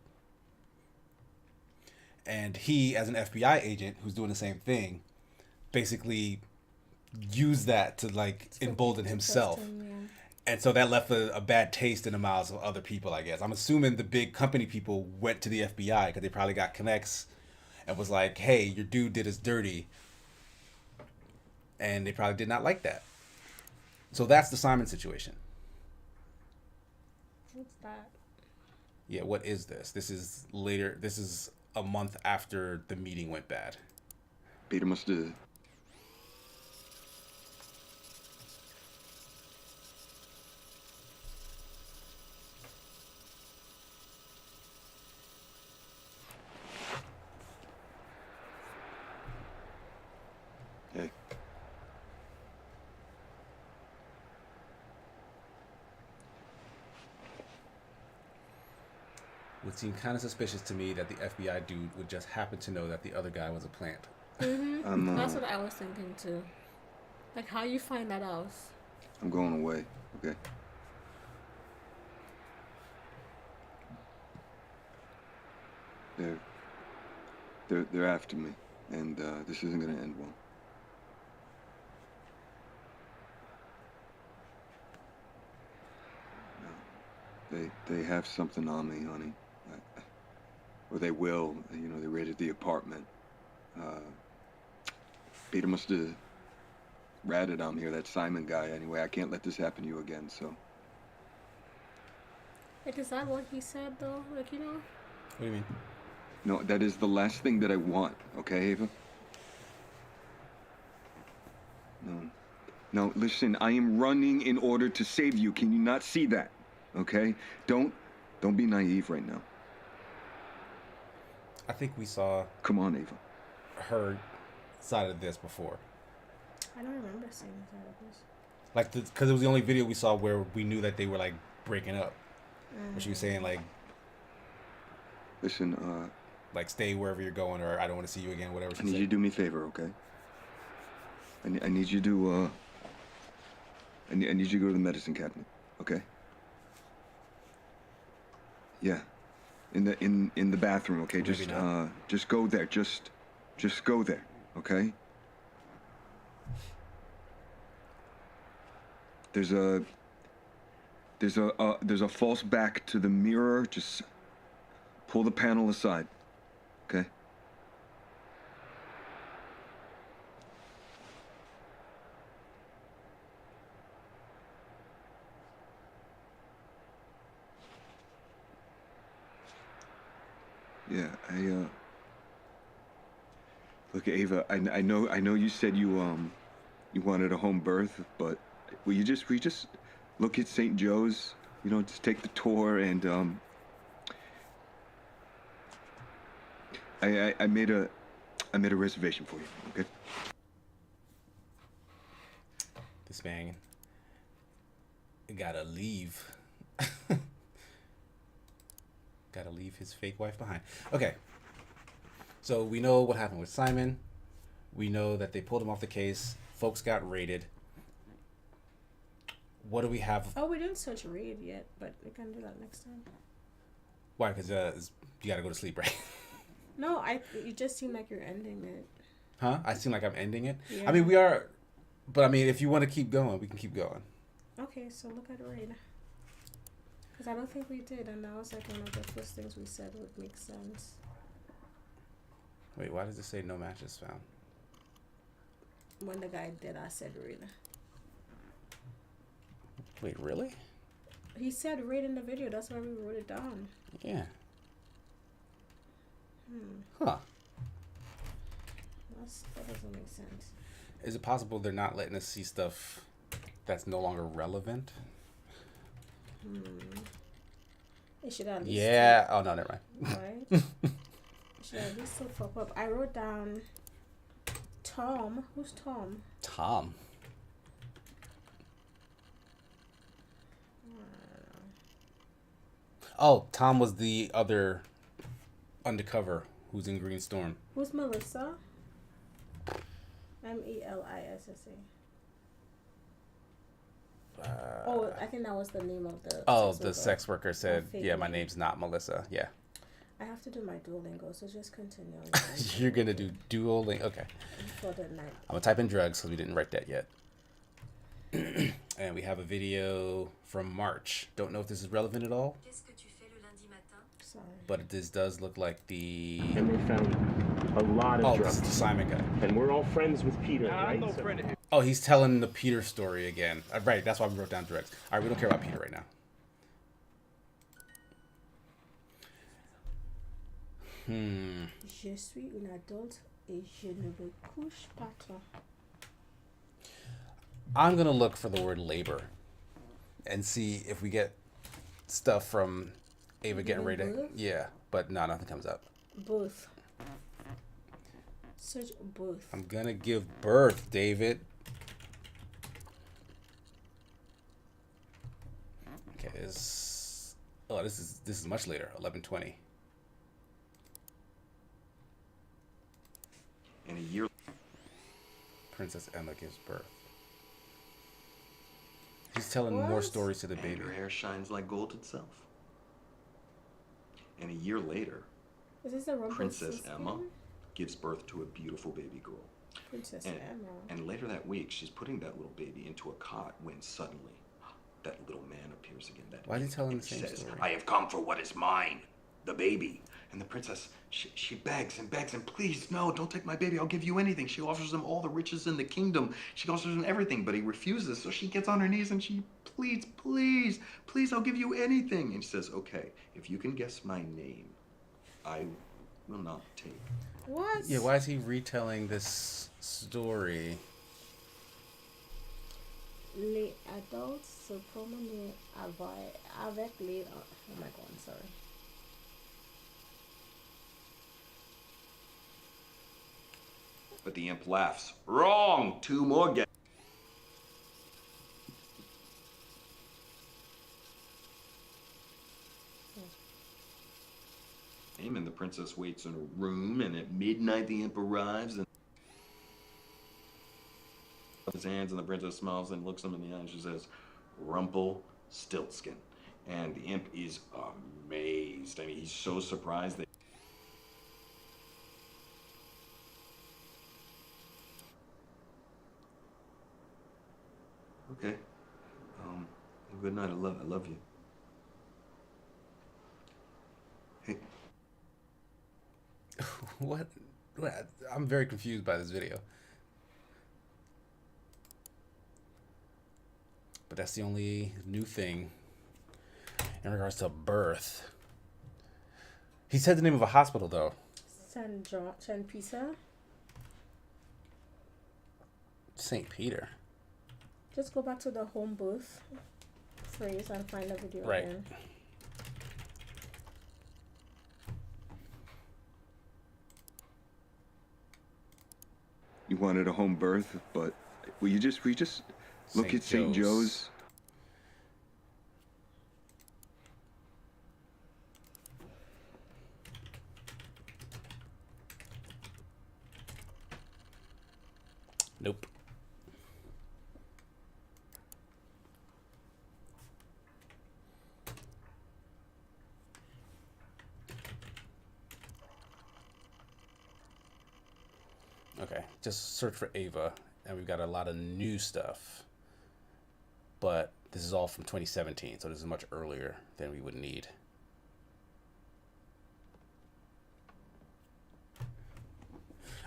And he, as an FBI agent who's doing the same thing, basically used that to like embolden himself. And so that left a bad taste in the mouths of other people, I guess. I'm assuming the big company people went to the FBI because they probably got connects and was like, hey, your dude did us dirty. And they probably did not like that. So that's the Simon situation. What's that? Yeah, what is this? This is later. This is a month after the meeting went bad. Peter must have. Hey. Would seem kind of suspicious to me that the FBI dude would just happen to know that the other guy was a plant. That's what I was thinking too. Like, how you find that out? I'm going away, okay? They're after me, and this isn't gonna end well. No, they have something on me, honey, or they will. You know, they raided the apartment. Peter must have ratted on me, or that Simon guy. Anyway, I can't let this happen to you again. So. Like, is that what he said though? Like, you know? What do you mean? No, that is the last thing that I want, okay, Ava? No, listen, I am running in order to save you. Can you not see that? Okay? Don't be naive right now. I think we saw. Come on, Ava. Her side of this before. I don't remember seeing the side of this. Like, because it was the only video we saw where we knew that they were like breaking up. Where she was saying like, listen, like stay wherever you're going, or I don't want to see you again, whatever she I need said. you to do me a favor, okay? I need you to, I need you to go to the medicine cabinet, okay? Yeah. In the bathroom, okay? Just go there. Just go there, okay? There's a false back to the mirror. Just pull the panel aside, Okay? Yeah, look, Ava, I know you said you wanted a home birth, but will you just look at St. Joe's, just take the tour, and I made a reservation for you, okay? This man gotta leave. Gotta leave his fake wife behind. Okay. So we know what happened with Simon. We know that they pulled him off the case. Folks got raided. What do we have? Oh, we didn't search raid yet, but we can do that next time. Why? Because you gotta go to sleep, right? No, you just seem like you're ending it. Huh? I seem like I'm ending it? Yeah. I mean, we are... But, I mean, if you want to keep going, we can keep going. Okay, so look at raid. Because I don't think we did, and that was like one of the first things we said would make sense. Wait, why does it say no matches found? When the guy did, I said raid. Wait, really? He said raid in the video. That's why we wrote it down. Yeah. Huh. That doesn't make sense. Is it possible they're not letting us see stuff that's no longer relevant? It should at least... Yeah. Oh, no, never mind. Right? It should at least still pop up. I wrote down Tom. Who's Tom? Tom. Oh, Tom was the other undercover who's in Green Storm. Who's Melissa? Melissa. Oh, I think that was the name of the... The sex worker said, yeah, my name's not Melissa. Yeah. I have to do my Duolingo, so just continue. You're going to do Duolingo? Okay. For the night. I'm going to type in drugs because we didn't write that yet. And we have a video from March. Don't know if this is relevant at all. Sorry. But this does look like the... And they found a lot of drugs. This is the Simon guy. And we're all friends with Peter, right? I'm no friend of his. Oh, he's telling the Peter story again. Right, that's why we wrote down drugs. All right, we don't care about Peter right now. Je suis une adulte et je ne me couche pas tôt. I'm going to look for the word labor and see if we get stuff from Ava getting ready to... Yeah, but no, nothing comes up. Both. Search both. I'm going to give birth, David. Okay, this is much later, 11:20. In a year... Princess Emma gives birth. He's telling more stories to the baby. And her hair shines like gold itself. And a year later, Is this a Princess Emma gives birth to a beautiful baby girl. Princess Emma. And later that week, she's putting that little baby into a cot when suddenly that little man appears again. That Why is he telling the same says, story? I have come for what is mine, the baby. And the princess, she begs and begs and please, no, don't take my baby. I'll give you anything. She offers him all the riches in the kingdom. She offers him everything, but he refuses. So she gets on her knees and she pleads, please, please, I'll give you anything. And she says, okay, if you can guess my name, I will not take. What? Yeah, why is he retelling this story? Les adultes se promenaient avec les... Oh my god, sorry. But the imp laughs. Wrong! 2 more guesses. And the princess waits in her room, and at midnight the imp arrives and his hands, and the princess smiles and looks him in the eye, and she says, Rumpelstiltskin. And the imp is amazed. I mean, he's so surprised that... Okay. Good night. I love you. Hey. What? I'm very confused by this video. But that's the only new thing in regards to birth. He said the name of a hospital, though. San Peter. St. Peter. Just go back to the home birth phrase and find the video right. Again. You wanted a home birth, but we just look at St. Joe's. Nope. Okay, just search for Ava, and we've got a lot of new stuff. But this is all from 2017, so this is much earlier than we would need.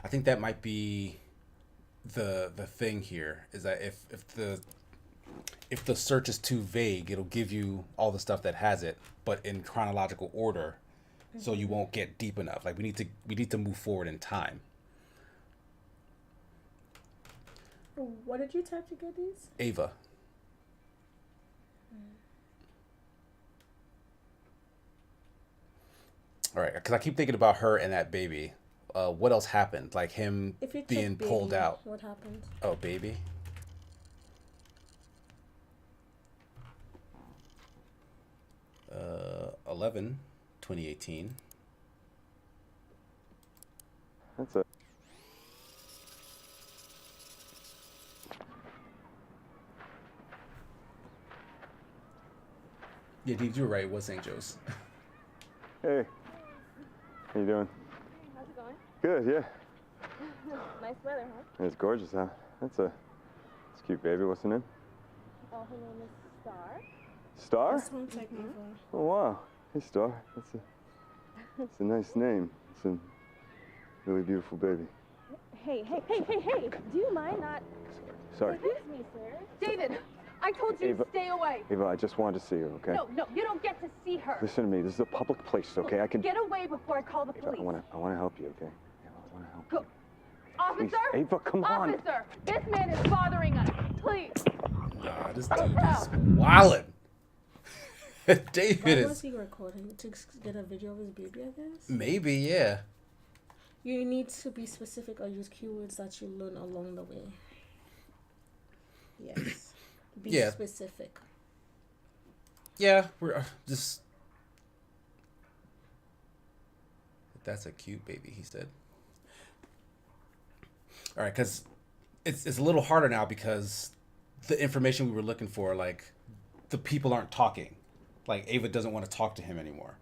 I think that might be the thing here, is that if the search is too vague, it'll give you all the stuff that has it, but in chronological order, so you won't get deep enough. Like we need to move forward in time. What did you type to get these? Ava. All right, because I keep thinking about her and that baby. What else happened? Like him being pulled out. What happened? Oh, baby. Uh, 11/2018. That's it. Yeah, Dave, you were right. It was St. Joe's. Hey. How you doing? How's it going? Good, yeah. Nice weather, huh? It's gorgeous, huh? It's cute, baby. What's her name? Oh, her name is Star. Star? This won't take me for. Oh, wow. Hey, Star. That's a nice name. It's a really beautiful baby. Hey. Do you mind not... Sorry. Excuse me, sir. David, I told you Ava, to stay away. Ava, I just wanted to see her, okay? No, you don't get to see her. Listen to me. This is a public place, okay? I can... Get away before I call the police. Ava, I want to help you, okay? Ava, I want to help you. Officer? Please. Ava, come on. Officer, this man is bothering us. Please. Nah, this dude is wildin'. David Why is... was he recording? To get a video of his baby, I guess? Maybe, yeah. You need to be specific or use keywords that you learn along the way. Yes. Be specific. Yeah, we're just... That's a cute baby, he said. All right, because it's a little harder now because the information we were looking for, like, the people aren't talking. Like, Ava doesn't want to talk to him anymore.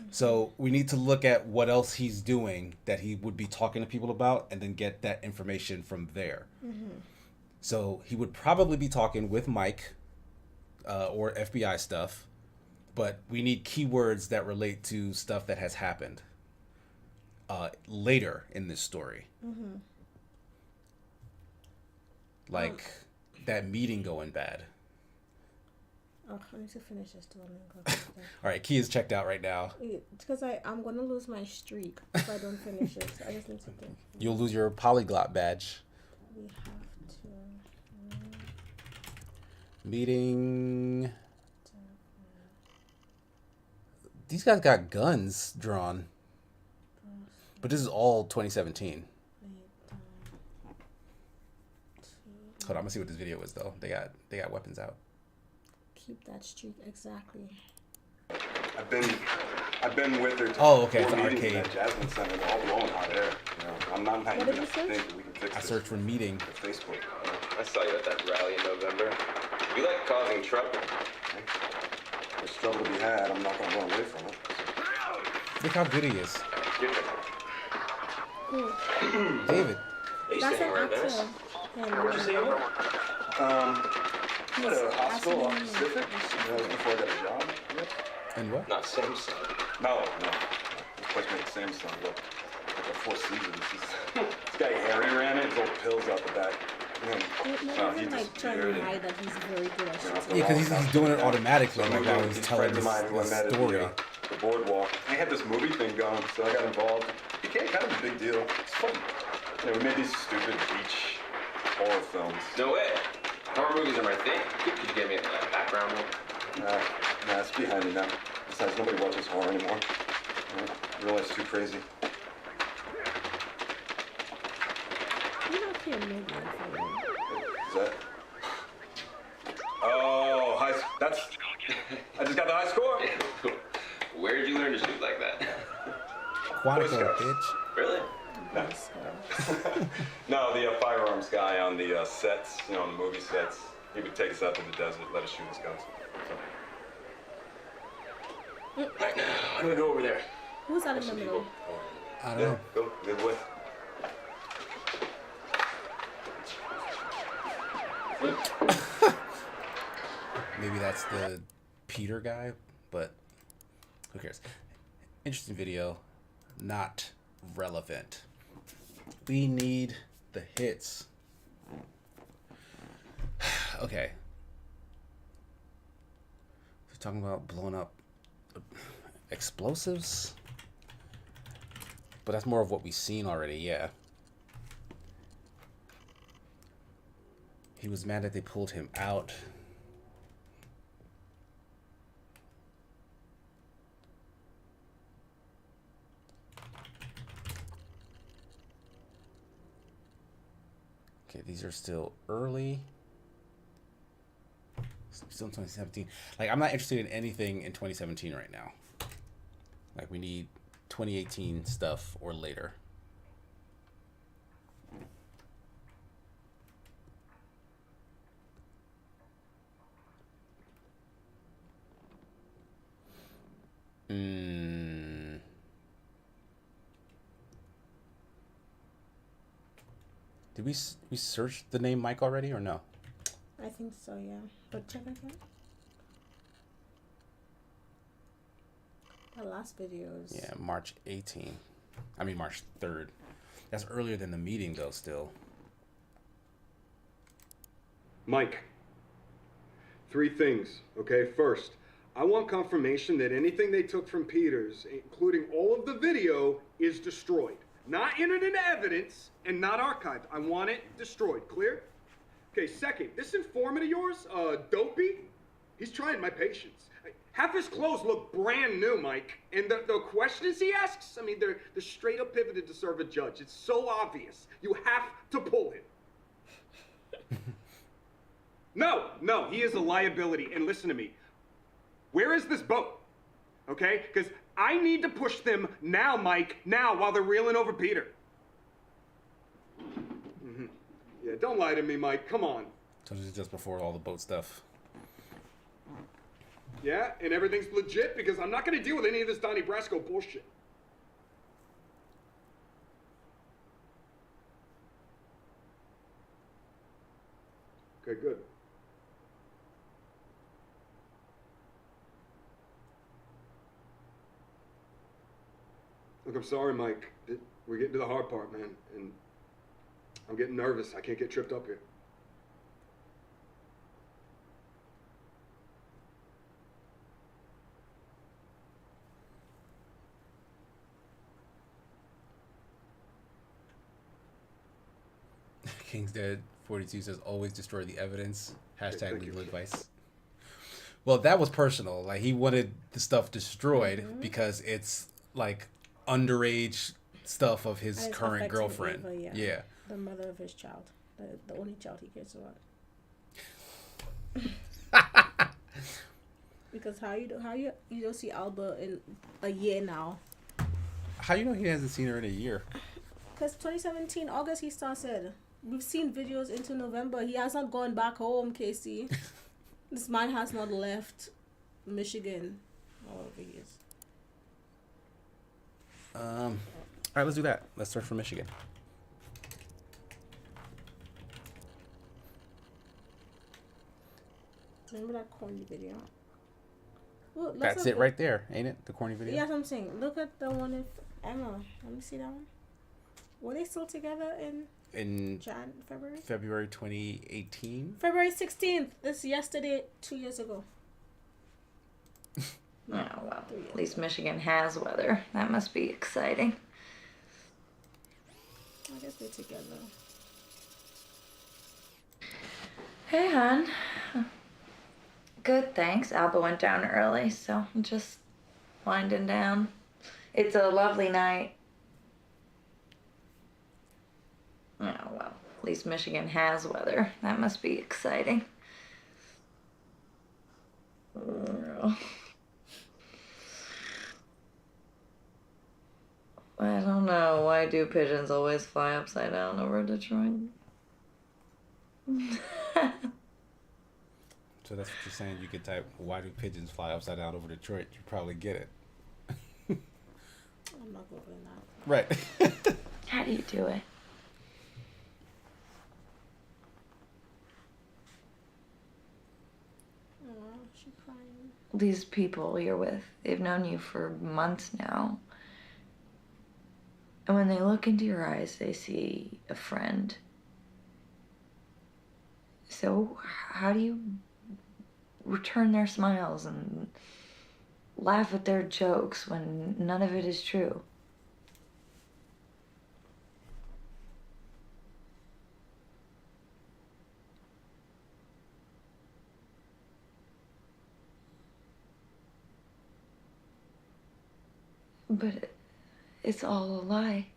So we need to look at what else he's doing that he would be talking to people about and then get that information from there. So he would probably be talking with Mike or FBI stuff, but we need keywords that relate to stuff that has happened later in this story. Like that meeting going bad. Oh, I need to finish this one. All right, Key is checked out right now. Because I'm going to lose my streak if I don't finish it. So I just need to think. You'll lose your polyglot badge. We have to... Meeting... These guys got guns drawn. But this is all 2017. Hold on, I'm gonna see what this video is though. They got weapons out. Keep that streak exactly. I've been with her. Oh, okay, it's an arcade. At Jasmine Center, all blowing hot air. You know, I'm not What even did you think search? that we can fix I this. searched for meeting. Facebook. I saw you at that rally in November. You like causing trouble. There's trouble to be had. I'm not gonna run away from it. Look how good he is. Cool. David. That's an actor. Where'd you see him? At a hospital on Pacific. Before I got a job. And what? Not Samsung. No. This place made Samsung look Four Seasons. This guy Harry ran it. His old pills out the back. He like trying to hide that he's very good at shooting. Yeah, because he's doing it automatically, like while he's telling friends of mine who I this met story. at the boardwalk. They had this movie thing going, so I got involved. It became kind of a big deal. It's fun. You know, we made these stupid beach horror films. No way. Horror movies are my thing. Could you get me a background one? Nah, it's behind me now. Besides, nobody watches horror anymore. Real life's too crazy. You don't movie. Is that? Oh, that's. I just got the high score. Where did you learn to shoot like that? Quantico, bitch. Really? No. No, the firearms guy on the sets, you know, on the movie sets, he would take us out to the desert, let us shoot his guns. Right now, I'm gonna go over there. Who's out in the middle? I don't know. Go, good way. Maybe that's the Peter guy, but who cares? Interesting video, not relevant. We need the hits. Okay. We're talking about blowing up explosives, but that's more of what we've seen already. Yeah. He was mad that they pulled him out. Okay, these are still early. Still in 2017. Like, I'm not interested in anything in 2017 right now. Like, we need 2018 stuff or later. Did we search the name Mike already or no? I think so, yeah. But check again. The last videos. Yeah, March 18. I mean March 3rd. That's earlier than the meeting though still. Mike, 3 things, okay? First, I want confirmation that anything they took from Peters, including all of the video, is destroyed. Not entered into evidence and not archived. I want it destroyed. Clear? Okay, second, this informant of yours, Dopey, he's trying my patience. Half his clothes look brand new, Mike. And the questions he asks, I mean, they're straight up pivoted to serve a judge. It's so obvious. You have to pull him. No, he is a liability. And listen to me. Where is this boat? Okay? Because I need to push them now, Mike. Now, while they're reeling over Peter. Mm-hmm. Yeah, don't lie to me, Mike. Come on. So this is just before all the boat stuff. Yeah, and everything's legit because I'm not going to deal with any of this Donnie Brasco bullshit. Okay, good. Look, I'm sorry, Mike. We're getting to the hard part, man, and I'm getting nervous. I can't get tripped up here. King's Dead 42 says always destroy the evidence. Hashtag legal advice. Well, that was personal. Like, he wanted the stuff destroyed because it's like underage stuff of his current girlfriend. Ava, yeah. The mother of his child. The only child he cares about. Because how you don't see Alba in a year now? How you know he hasn't seen her in a year? Because 2017 August he started. We've seen videos into November. He has not gone back home, Casey. This man has not left Michigan. All over he is. All right, let's do that. Let's search for Michigan. Remember that corny video? Well, That's it right there, ain't it? The corny video? Yeah, that's what I'm saying. Look at the one with Emma. Let me see that one. Were they still together in February? February 2018. February 16th. This yesterday, 2 years ago. Oh, well, at least Michigan has weather. That must be exciting. I guess they're together. Hey, hon. Good, thanks. Alba went down early, so I'm just winding down. It's a lovely night. Oh, well, at least Michigan has weather. That must be exciting. I don't know. Why do pigeons always fly upside down over Detroit? So that's what you're saying. You could type, "Why do pigeons fly upside down over Detroit?" You probably get it. I'm not googling that. Right. How do you do it? Oh, she's crying. These people you're with, they've known you for months now. And when they look into your eyes, they see a friend. So how do you return their smiles and laugh at their jokes when none of it is true? But it's all a lie.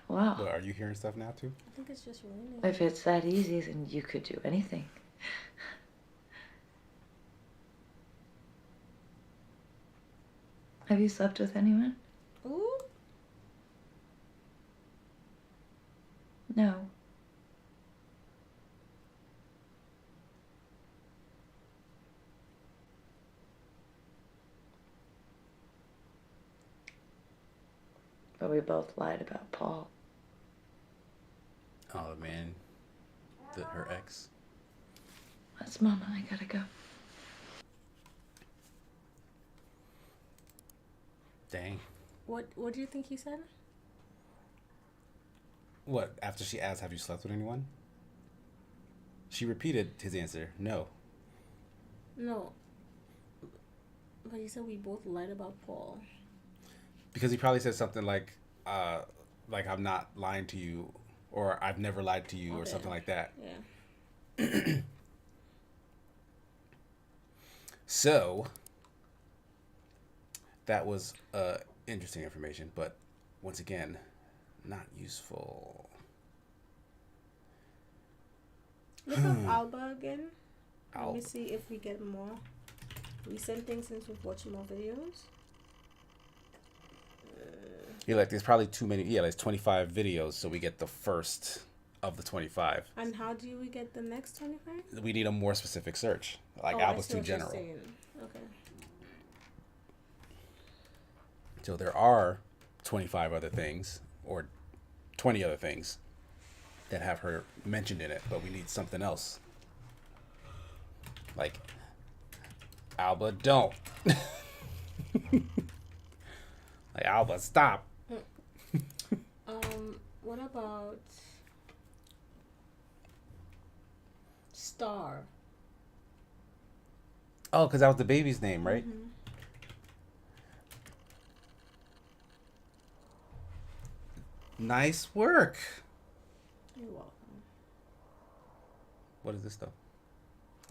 Wow. Well, are you hearing stuff now too? I think it's just raining. If it's that easy, then you could do anything. Have you slept with anyone? Ooh. No. But we both lied about Paul. Oh man, her ex. That's Mama. I gotta go. Dang. What do you think he said? What? After she asked, "Have you slept with anyone?" She repeated his answer, "No." No. But he said we both lied about Paul. Because he probably said something like "I'm not lying to you," or "I've never lied to you," or something like that. Yeah. So that was interesting information, but once again, not useful. Look up Alba again. Let me see if we get more recent things since we've watched more videos. Yeah, like there's probably too many. Yeah, there's 25 videos, so we get the first of the 25. And how do we get the next 25? We need a more specific search. Like I Alba's see too what you're general. saying. Okay. So there are 25 other things, or 20 other things, that have her mentioned in it, but we need something else. Like, Alba, don't. Like, Alba, stop. What about Star? Oh, because that was the baby's name, right? Mm-hmm. Nice work. You're welcome. What is this, though?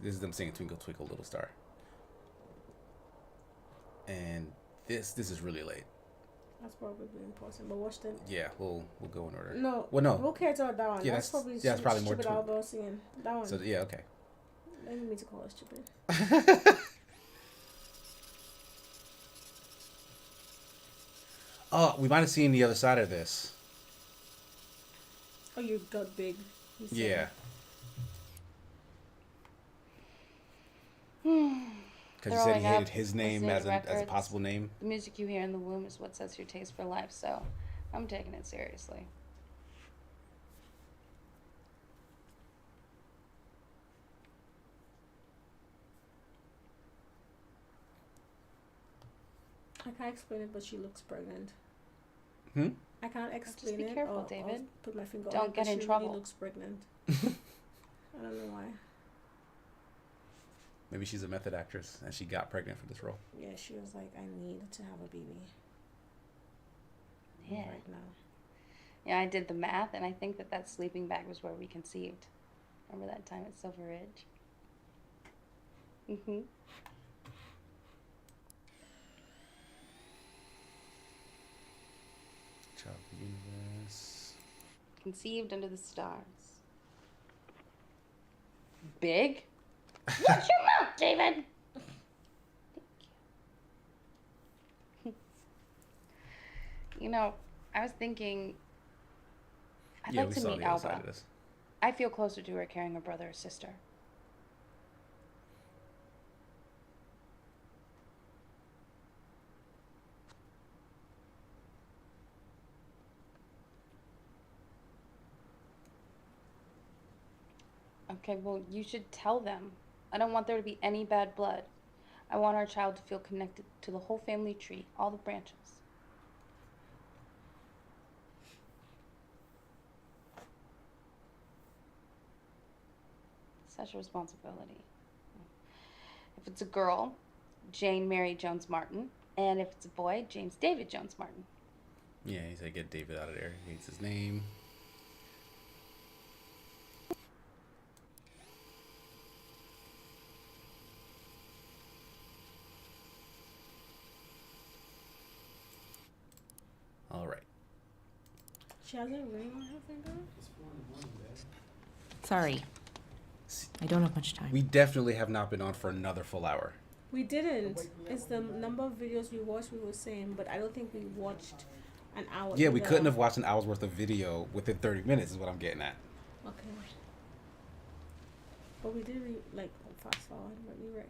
This is them singing Twinkle, Twinkle, Little Star. And this is really late. That's probably important, but watch the... Yeah, we'll go in order. No. Well, no. Who cares about that one? Yeah, that's probably that's probably more stupid Alba singing. That one. So, yeah, okay. I didn't mean to call it stupid. Oh, we might have seen the other side of this. Oh, you got big. Yeah. Because you said he hated his name as a possible name. The music you hear in the womb is what sets your taste for life, so I'm taking it seriously. I can't explain it, but she looks pregnant. Hmm? I can't explain be it. careful, or David. Put my finger on Don't it, get but in she trouble. Really looks pregnant. I don't know why. Maybe she's a method actress and she got pregnant for this role. Yeah, she was like, I need to have a baby. Yeah. Right now. Yeah, I did the math, and I think that sleeping bag was where we conceived. Remember that time at Silver Ridge? Mm-hmm. Child of the universe. Conceived under the stars. Big? Watch your mouth, David! You know, I was thinking I'd like to meet Alba. I feel closer to her carrying her brother or sister. Okay, well, you should tell them. I don't want there to be any bad blood. I want our child to feel connected to the whole family tree, all the branches. Such a responsibility. If it's a girl, Jane Mary Jones Martin. And if it's a boy, James David Jones Martin. Yeah, he said get David out of there. He hates his name. All right. She has a ring on her finger? Sorry. I don't have much time. We definitely have not been on for another full hour. We didn't. It's the number of videos we watched, we were saying, but I don't think we watched an hour. Yeah, we either. couldn't have watched an hour's worth of video within 30 minutes is what I'm getting at. Okay. But we did fast forward, but you're right.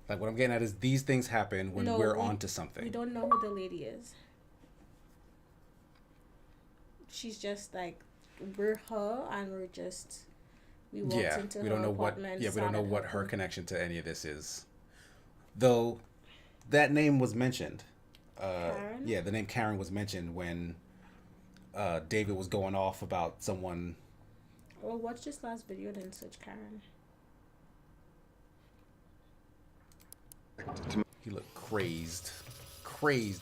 Like what I'm getting at is these things happen when we're on to something. We don't know who the lady is. She's just like, we're her and we're just, we walked into we her don't know what. apartment. Yeah, we don't know what her room. connection to any of this is. Though, that name was mentioned. Karen? Yeah, the name Karen was mentioned when David was going off about someone. Well, watch this last video, then search Karen. He looked crazed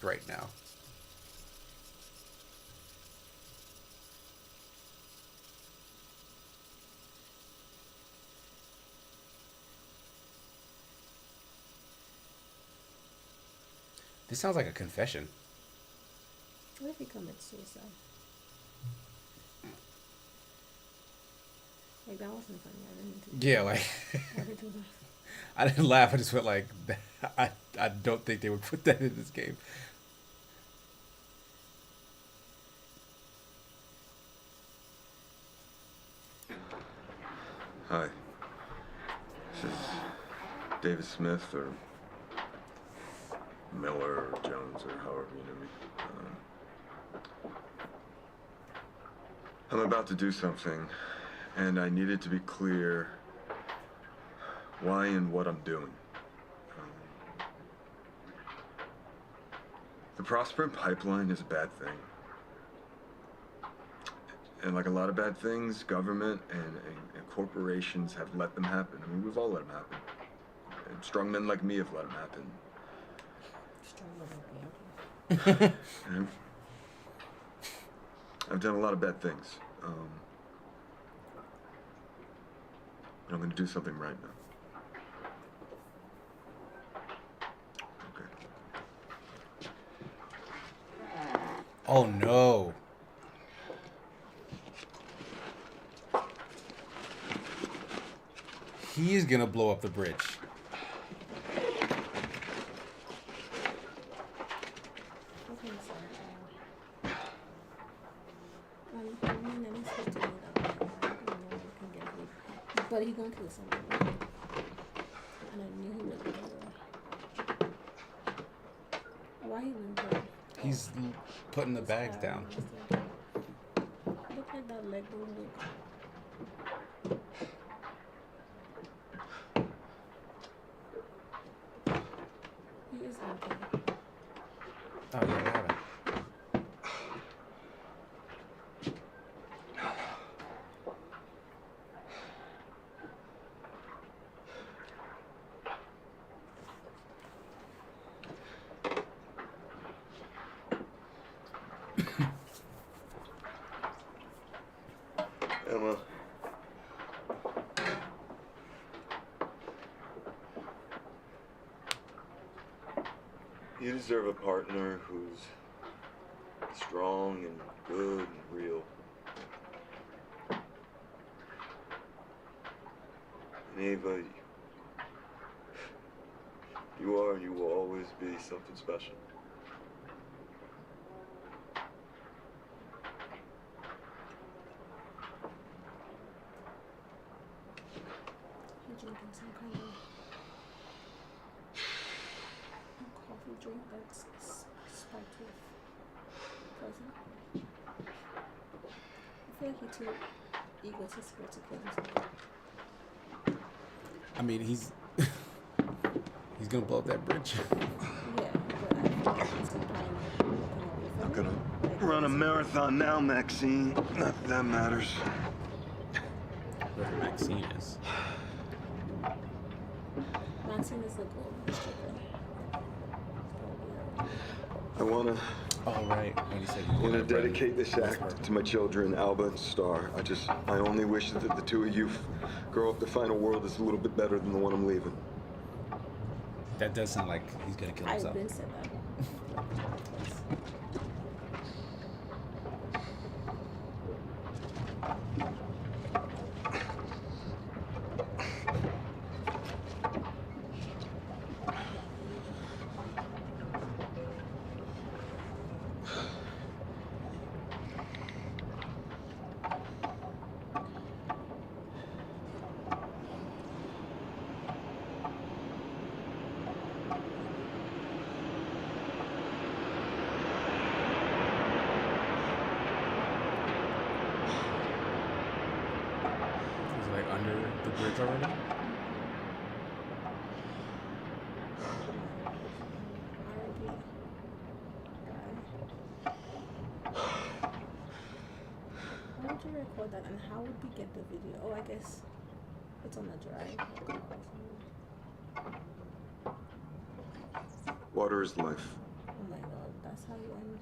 right now. This sounds like a confession. What if he commits suicide? Like, that wasn't funny. I didn't do Yeah, like I didn't do that. I didn't laugh. I just felt like I don't think they would put that in this game. Hi. This is David Smith or Miller or Jones or however you know me. I'm about to do something, and I needed to be clear why and what I'm doing. The Prosperine Pipeline is a bad thing. And like a lot of bad things, government and corporations have let them happen. I mean, we've all let them happen. And strong men like me have let them happen. And I've done a lot of bad things. And I'm going to do something right now. Oh no. He is gonna blow up the bridge. Okay, sorry. But he gonna kill someone. And I knew he would do that. Why he wouldn't do it? He's putting the bags down. Look at that leg movement. Oh, yeah, I haven't. Emma. You deserve a partner who's strong and good and real. And Ava, you are and you will always be something special. You're drinking some kind of coffee drink that's spiked with poison. I feel like you're too egotistical to kill himself. I mean, he's gonna blow up that bridge. Yeah, but I feel like he's implying that you're looking away from I'm gonna him. run a marathon now, Maxine. Not that that matters. Whoever Maxine is. Maxine is the goal of the stripper. I wanna Oh, right. When he said I want to dedicate this act to my children, Alba and Star. I only wish that the two of you grow up to find a world that's a little bit better than the one I'm leaving. That does sound like he's gonna kill himself. I've been said that. He's like under the bridge already. How would you record that and how would we get the video? Oh, I guess it's on the drive. Water is life. Oh my god, that's how you end.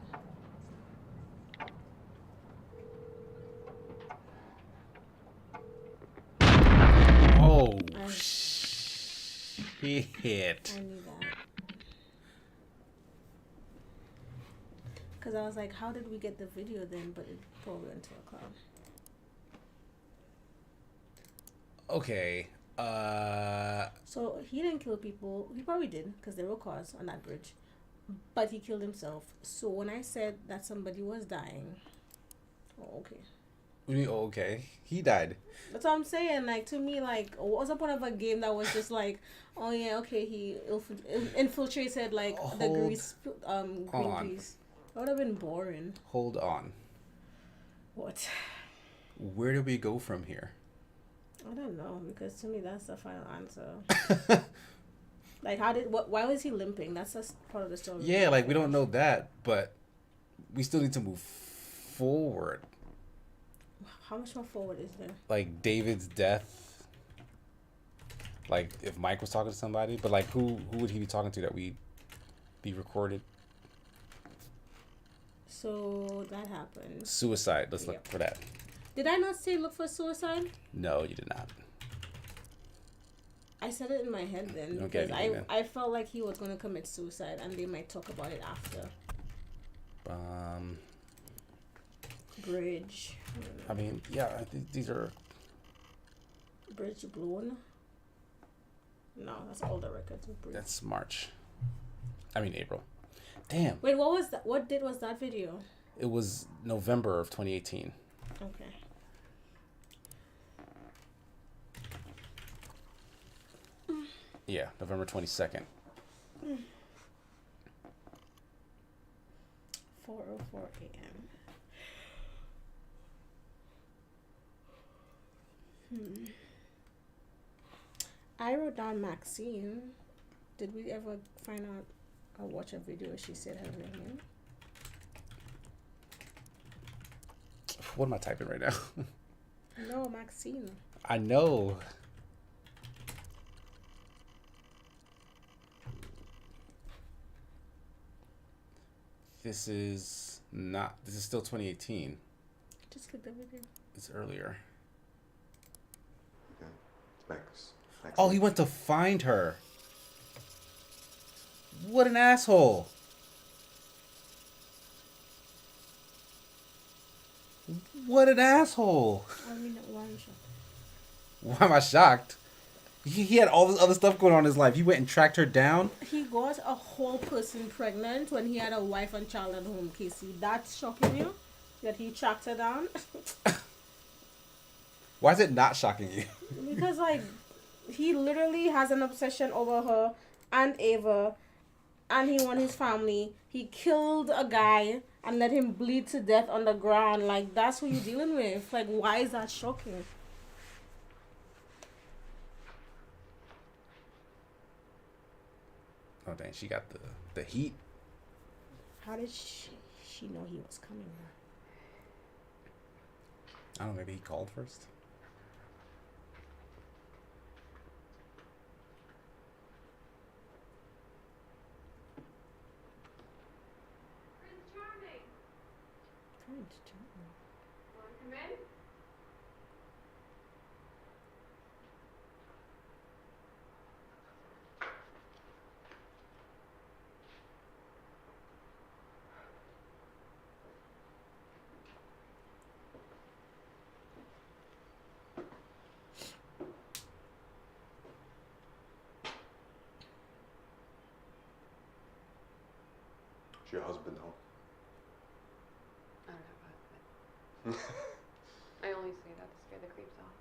Oh, I shit. knew that. Because I was like, how did we get the video then? But it probably went to a cloud. Okay. So he didn't kill people. He probably did because there were cars on that bridge. But he killed himself. So when I said that somebody was dying, oh, okay. What do you mean, oh, okay? He died. That's what I'm saying. Like, to me, like, what was the point of a game that was just like, oh yeah, okay, he infiltrated like the Greenpeace. That would have been boring. Hold on. What? Where do we go from here? I don't know, because to me that's the final answer. Like, why was he limping? That's just part of the story. Yeah, like we don't know that, but we still need to move forward. How much more forward is there? Like David's death. Like if Mike was talking to somebody, but like who would he be talking to that we be recorded? So that happened. Suicide. Let's look for that. Did I not say look for suicide? No, you did not. I said it in my head then because I felt like he was going to commit suicide and they might talk about it after. Bridge. I mean, yeah, these are... Bridge blown? No, that's older records. That's March. I mean, April. Damn. Wait, what was that? What date was that video? It was November of 2018. Okay. Yeah, November 22nd. 4:04 a.m. I wrote down Maxine. Did we ever find out I'll watch a video she said her name. What am I typing right now? No, Maxine. I know. This is still 2018. Just click the video. It's earlier. Okay. Max. Oh, he went to find her. What an asshole. What an asshole. I mean, why are you shocked? Why am I shocked? He had all this other stuff going on in his life. He went and tracked her down. He got a whole person pregnant when he had a wife and child at home, Casey. That's shocking you? That he tracked her down? Why is it not shocking you? Because, like, he literally has an obsession over her and Ava, and he wants his family. He killed a guy and let him bleed to death on the ground. Like, that's who you're dealing with. Like, why is that shocking? Oh, dang, she got the heat. How did she know he was coming? I don't know, maybe he called first. Prince Charming. Want to come in? Is your husband home? I don't have a husband. I only say that to scare the creeps off.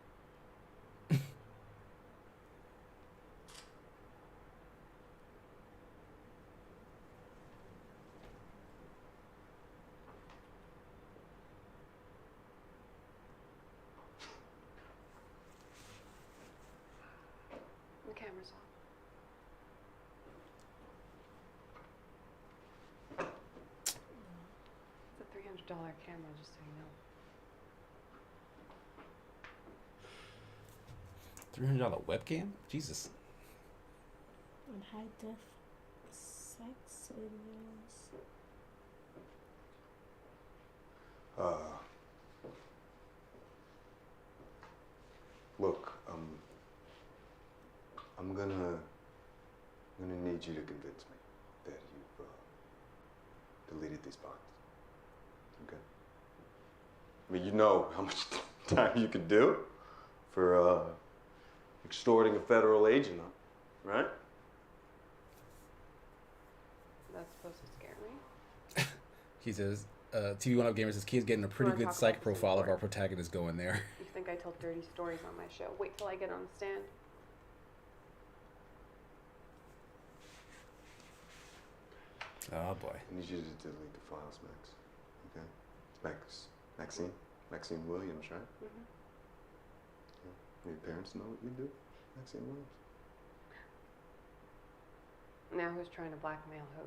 The camera's off. It's a $300 camera, just so you know. $300 webcam? Jesus. And high def sex videos. Look, I'm gonna need you to convince me that you've deleted these bonds. Okay? I mean, you know how much time you could do for extorting a federal agent, right? That's supposed to scare me. He says, TV One Up Gamer says, Key's getting a pretty good psych profile of our protagonist going there. You think I told dirty stories on my show? Wait till I get on the stand. Oh boy. I need you to delete the files, Max. Okay? Maxine Williams, right? Mm-hmm. Yeah. Your parents know what you do, Maxine Williams? Now who's trying to blackmail who?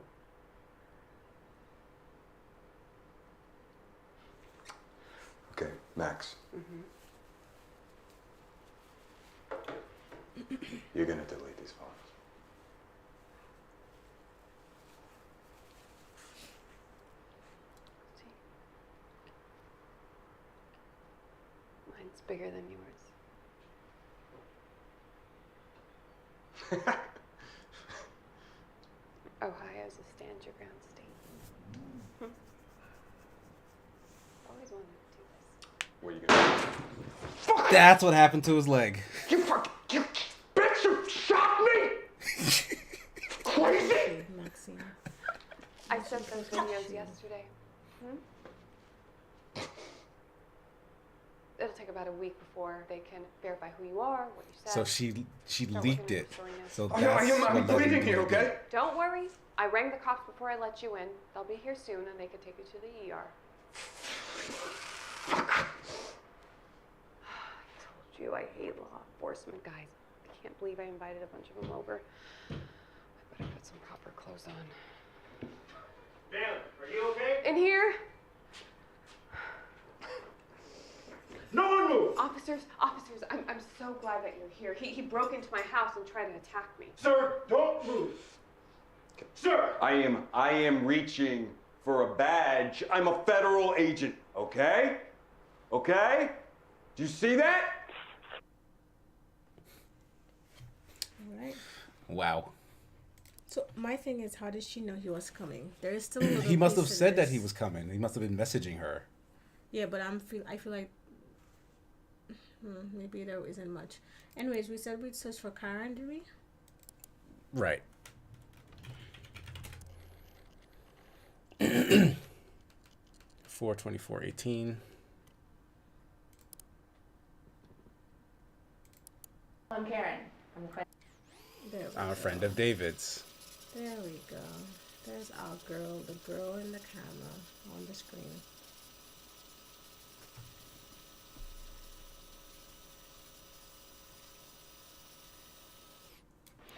Okay, Max. Mm-hmm. You're gonna delete these files. Mine's bigger than yours. Ohio's a stand your ground state. Always wanted to do this. What are you gonna do? That's what happened to his leg. You bitch, you shot me! Crazy! Maxine. I sent those videos yesterday. It'll take about a week before they can verify who you are, what you said. So she Start leaked working on it. the story now. So I'm what led bleeding him here, to do okay? it. Don't worry. I rang the cops before I let you in. They'll be here soon and they can take you to the ER. I told you I hate law enforcement guys. I can't believe I invited a bunch of them over. I better put some proper clothes on. Are you okay? In here? No one move! Officers, I'm so glad that you're here. He broke into my house and tried to attack me. Sir, don't move. Sir! I am reaching for a badge. I'm a federal agent, okay? Okay? Do you see that? All right. Wow. So my thing is, how did she know he was coming? There is still a little He must have piece to said that this. he was coming. He must have been messaging her. Yeah, but I feel like maybe there isn't much. Anyways, we said we'd search for Karen, did we? Right. 4/24/18. I'm Karen. I'm a friend of David's. There we go. There's our girl, the girl in the camera on the screen.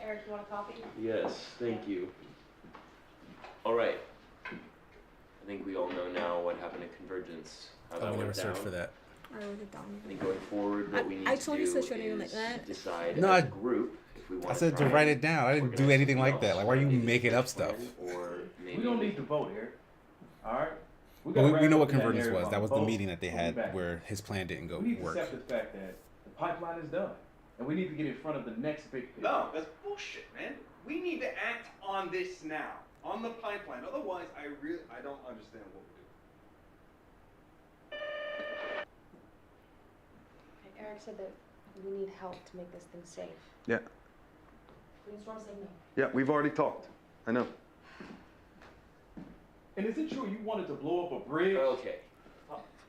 Eric, you want a coffee? Yes, thank you. All right. I think we all know now what happened at Convergence. How that We never went down. searched for that. I wrote it down. I think going forward, what we need I to told do you search your name like is that. decide No, as I- a group if we want I said to try write and it down. I didn't do organize anything like something that. Like, else, why are you maybe making up a stuff? plan, Or maybe We don't need to vote here. All right. But gotta we wrap know up what in that Convergence area was. on That was the vote. meeting that they We'll be had back. where his plan didn't go We need to work. accept the fact that the pipeline is done, and we need to get in front of the next big picture. No, that's bullshit, man. We need to act on this now, on the pipeline. Otherwise, I don't understand what we're doing. Eric said that we need help to make this thing safe. Yeah. Brainstorm said no. Yeah, we've already talked. I know. And is it true you wanted to blow up a bridge? Okay.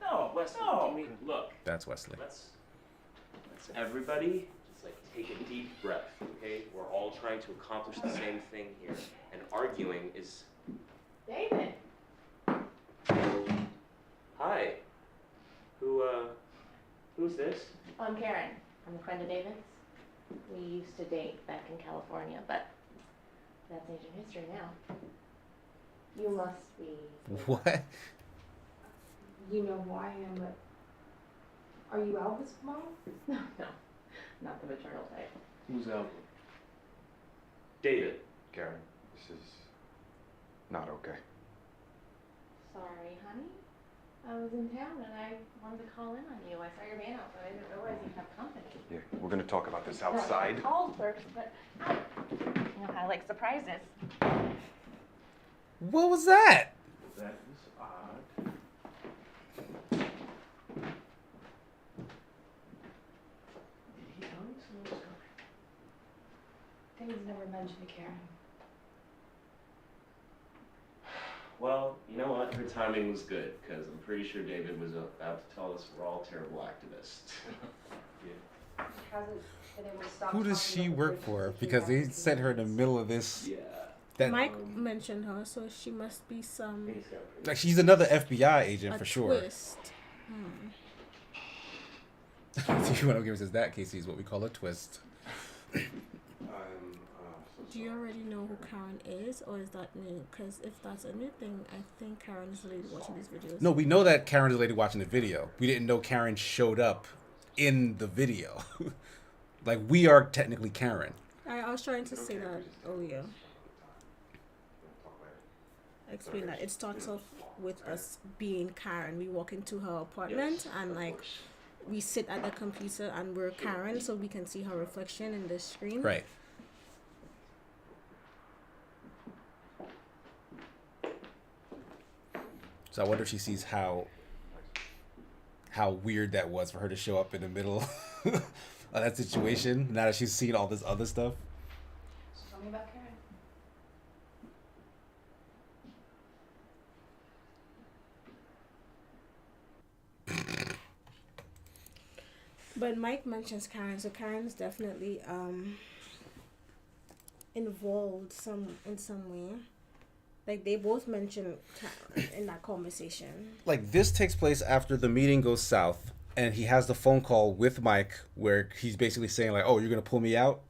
No, Wesley, no. can we look? That's Wesley. Let's everybody just like take a deep breath, okay? We're all trying to accomplish the same thing here, and arguing is. David. Hi. Who's this? I'm Karen. I'm a friend of David's. We used to date back in California, but that's ancient history now. You must be. What? You know who I am, but are you Alva's mom? No, not the maternal type. Who's Alva? David. Karen, this is not okay. Sorry, honey. I was in town and I wanted to call in on you. I saw your van out, but I didn't realize you have company. Yeah, we're gonna talk about this No, outside. I called first, but you know how I like surprises. What was that? That was odd. Did he tell me someone was coming? David's never mentioned Karen. Well, you know what? Her timing was good, because I'm pretty sure David was about to tell us we're all terrible activists. Yeah. Hasn't been able to stop. Who does she work for? Because they sent her in the middle of this. Yeah. That, Mike mentioned her, so she must be some like, she's another FBI agent a for sure. twist. See, what I'm giving says that, Casey, is what we call a twist. Do you already know who Karen is, or is that new? Because if that's a new thing, I think Karen is the lady watching these videos. No, we know that Karen is the lady watching the video. We didn't know Karen showed up in the video. Like, we are technically Karen. I was trying to say that earlier. Explain that. It starts off with us being Karen. We walk into her apartment and like we sit at the computer and we're Karen, so we can see her reflection in the screen. Right. So I wonder if she sees how weird that was for her to show up in the middle of that situation. Now that she's seen all this other stuff. So tell me about Karen. But Mike mentions Karen, so Karen's definitely involved in some way. Like, they both mention Karen in that conversation. Like, this takes place after the meeting goes south, and he has the phone call with Mike where he's basically saying, like, oh, you're going to pull me out?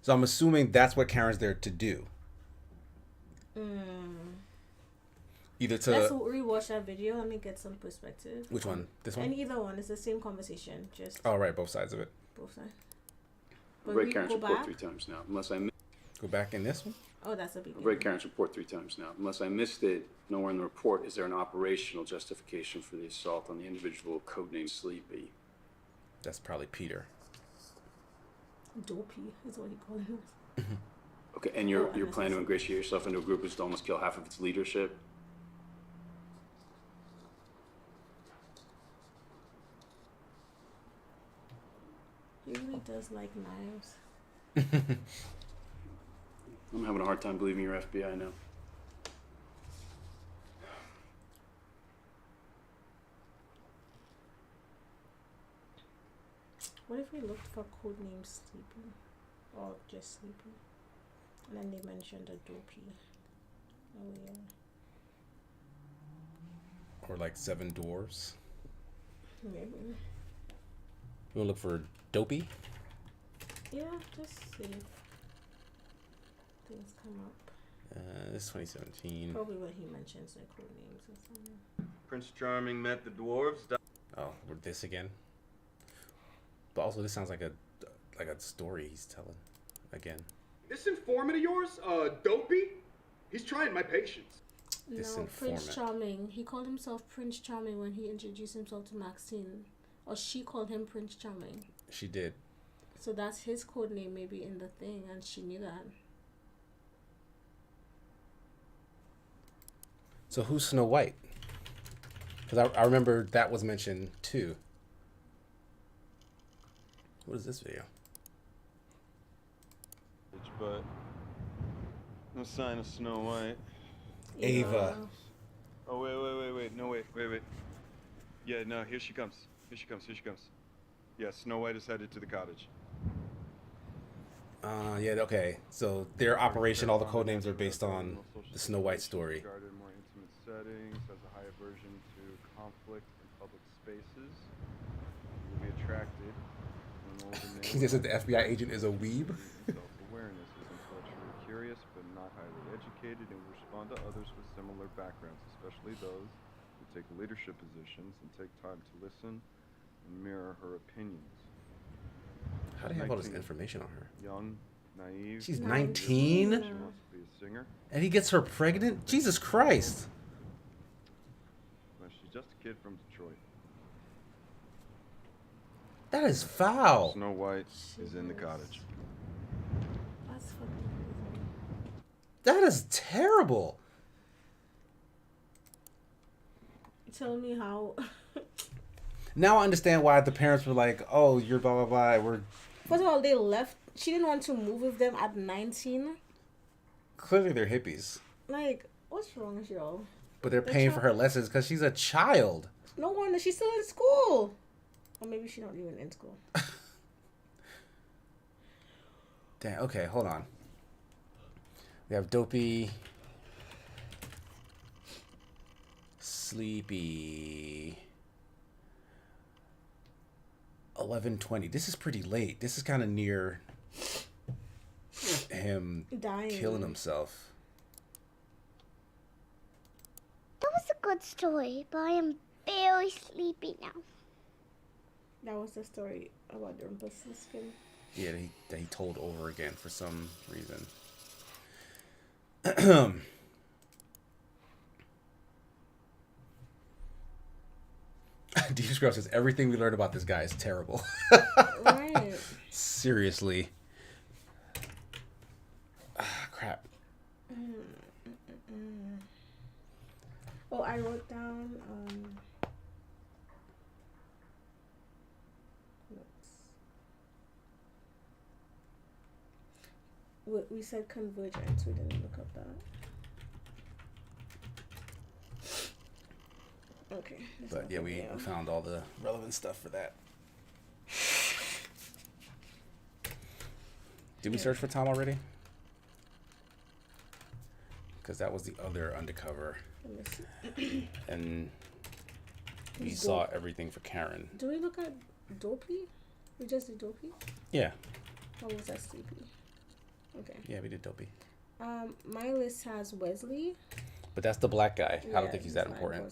So I'm assuming that's what Karen's there to do. Either to let's rewatch that video. Let me get some perspective. Which one? This one? And either one. It's the same conversation. Just right, both sides of it. both sides. I've But read we Karen's go report back. 3 times now. Go back in this one? Oh, that's a big. I've read Karen's report 3 times now. Unless I missed it, nowhere in the report is there an operational justification for the assault on the individual codenamed Sleepy. That's probably Peter. Dopey is what he called him. Okay, and your plan to ingratiate yourself into a group is to almost kill half of its leadership? He really does like knives. I'm having a hard time believing you're FBI now. What if we looked for codename Sleepy? Or just Sleepy? And then they mentioned a Dopey. Oh, yeah. Or like 7 Dwarves. Maybe. You wanna look for Dopey? Yeah, just see if things come up. This is 2017. Probably when he mentions their codenames or something. Prince Charming met the dwarves. Oh, we're this again. But also, this sounds like a story he's telling again. This informant of yours, Dopey, he's trying my patience. This No, informant. Prince Charming. He called himself Prince Charming when he introduced himself to Maxine. Or she called him Prince Charming. She did. So that's his code name maybe in the thing, and she knew that. So who's Snow White? Because I remember that was mentioned too. What is this video? But no sign of Snow White. Ava. Oh, wait. No, wait. Yeah, no, here she comes. Here she comes. Yeah, Snow White is headed to the cottage. Yeah, okay. So their operation, all the code names are based on the Snow White story. Regarded more intimate settings, has a high aversion to conflict in public spaces. You'll be attracted to an older man. They said the FBI agent is a weeb. Self-awareness is intellectually curious, but not highly educated, and will respond to others with similar backgrounds, especially those who take leadership positions and take time to listen and mirror her opinions. How do you have all this information on her? Young, naive. She's 19? She wants to be a singer. And he gets her pregnant? Jesus Christ. Well, she's just a kid from Detroit. That is foul. Snow White is in the cottage. That's fucking crazy. That is terrible. Tell me how. Now I understand why the parents were like, oh, you're blah, blah, blah. We're First of all, they left. She didn't want to move with them at 19. clearly they're hippies. Like, what's wrong with y'all? But they're paying for her lessons because she's a child. No wonder she's still in school. Or maybe she's not even in school. Damn, okay, hold on. We have Dopey. Sleepy. 11:20. This is pretty late. This is kind of near him Dying. killing himself. That was a good story, but I am very sleepy now. That was the story about the rumpus skin. Yeah, that he told over again for some reason. D Scrub says everything we learned about this guy is terrible. Right. Seriously. Crap. Oh, I wrote down we said convergence. We didn't look up that. Okay. But yeah, we found all the relevant stuff for that. Did we search for Tom already? Because that was the other undercover. Let me see. And we Who's saw Dopey? everything for Karen. Do we look at Dopey? We just did Dopey? Yeah. Or was that Sleepy? Okay. Yeah, we did Dopey. My list has Wesley. But that's the black guy. I don't Yeah, think he's that not important.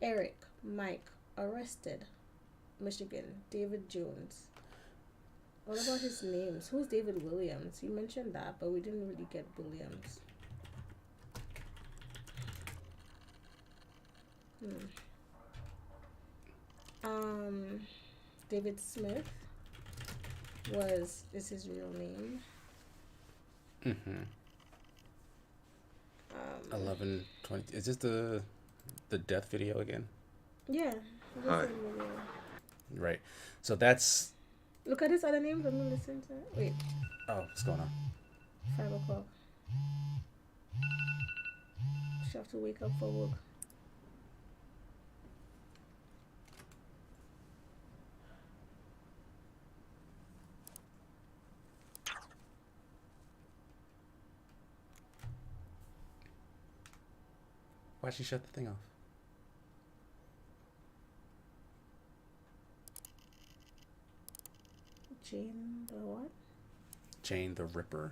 Eric, Mike, arrested. Michigan, David Jones. What about his names? Who's David Williams? You mentioned that, but we didn't really get Williams. David Smith is his real name. 11:20. Is this the death video again? Yeah. Hi. Right. So that's. Look at his other names. I'm gonna listen to it. Wait. Oh, what's going on? 5 o'clock. She have to wake up for work. Why'd she shut the thing off? Jane the what? Jane the Ripper.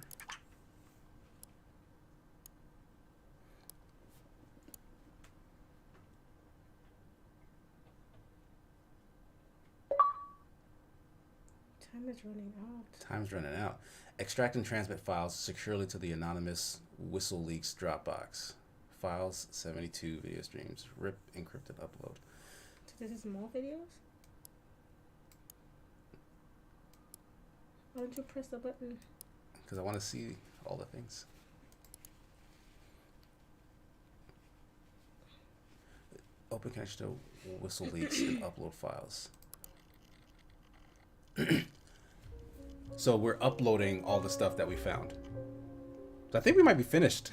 Time is running out. Time's running out. Extract and transmit files securely to the anonymous WhistleLeaks Dropbox. Files 72 video streams. RIP encrypted upload. So this is more videos? Why don't you press the button? Because I want to see all the things. Open connection to WhistleLeaks and upload files. So we're uploading all the stuff that we found. So I think we might be finished.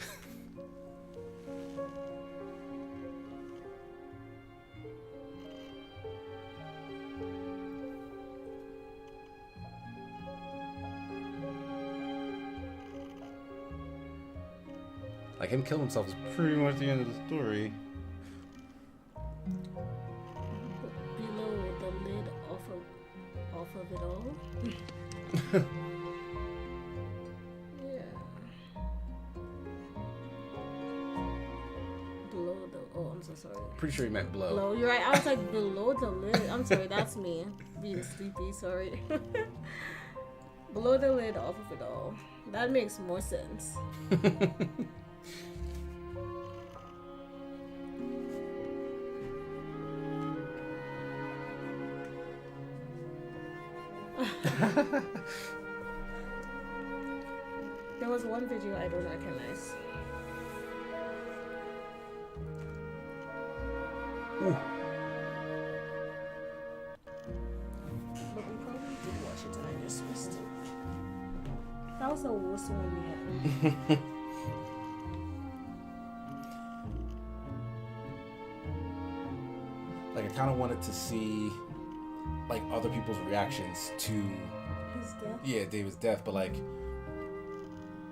Like, him killing himself is pretty much the end of the story. Below the lid off of it all. Yeah. Below the I'm so sorry. Pretty sure he meant blow. Below, you're right. I was like below the lid. I'm sorry, that's me being sleepy. Sorry. Below the lid off of it all. That makes more sense. There was one video I don't recognize. Ooh. But we probably did watch it and I just missed it. That was the worst one yet. Like, I kind of wanted to see, like, other people's reactions to His death? Yeah, David's death, but like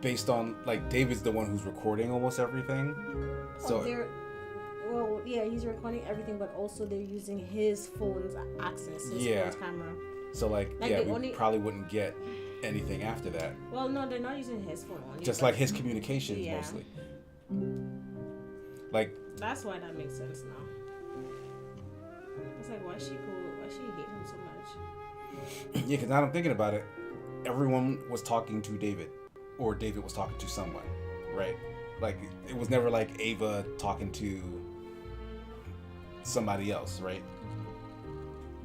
based on like David's the one who's recording almost everything. So well, yeah, he's recording everything, but also they're using his phone's access, his Yeah. phone's camera. So like Like, yeah, they we only- probably wouldn't get anything after that. Well, no, they're not using his phone only. Just but- like his communications Yeah. mostly. Like That's why that makes sense now. It's like why she hate him so much? yeah, because now I'm thinking about it, everyone was talking to David, or David was talking to someone, right? Like it was never like Ava talking to somebody else, right?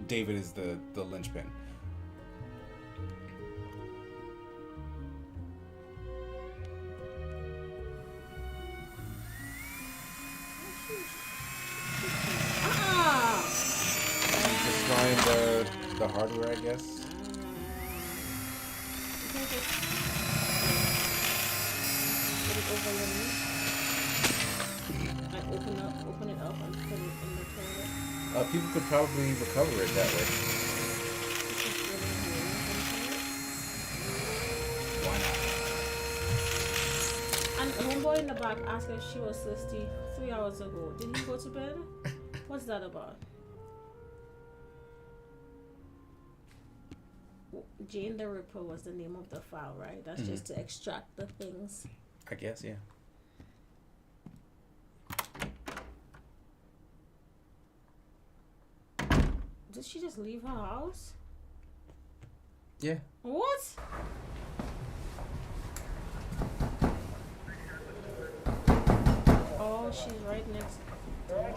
David is the linchpin. Destroying the hardware, I guess. Like open it up and put it in the toilet. People could probably recover it that way. Why not? And homeboy in the back asked her if she was thirsty 3 hours ago. Did he go to bed? What's that about? Jane the Ripper was the name of the file, right? That's just to extract the things. I guess, yeah. Did she just leave her house? Yeah. What? Oh, she's right next door.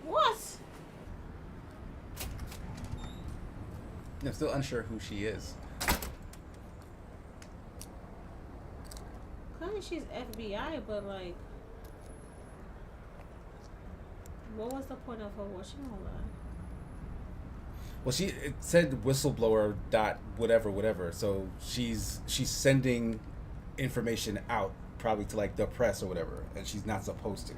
What? I'm still unsure who she is. Clearly she's FBI, but like, what was the point of her watching all that? Well, it said whistleblower dot whatever. So she's sending information out probably to like the press or whatever, and she's not supposed to.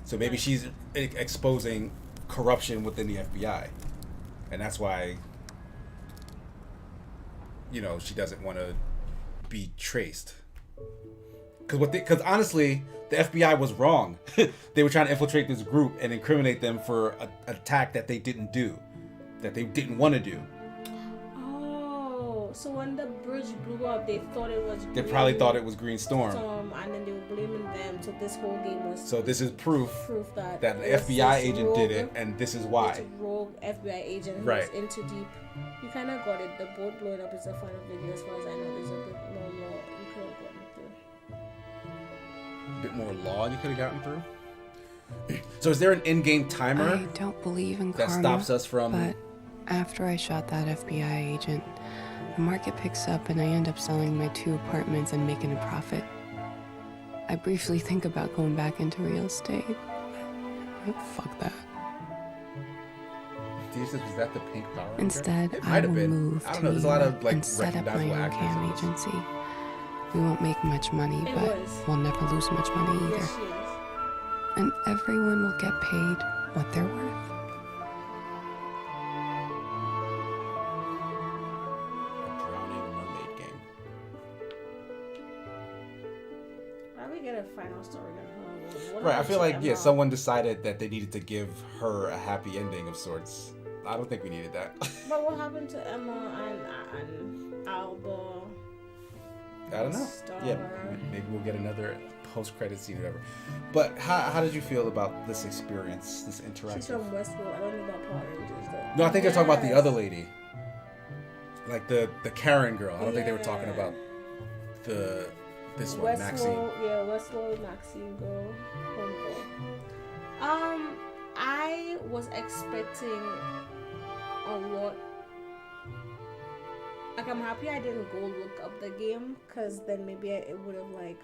So maybe she's exposing corruption within the FBI, and that's why, you know, she doesn't want to be traced. Because honestly, the FBI was wrong. They were trying to infiltrate this group and incriminate them for an attack that they didn't do, that they didn't want to do. Oh, so when the bridge blew up, they thought it was. They probably thought it was Green Storm. And then they were blaming them. So this whole game was. So this is proof that an FBI agent did it, and this is why. It's a rogue FBI agent who's right. into deep. You kind of got it. The boat blowing up is a final video, as far as I know. There's a bit more law you could have gotten through. A bit more law you could have gotten through. So is there an in-game timer? I don't believe in that karma, stops us from. But after I shot that FBI agent, the market picks up and I end up selling my 2 apartments and making a profit. I briefly think about going back into real estate, but fuck that. Jesus, was that the Pink Power Ranger? Instead, It I might have will been. move I don't to know. New There's a lot York of like and set up my recognizable own actors. cam agency. We won't make much money, It but was. we'll never lose much money either. Yes, she is. And everyone will get paid what they're worth. A drowning mermaid game. Why we get a final story on her? What Right. about I feel like Emma? someone decided that they needed to give her a happy ending of sorts. I don't think we needed that. But what happened to Emma and Alba? I don't know. Star. Yeah, maybe we'll get another post-credit scene or whatever. But how did you feel about this experience, this interaction? She's from Westworld. I don't know about Power Rangers though. No, I think they're talking about the Yes. other lady, like the Karen girl. I don't think they were talking about this one, Maxine. Yeah, Westworld, Maxine girl, homegirl. I was expecting a lot. Like, I'm happy I didn't go look up the game, because then maybe it would have, like...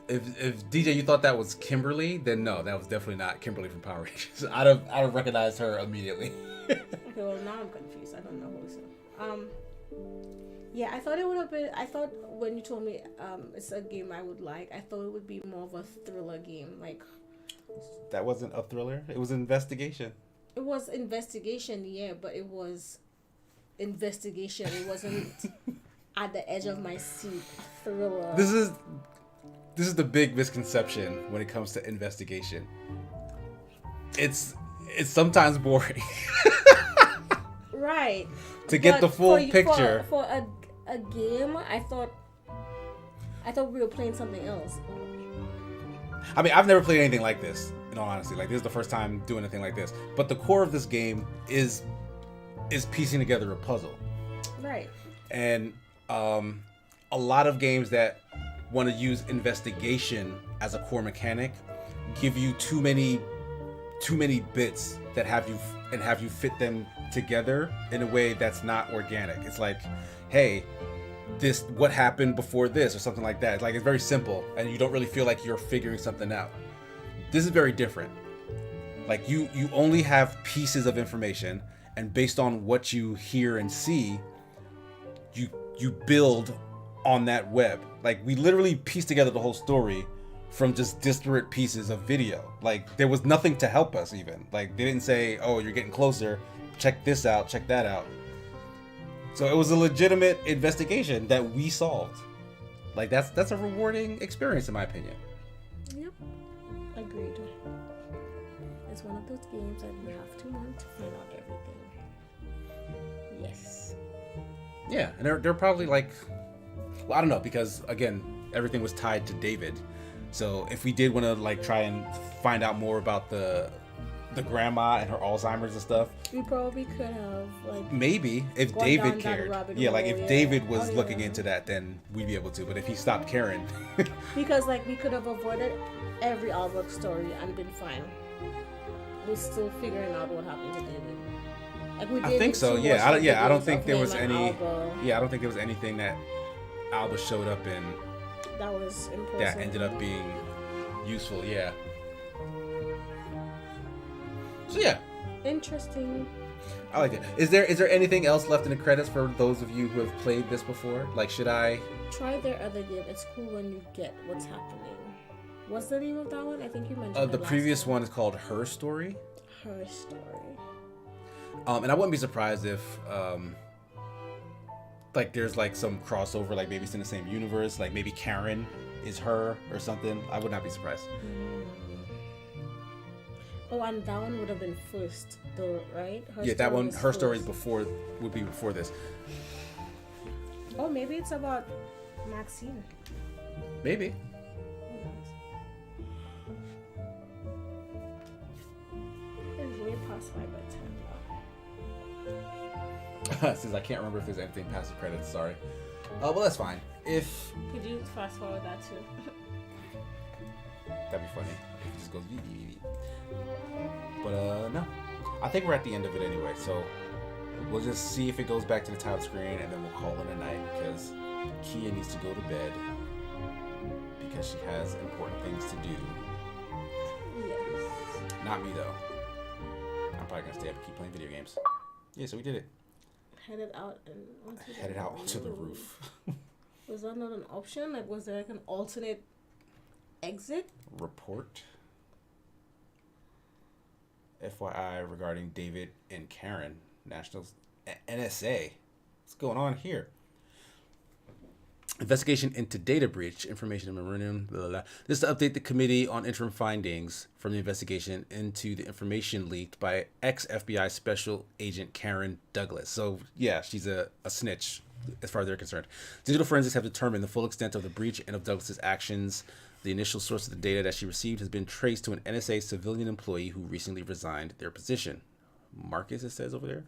If DJ, you thought that was Kimberly, then no, that was definitely not Kimberly from Power Rangers. I'd have recognized her immediately. Okay, well, now I'm confused. I don't know who it's. Yeah, I thought it would have been... I thought when you told me it's a game I would like, I thought it would be more of a thriller game. Like... That wasn't a thriller. It was an investigation. It was investigation, yeah, but it was... investigation. It wasn't at the edge of my seat. Thriller. This is the big misconception when it comes to investigation. It's sometimes boring. Right. To get the full picture. For a game, I thought we were playing something else. I mean, I've never played anything like this, in all honesty. Like, this is the first time doing anything like this. But the core of this game is piecing together a puzzle. Right. And a lot of games that want to use investigation as a core mechanic give you too many bits that have you fit them together in a way that's not organic. It's like, hey, what happened before this, or something like that. Like, it's very simple and you don't really feel like you're figuring something out. This is very different. Like, you only have pieces of information, and based on what you hear and see, you build on that web. Like, we literally pieced together the whole story from just disparate pieces of video. Like, there was nothing to help us even. Like, they didn't say, oh, you're getting closer, check this out, check that out. So it was a legitimate investigation that we solved. Like, that's a rewarding experience, in my opinion. Yep. Agreed. It's one of those games that you have to want to find out everything. Yes. Yeah, and they're probably like, Well, I don't know, because again, everything was tied to David. So if we did want to like try and find out more about the grandma and her Alzheimer's and stuff, we probably could have like maybe if gone David down that cared, rabbit like hole, if yeah. David was Oh, looking yeah. into that, then we'd be able to. But if he stopped caring, because like we could have avoided every Albert story and been fine. We're still figuring out what happened to David. Like we I did think with so. two Yeah, watching I don't videos think of there him was and any. Alba Yeah, I don't think there was anything that Alba showed up in that was important. that ended up being useful. Yeah. So yeah, Interesting. I like it. Is there anything else left in the credits for those of you who have played this before? Like, should I? Try their other game. It's cool when you get what's happening. What's the name of that one? I think you mentioned The it last previous time. one is called Her Story. Her Story. And I wouldn't be surprised if like there's like some crossover, like maybe it's in the same universe, like maybe Karen is her or something. I would not be surprised. Oh, and that one would have been first, though, right? Yeah, that one. was Her Story is first. would be before this. Oh, maybe it's about Maxine. Maybe. It's way past my bedtime Since I can't remember if there's anything past the credits. Sorry. Well, that's fine. If now. Could you fast forward that too? that'd be funny. If it just goes. But no, I think we're at the end of it anyway. So we'll just see if it goes back to the title screen, and then we'll call it a night because Kia needs to go to bed because she has important things to do. Yes. Not me though. I'm probably gonna stay up and keep playing video games. Yeah, so we did it. Headed out and Headed out onto the roof. Was that not an option? Like, was there like an alternate exit? Report. FYI regarding David and Karen, National NSA. What's going on here? Investigation into data breach, information memorandum, blah, blah, blah. This is to update the committee on interim findings from the investigation into the information leaked by ex-FBI Special Agent Karen Douglas. So, yeah, she's a snitch as far as they're concerned. Digital forensics have determined the full extent of the breach and of Douglas's actions. The initial source of the data that she received has been traced to an NSA civilian employee who recently resigned their position. Marcus, it says over there.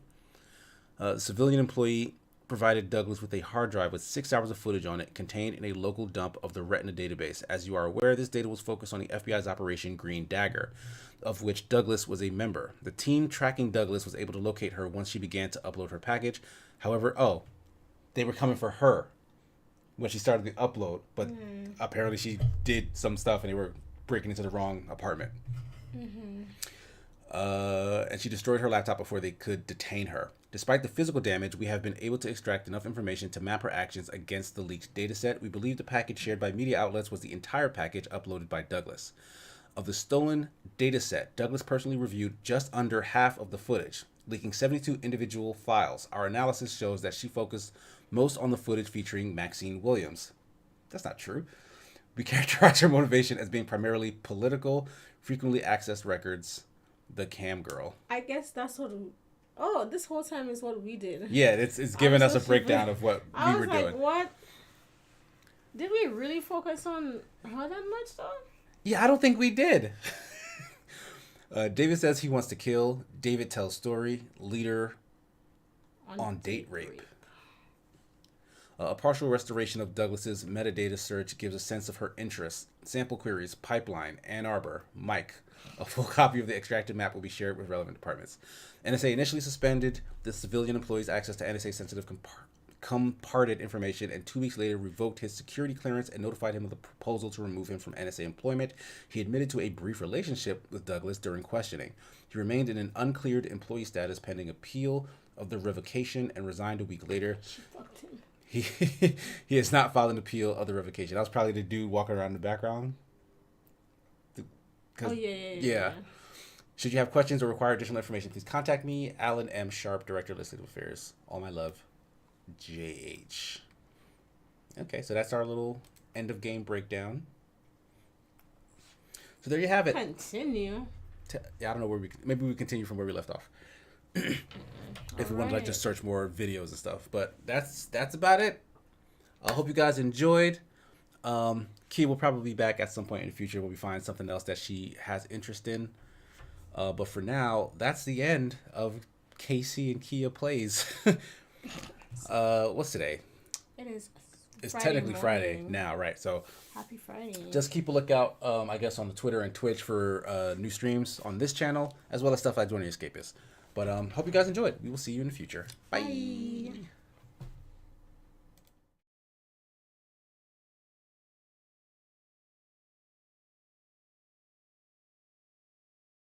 The civilian employee provided Douglas with a hard drive with 6 hours of footage on it contained in a local dump of the Retina database. As you are aware, this data was focused on the FBI's Operation Green Dagger, of which Douglas was a member. The team tracking Douglas was able to locate her once she began to upload her package. However, they were coming for her when she started the upload, but apparently she did some stuff and they were breaking into the wrong apartment. And she destroyed her laptop before they could detain her. Despite the physical damage, we have been able to extract enough information to map her actions against the leaked dataset. We believe the package shared by media outlets was the entire package uploaded by Douglas. Of the stolen dataset, Douglas personally reviewed just under half of the footage, leaking 72 individual files. Our analysis shows that she focused most on the footage featuring Maxine Williams. That's not true. We characterize her motivation as being primarily political, frequently accessed records, the cam girl. I guess that's what. Oh, this whole time is what we did. Yeah, it's giving us a breakdown of what we were doing. What? Did we really focus on her that much though? Yeah, I don't think we did. David says he wants to kill. David tells story. Leader on date rape. A partial restoration of Douglas's metadata search gives a sense of her interests. Sample queries, pipeline, Ann Arbor, Mike. A full copy of the extracted map will be shared with relevant departments. NSA initially suspended the civilian employee's access to NSA-sensitive comparted information and 2 weeks later revoked his security clearance and notified him of the proposal to remove him from NSA employment. He admitted to a brief relationship with Douglas during questioning. He remained in an uncleared employee status pending appeal of the revocation and resigned a week later. She fucked him. He has not filed an appeal of the revocation. That was probably the dude walking around in the background. Yeah. Should you have questions or require additional information, please contact me, Alan M. Sharp, Director of Legislative Affairs. All my love, JH. Okay, so that's our little end of game breakdown. So there you have it. Continue. I don't know maybe we continue from where we left off. If we want to just search more videos and stuff, but that's about it. I hope you guys enjoyed. Key will probably be back at some point in the future when we find something else that she has interest in. But for now, that's the end of Casey and Kia Plays. What's today? It is. It's Friday technically morning. Friday now, right? So Happy Friday. just keep a lookout, I guess, on the Twitter and Twitch for new streams on this channel, as well as stuff like Joining Escapists. But hope you guys enjoyed. We will see you in the future. Bye.